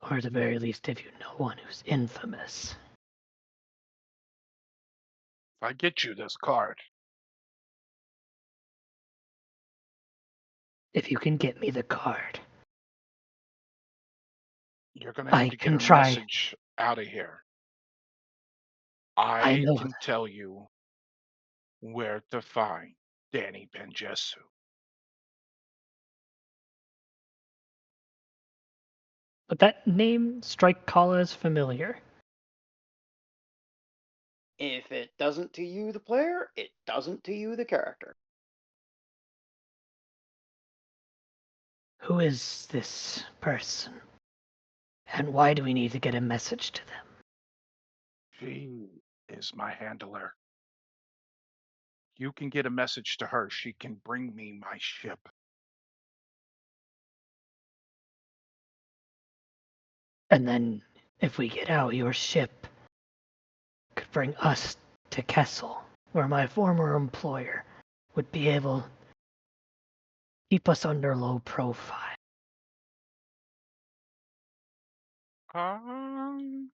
F: Or at the very least, if you know one who's infamous.
E: If I get you this card,
F: If you can get me the card,
E: you're going to
F: I
E: have to get
F: can
E: a
F: try.
E: message out of here.
F: I
E: I
F: know
E: can tell you where to find Danny Benjesu.
F: but that name strike Kala is familiar.
A: If it doesn't to you, the player, it doesn't to you, the character.
F: Who is this person? And why do we need to get a message to them?
E: She is my handler. You can get a message to her. She can bring me my ship.
F: And then, if we get out, your ship could bring us to Kessel, where my former employer would be able to keep us under low profile.
E: Um,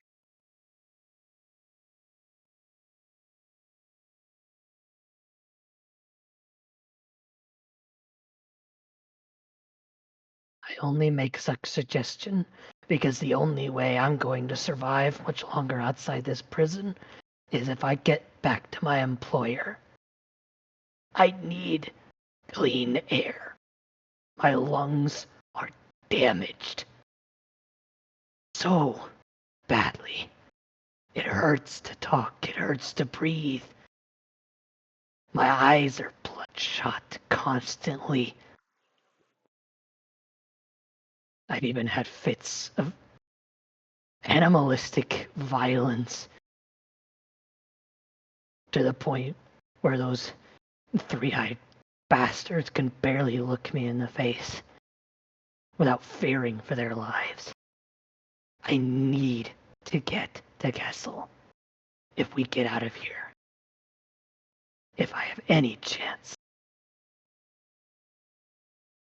F: I only make such suggestion because the only way I'm going to survive much longer outside this prison is if I get back to my employer. I need clean air. My lungs are damaged so badly. It hurts to talk, it hurts to breathe. My eyes are bloodshot constantly. I've even had fits of animalistic violence to the point where those three-eyed bastards can barely look me in the face without fearing for their lives. I need to get to Kessel if we get out of here. If I have any chance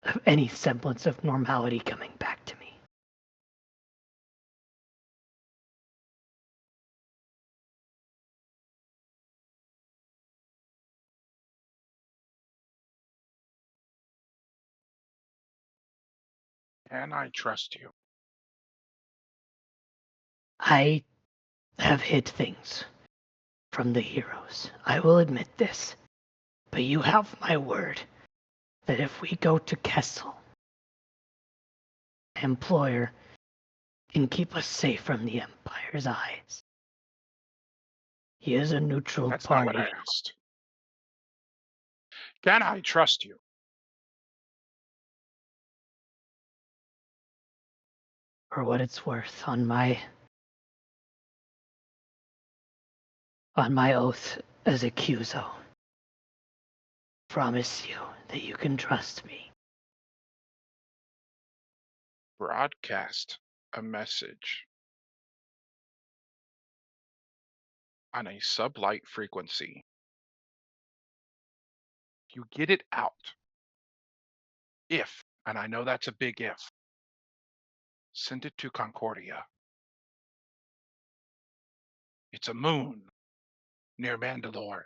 F: of any semblance of normality coming back to me.
E: Can I trust you?
F: I have hid things from the heroes. I will admit this. But you have my word that if we go to Kessel, my employer can keep us safe from the Empire's eyes. He is a neutral
E: That's not what
F: party.
E: I asked. Can I trust you?
F: For what it's worth, on my oath as a Cuso, promise you that you can trust me.
E: Broadcast a message on a sublight frequency. You get it out. If, and I know that's a big if, send it to Concordia. It's a moon near Mandalore.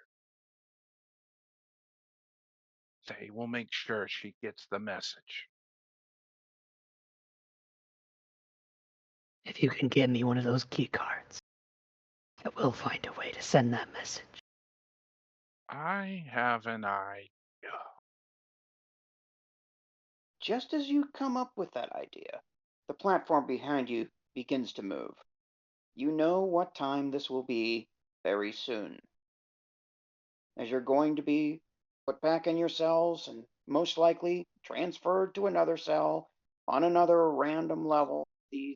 E: They will make sure she gets the message.
F: If you can get me one of those key cards, I will find a way to send that message.
E: I have an idea.
A: Just as you come up with that idea, the platform behind you begins to move. You know what time this will be very soon. As you're going to be put back in your cells and most likely transferred to another cell on another random level in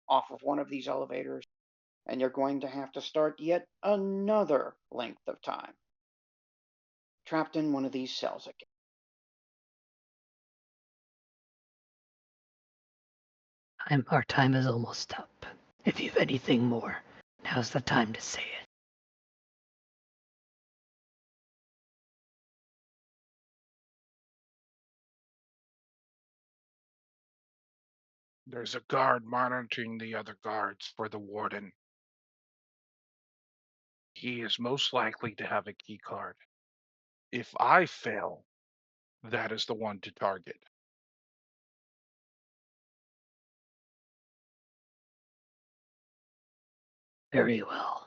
A: off of one of these elevators, and you're going to have to start yet another length of time trapped in one of these cells again.
F: Our time is almost up. If you've anything more, now's the time to say it.
E: There's a guard monitoring the other guards for the warden. He is most likely to have a key card. If I fail, that is the one to target.
F: Very well.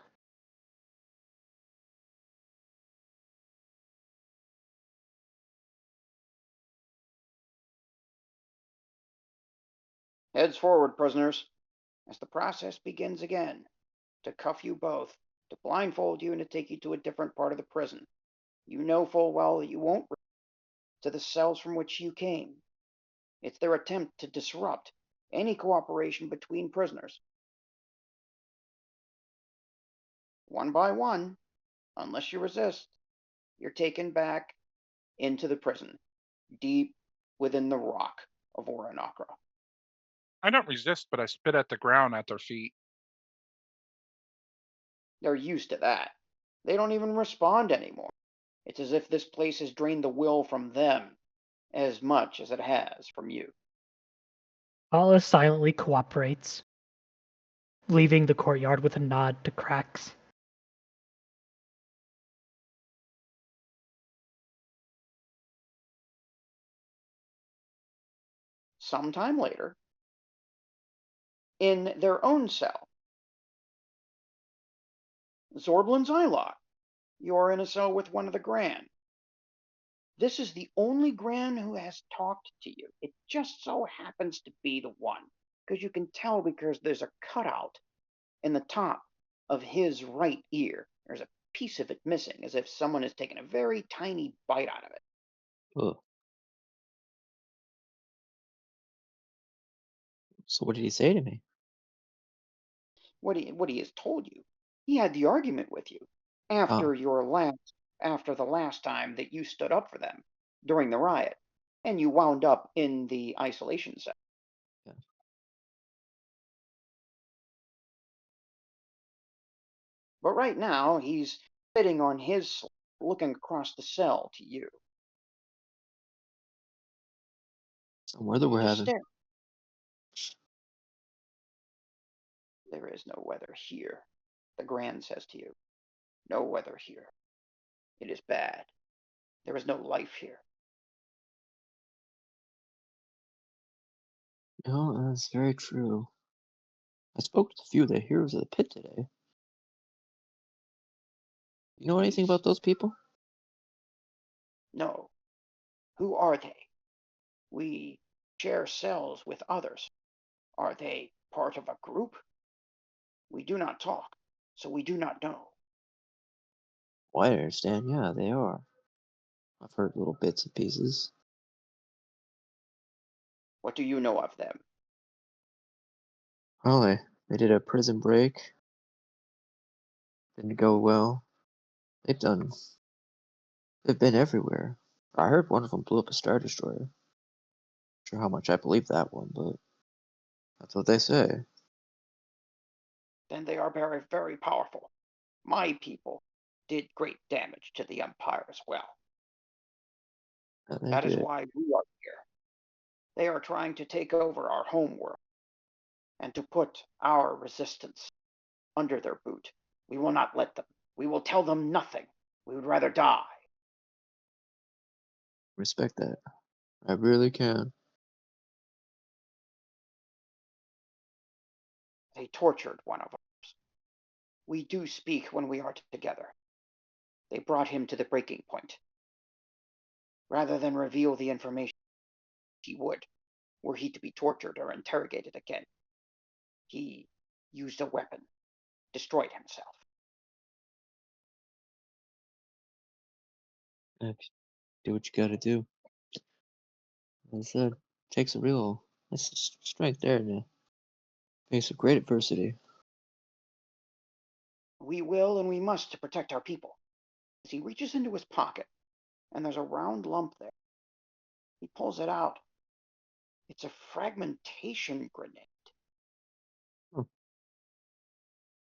A: Heads forward, prisoners, as the process begins again, to cuff you both, to blindfold you, and to take you to a different part of the prison. You know full well that you won't return to the cells from which you came. It's their attempt to disrupt any cooperation between prisoners. One by one, unless you resist, you're taken back into the prison, deep within the rock of Orinakra.
E: I don't resist, but I spit at the ground at their feet.
A: They're used to that. They don't even respond anymore. It's as if this place has drained the will from them as much as it has from you.
F: Paula silently cooperates, leaving the courtyard with a nod to Cracks.
A: Sometime later, in their own cell, Zorblin's Eyelot, you're in a cell with one of the Gran. This is the only Gran who has talked to you. It just so happens to be the one, because you can tell because there's a cutout in the top of his right ear. There's a piece of it missing, as if someone has taken a very tiny bite out of it.
B: Ugh. So what did he say to me?
A: What he has told you. He had the argument with you after
B: Oh,
A: the last time that you stood up for them during the riot, and you wound up in the isolation cell.
B: yeah.
A: But right now, he's sitting on his slab, looking across the cell to you.
B: Some weather we're
A: You just
B: having.
A: stare. There is no weather here, the Grand says to you. No weather here. It is bad. There is no life here.
B: No, that's very true. I spoke to a few of the heroes of the pit today. You know anything about those people?
A: No. Who are they? We share cells with others. Are they part of a group? We do not talk, so we do not know.
B: Well, I understand. Yeah, they are. I've heard little bits and pieces.
A: What do you know of them?
B: Well, they did a prison break. Didn't go well. They've done. They've been everywhere. I heard one of them blew up a Star Destroyer. Not sure how much I believe that one, but that's what they say.
A: Then they are very, very powerful. My people did great damage to the Empire as well.
B: And they
A: That is
B: did.
A: why we are here. They are trying to take over our homeworld and to put our resistance under their boot. We will not let them. We will tell them nothing. We would rather die.
B: Respect that. I really can.
A: They tortured one of us. We do speak when we are together. They brought him to the breaking point. Rather than reveal the information he would, were he to be tortured or interrogated again, he used a weapon, destroyed himself.
B: Do what you gotta do. As I said, takes a real strength there to face a great adversity.
A: We will and we must to protect our people. As he reaches into his pocket, and there's a round lump there. He pulls it out. It's a fragmentation grenade.
B: Hmm.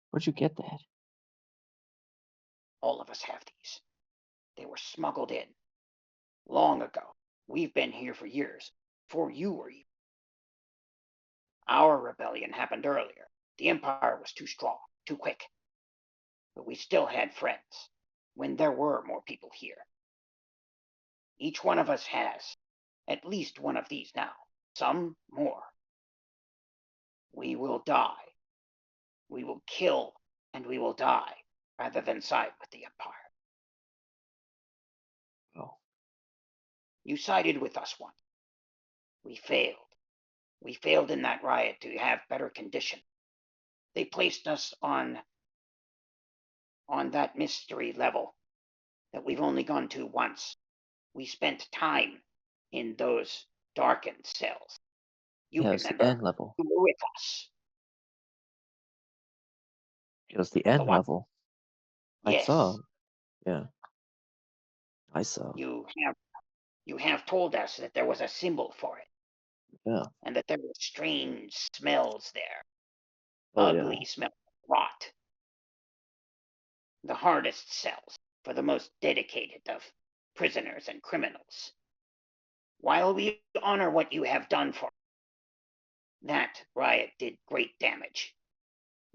B: Where'd you get that?
A: All of us have these. They were smuggled in long ago. We've been here for years, before you were even. Our rebellion happened earlier. The Empire was too strong, too quick. But we still had friends when there were more people here. Each one of us has at least one of these now, some more. We will die. We will kill and we will die rather than side with the Empire.
B: Oh,
A: You sided with us once. We failed. We failed in that riot to have better conditions. They placed us on that mystery level that we've only gone to once. We spent time in those darkened cells. You
B: yeah, it's the
A: remember,
B: end level.
A: you were with us.
B: It was the
A: The
B: end
A: one?
B: level. I saw.
A: Yes.
B: Yeah, I saw.
A: You have told us that there was a symbol for it,
B: Yeah.
A: and that there were strange smells there.
B: Oh yeah.
A: Ugly smells of rot. The hardest cells for the most dedicated of prisoners and criminals. While we honor what you have done for us, that riot did great damage,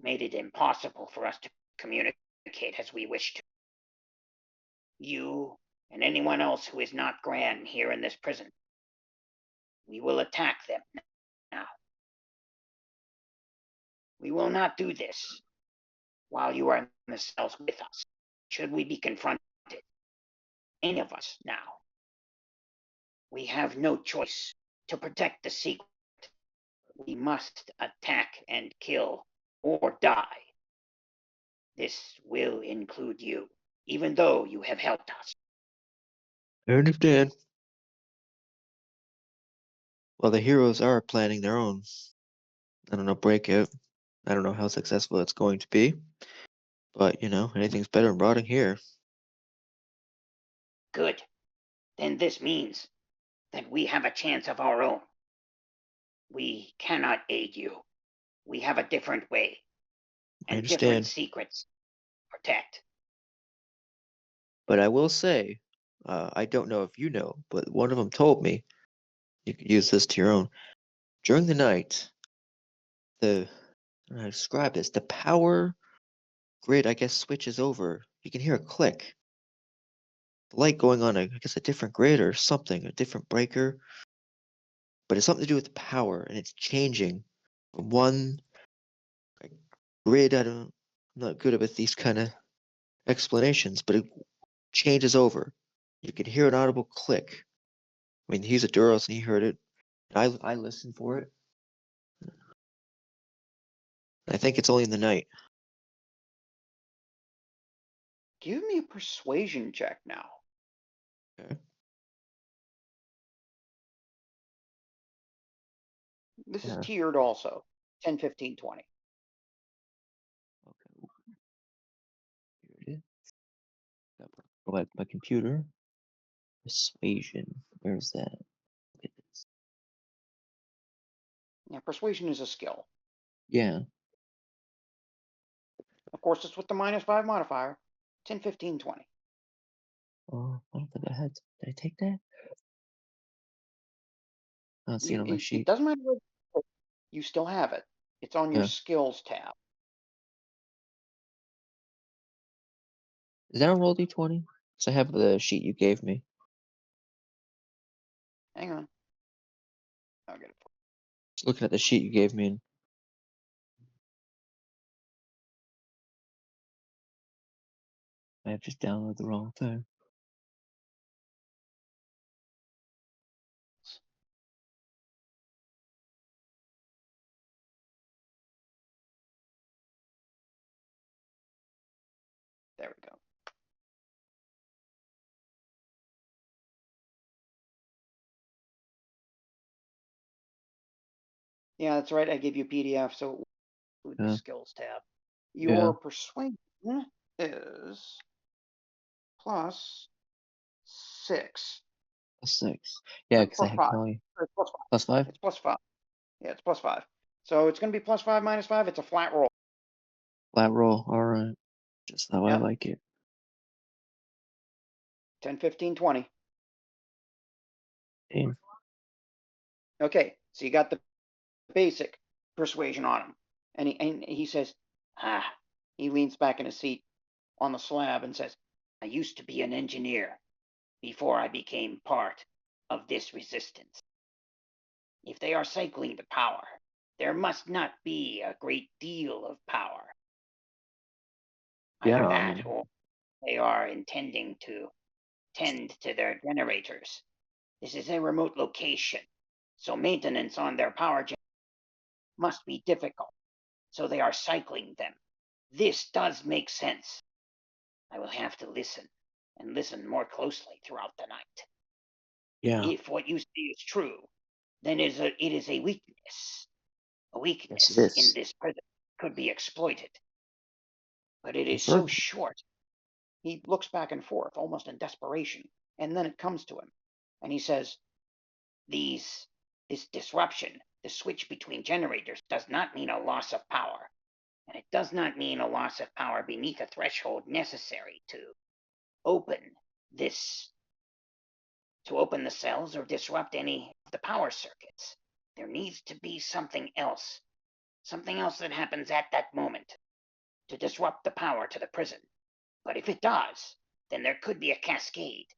A: made it impossible for us to communicate as we wished to. You and anyone else who is not Gran here in this prison, we will attack them now. We will not do this while you are in the cells with us. Should we be confronted, any of us now, we have no choice to protect the secret. We must attack and kill or die. This will include you, even though you have helped us.
B: I understand. Well, the heroes are planning their own, I don't know, breakout. I don't know how successful it's going to be, but anything's better than rotting here.
A: Good. Then this means that we have a chance of our own. We cannot aid you. We have a different way
B: I
A: and different
B: understand,
A: secrets to protect.
B: but I will say, I don't know if you know, but one of them told me you could use this to your own. During the night, I describe this, the power grid, I guess, switches over. You can hear a click. The light going on, I guess, a different grid or something, a different breaker. But it's something to do with the power, and it's changing from one grid. I'm not good with these kind of explanations, but it changes over. You can hear an audible click. I mean, he's a Duros and he heard it. And I listened for it. I think it's only in the night.
A: Give me a persuasion check now.
B: Okay.
A: This is
B: Yeah.
A: tiered also. 10, 15, 20.
B: Okay. Here it is. Go back to my computer. Persuasion. Where's that? Look at this.
A: Yeah, persuasion is a skill.
B: Yeah.
A: Of course, it's with the -5 modifier. 10, 15, 20.
B: Oh, I don't think I had. Did I take that? I don't see it on my
A: It
B: sheet.
A: doesn't matter where you still have it. It's on your
B: Yeah.
A: skills tab.
B: Is that on roll d20? So I have the sheet you gave me.
A: Hang on. I'll get it.
B: Just looking at the sheet you gave me. And I have just downloaded the wrong thing.
A: There we go. Yeah, that's right. I gave you a PDF, so it will include the
B: Yeah.
A: skills tab.
B: Yeah.
A: Your persuasion is +6.
B: +6. Yeah, because I
A: +5.
B: can only
A: Or +5.
B: +5.
A: It's +5. Yeah, it's +5. So it's going to be +5 -5. It's a flat roll.
B: Flat roll. All right. Just how I
A: Yep.
B: like it.
A: 10, 15, 20.
B: Damn.
A: Okay, so you got the basic persuasion on him. And he says, he leans back in his seat on the slab and says, I used to be an engineer before I became part of this resistance. If they are cycling the power, there must not be a great deal of power. Either
B: Yeah. I
A: that
B: mean,
A: or they are intending to tend to their generators. This is a remote location, so maintenance on their power must be difficult. So they are cycling them. This does make sense. I will have to listen and listen more closely throughout the night.
B: yeah.
A: If what you say is true, then it is a weakness. A
B: Yes,
A: weakness
B: it
A: in
B: is.
A: this prison could be exploited. But it is so
B: Confirmed.
A: short. He looks back and forth, almost in desperation, and then it comes to him. And he says, this disruption, the switch between generators, does not mean a loss of power. And it does not mean a loss of power beneath a threshold necessary to open this, to open the cells or disrupt any of the power circuits. There needs to be something else that happens at that moment to disrupt the power to the prison. But if it does, then there could be a cascade,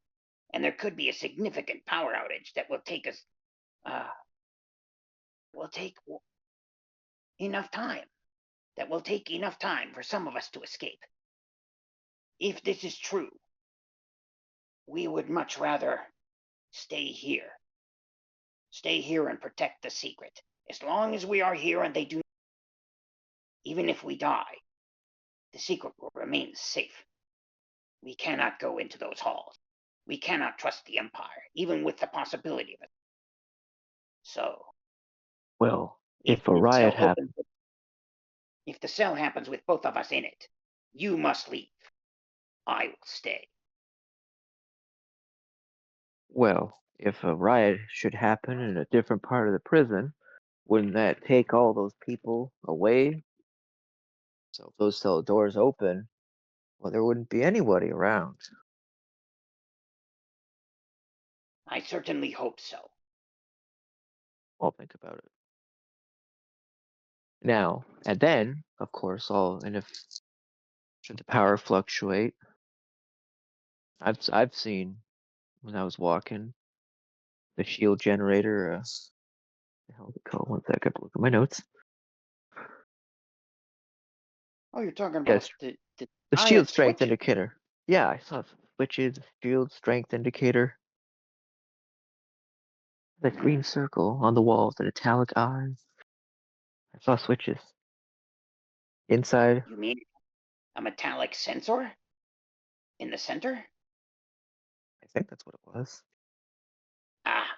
A: and there could be a significant power outage that will take us, will take enough time. That will take enough time for some of us to escape. If this is true, we would much rather stay here. Stay here and protect the secret. As long as we are here and they do, even if we die, The secret will remain safe. We cannot go into those halls. We cannot trust the Empire, even with the possibility of it. So,
B: Well,
A: if
B: if a
A: the
B: riot
A: cell
B: happens,
A: opens, if the cell happens with both of us in it, you must leave. I will stay.
B: well, if a riot should happen in a different part of the prison, wouldn't that take all those people away? So if those cell doors open, well, there wouldn't be anybody around.
A: I certainly hope so.
B: I'll think about it. Now, and then, of course, and if should the power fluctuate, I've seen when I was walking the shield generator. The hell is it called? One second, look at my notes.
A: Oh, you're talking about
B: Yes,
A: the
B: the shield
A: giant
B: strength
A: switch?
B: indicator. Yeah, I saw switches, shield strength indicator. That green circle on the wall with an italic eye. I saw switches inside.
A: You mean a metallic sensor in the center?
B: I think that's what it was.
A: Ah,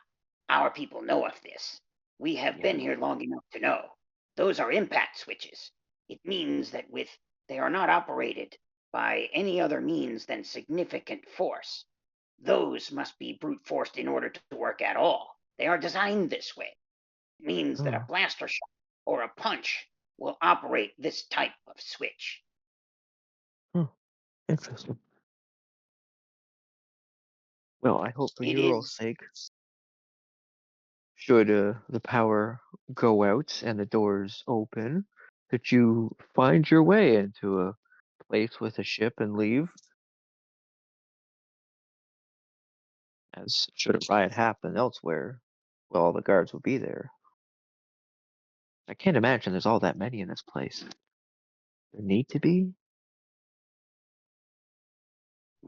A: our people know of this. We have
B: Yeah.
A: been here long enough to know. Those are impact switches. It means that they are not operated by any other means than significant force. Those must be brute forced in order to work at all. They are designed this way. It means that a
B: Oh,
A: blaster shot or a punch will operate this type of switch.
B: interesting. Well, I hope for
A: It
B: your
A: is
B: sake, should the power go out and the doors open, that you find your way into a place with a ship and leave. As should a riot happen elsewhere, well, all the guards will be there. I can't imagine there's all that many in this place. There need to be?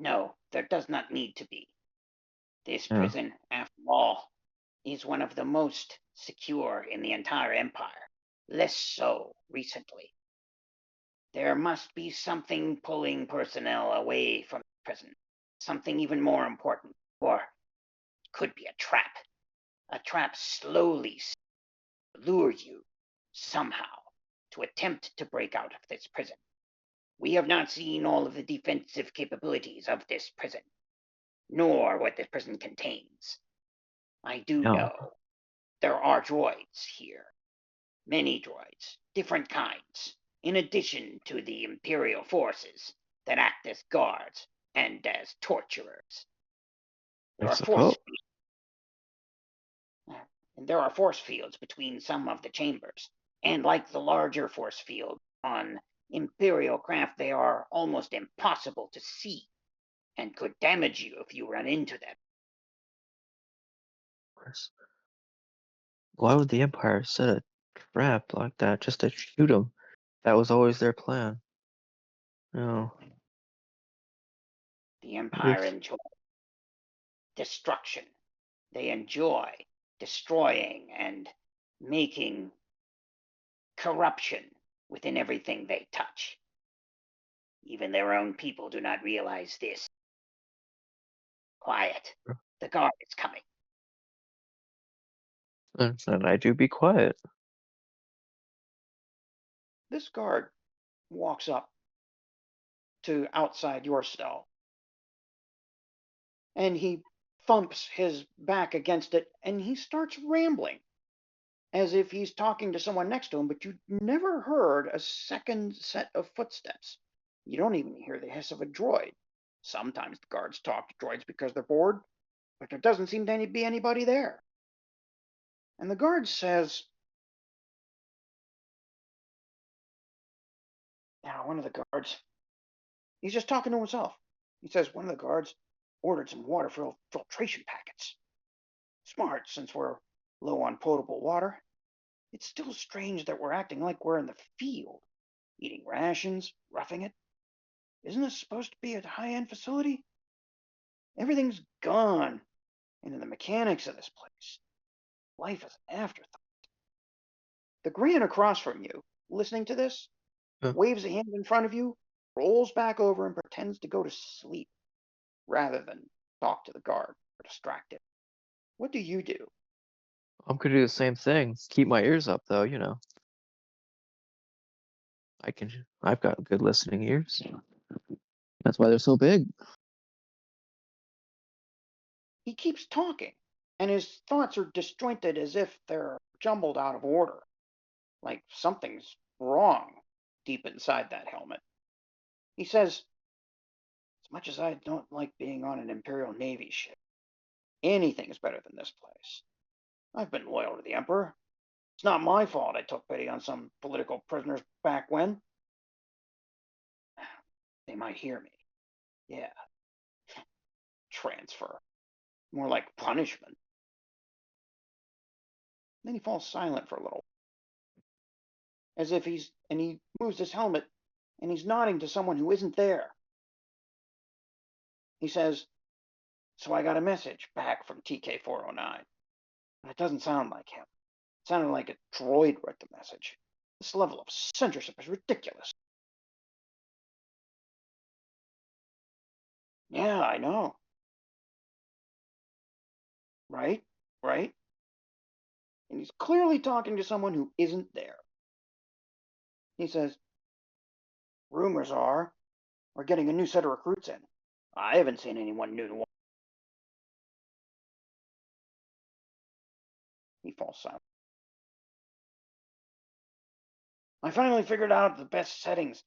A: no, there does not need to be. This
B: Yeah.
A: prison, after all, is one of the most secure in the entire empire. Less so recently. There must be something pulling personnel away from the prison. Something even more important. Or it could be a trap. A trap slowly lure you somehow to attempt to break out of this prison. We have not seen all of the defensive capabilities of this prison, nor what this prison contains. I do
B: No.
A: know there are droids here, many droids, different kinds, in addition to the Imperial forces that act as guards and as torturers. There
B: I
A: are force
B: suppose.
A: and there are force fields between some of the chambers, and like the larger force field on Imperial craft, they are almost impossible to see and could damage you if you run into them.
B: Why would the Empire set a trap like that just to shoot him? That was always their plan. No.
A: The Empire
B: If
A: enjoys destruction. They enjoy destroying and making corruption within everything they touch. Even their own people do not realize this. Quiet. The guard is coming.
B: then I do be quiet.
A: This guard walks up to outside your cell and he thumps his back against it and he starts rambling as if he's talking to someone next to him, but you never heard a second set of footsteps. You don't even hear the hiss of a droid. Sometimes the guards talk to droids because they're bored, but there doesn't seem to be anybody there. And the guard says, now one of the guards, he's just talking to himself. He says one of the guards ordered some water filtration packets. Smart, since we're low on potable water. It's still strange that we're acting like we're in the field, eating rations, roughing it. Isn't this supposed to be a high-end facility? Everything's gone into the mechanics of this place. Life is an afterthought. The Gran across from you, listening to this,
B: Huh.
A: waves a hand in front of you rolls back over and pretends to go to sleep rather than talk to the guard or distract him. What do you do?
B: I'm gonna do the same thing. Keep my ears up, though. I've got good listening ears. That's why they're so big.
A: He keeps talking, and his thoughts are disjointed as if they're jumbled out of order, like something's wrong deep inside that helmet. He says, as much as I don't like being on an Imperial Navy ship, anything is better than this place. I've been loyal to the Emperor. It's not my fault I took pity on some political prisoners back when. They might hear me. Yeah, transfer. More like punishment. Then he falls silent for a little, as if he moves his helmet, and he's nodding to someone who isn't there. He says, so I got a message back from TK-409. But it doesn't sound like him. It sounded like a droid wrote the message. This level of censorship is ridiculous. Yeah, I know. Right? Right? And he's clearly talking to someone who isn't there. He says, rumors are we're getting a new set of recruits in. I haven't seen anyone new to watch. He falls silent. I finally figured out the best settings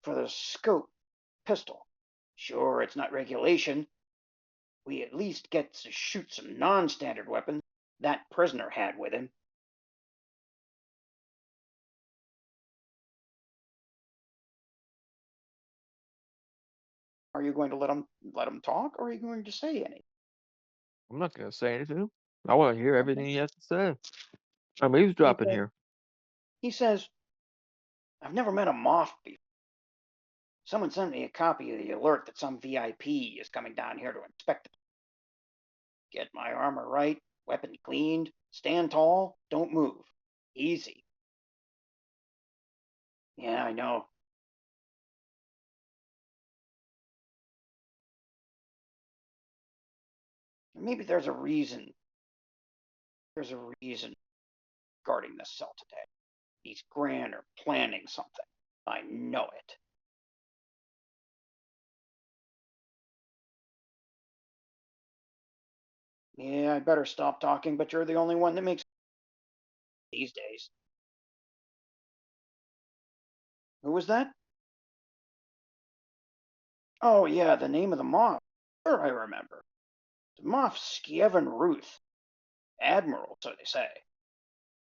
A: for the scope pistol. Sure, it's not regulation. We at least get to shoot some non-standard weapons that prisoner had with him. Are you going to let him talk, or are you going to say anything?
B: I'm not gonna say anything. I want to hear everything he has to say. I'm eavesdropping here.
A: He says, I've never met a Moff before. Someone sent me a copy of the alert that some VIP is coming down here to inspect it. Get my armor right, weapon cleaned, stand tall, don't move. Easy. Yeah, I know. Maybe there's a reason. There's a reason guarding this cell today. These Gran are planning something. I know it. Yeah, I better stop talking, but you're the only one that makes these days. Who was that? Oh, yeah, the name of the Moff. Sure, I remember. The Moff Skievan Ruth. Admiral, so they say.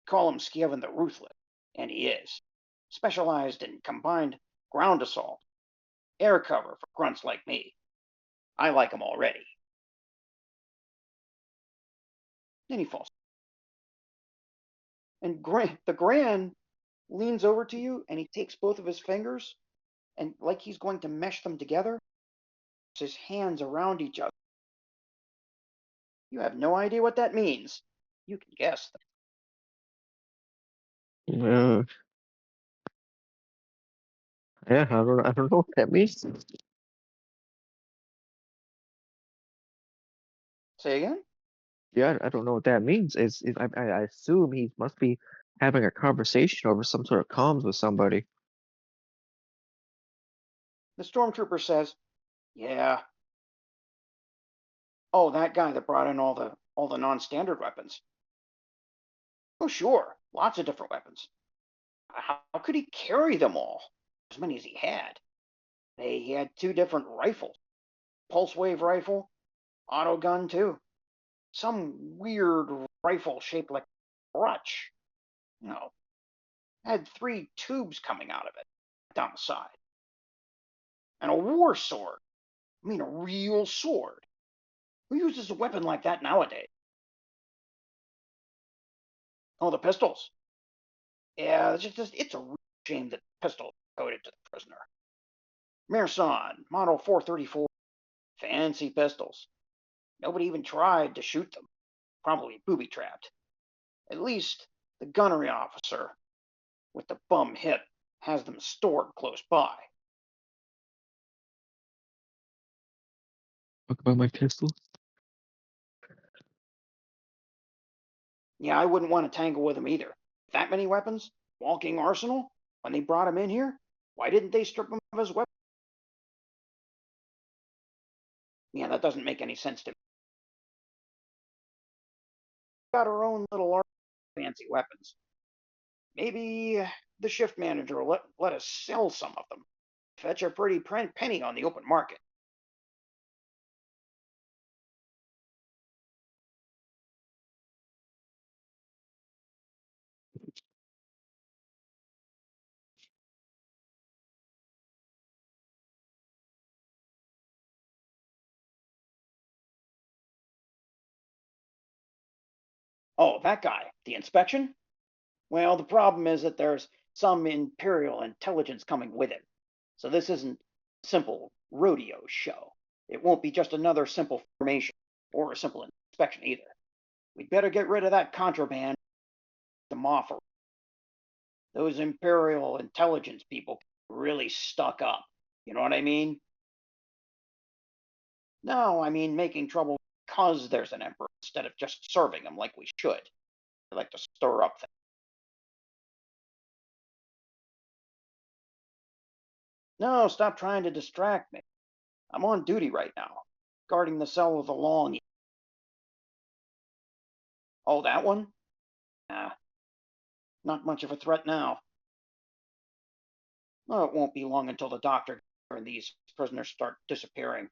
A: Call him Skievan the Ruthless, and he is. Specialized in combined ground assault, air cover for grunts like me. I like him already. Then he falls. And the Gran leans over to you, and he takes both of his fingers, and like he's going to mesh them together, his hands around each other. You have no idea what that means. You can guess.
B: Yeah, I don't know what that means.
A: Say again?
B: Yeah, I don't know what that means. I assume he must be having a conversation over some sort of comms with somebody.
A: The stormtrooper says, yeah. Oh, that guy that brought in all the non-standard weapons. Oh, sure. Lots of different weapons. How could he carry them all? As many as he had. He had two different rifles. Pulse wave rifle, auto gun too. Some weird rifle shaped like a crutch. You know, had three tubes coming out of it down the side. And a war sword. I mean, a real sword. Who uses a weapon like that nowadays? Oh, the pistols. Yeah, it's a real shame that pistols are coded to the prisoner. Mirsan, Model 434. Fancy pistols. Nobody even tried to shoot them. Probably booby trapped. At least the gunnery officer with the bum hip has them stored close by.
B: talk about my pistol?
A: Yeah, I wouldn't want to tangle with him either. That many weapons? Walking arsenal? When they brought him in here, why didn't they strip him of his weapons? Yeah, that doesn't make any sense to me. Got our own little fancy weapons. Maybe the shift manager will let us sell some of them. Fetch a pretty penny on the open market. Oh, that guy, the inspection? Well, the problem is that there's some Imperial intelligence coming with him. So this isn't a simple rodeo show. It won't be just another simple formation or a simple inspection either. We'd better get rid of that contraband, them off. Those Imperial intelligence people really stuck up. You know what I mean? No, I mean making trouble because there's an emperor instead of just serving him like we should. They like to stir up things. No, stop trying to distract me. I'm on duty right now, guarding the cell of the long. Oh, that one? Nah, not much of a threat now. Well, it won't be long until the doctor and these prisoners start disappearing.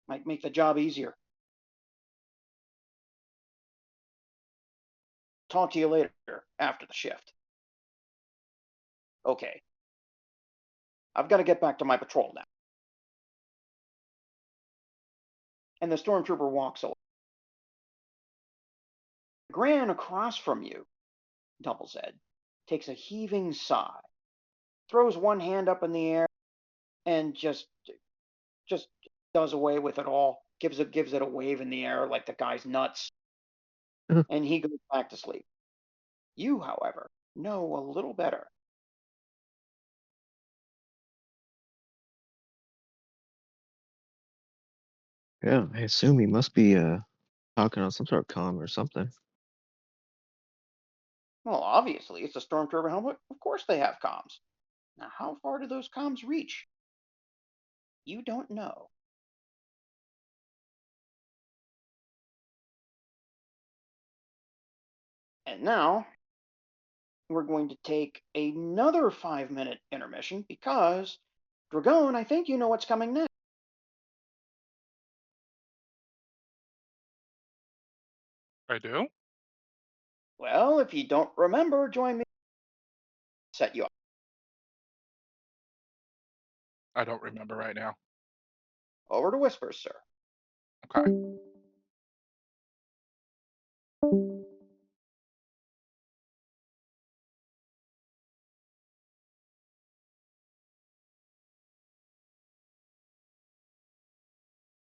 A: Might make the job easier. Talk to you later, after the shift. Okay. I've got to get back to my patrol now. And the stormtrooper walks away. Gran across from you, Double Z, takes a heaving sigh, throws one hand up in the air, and just does away with it all. Gives it a wave in the air like the guy's nuts, and he goes back to sleep. You, however, know a little better.
B: Yeah, I assume he must be talking on some sort of comm or something.
A: Well, obviously, it's a stormtrooper helmet. Of course they have comms. Now, how far do those comms reach? You don't know. And now, we're going to take another 5-minute intermission because, Dragon, I think you know what's coming next.
E: I do?
A: Well, if you don't remember, join me. Set you up.
E: I don't remember right now.
A: Over to Whispers, sir.
E: Okay.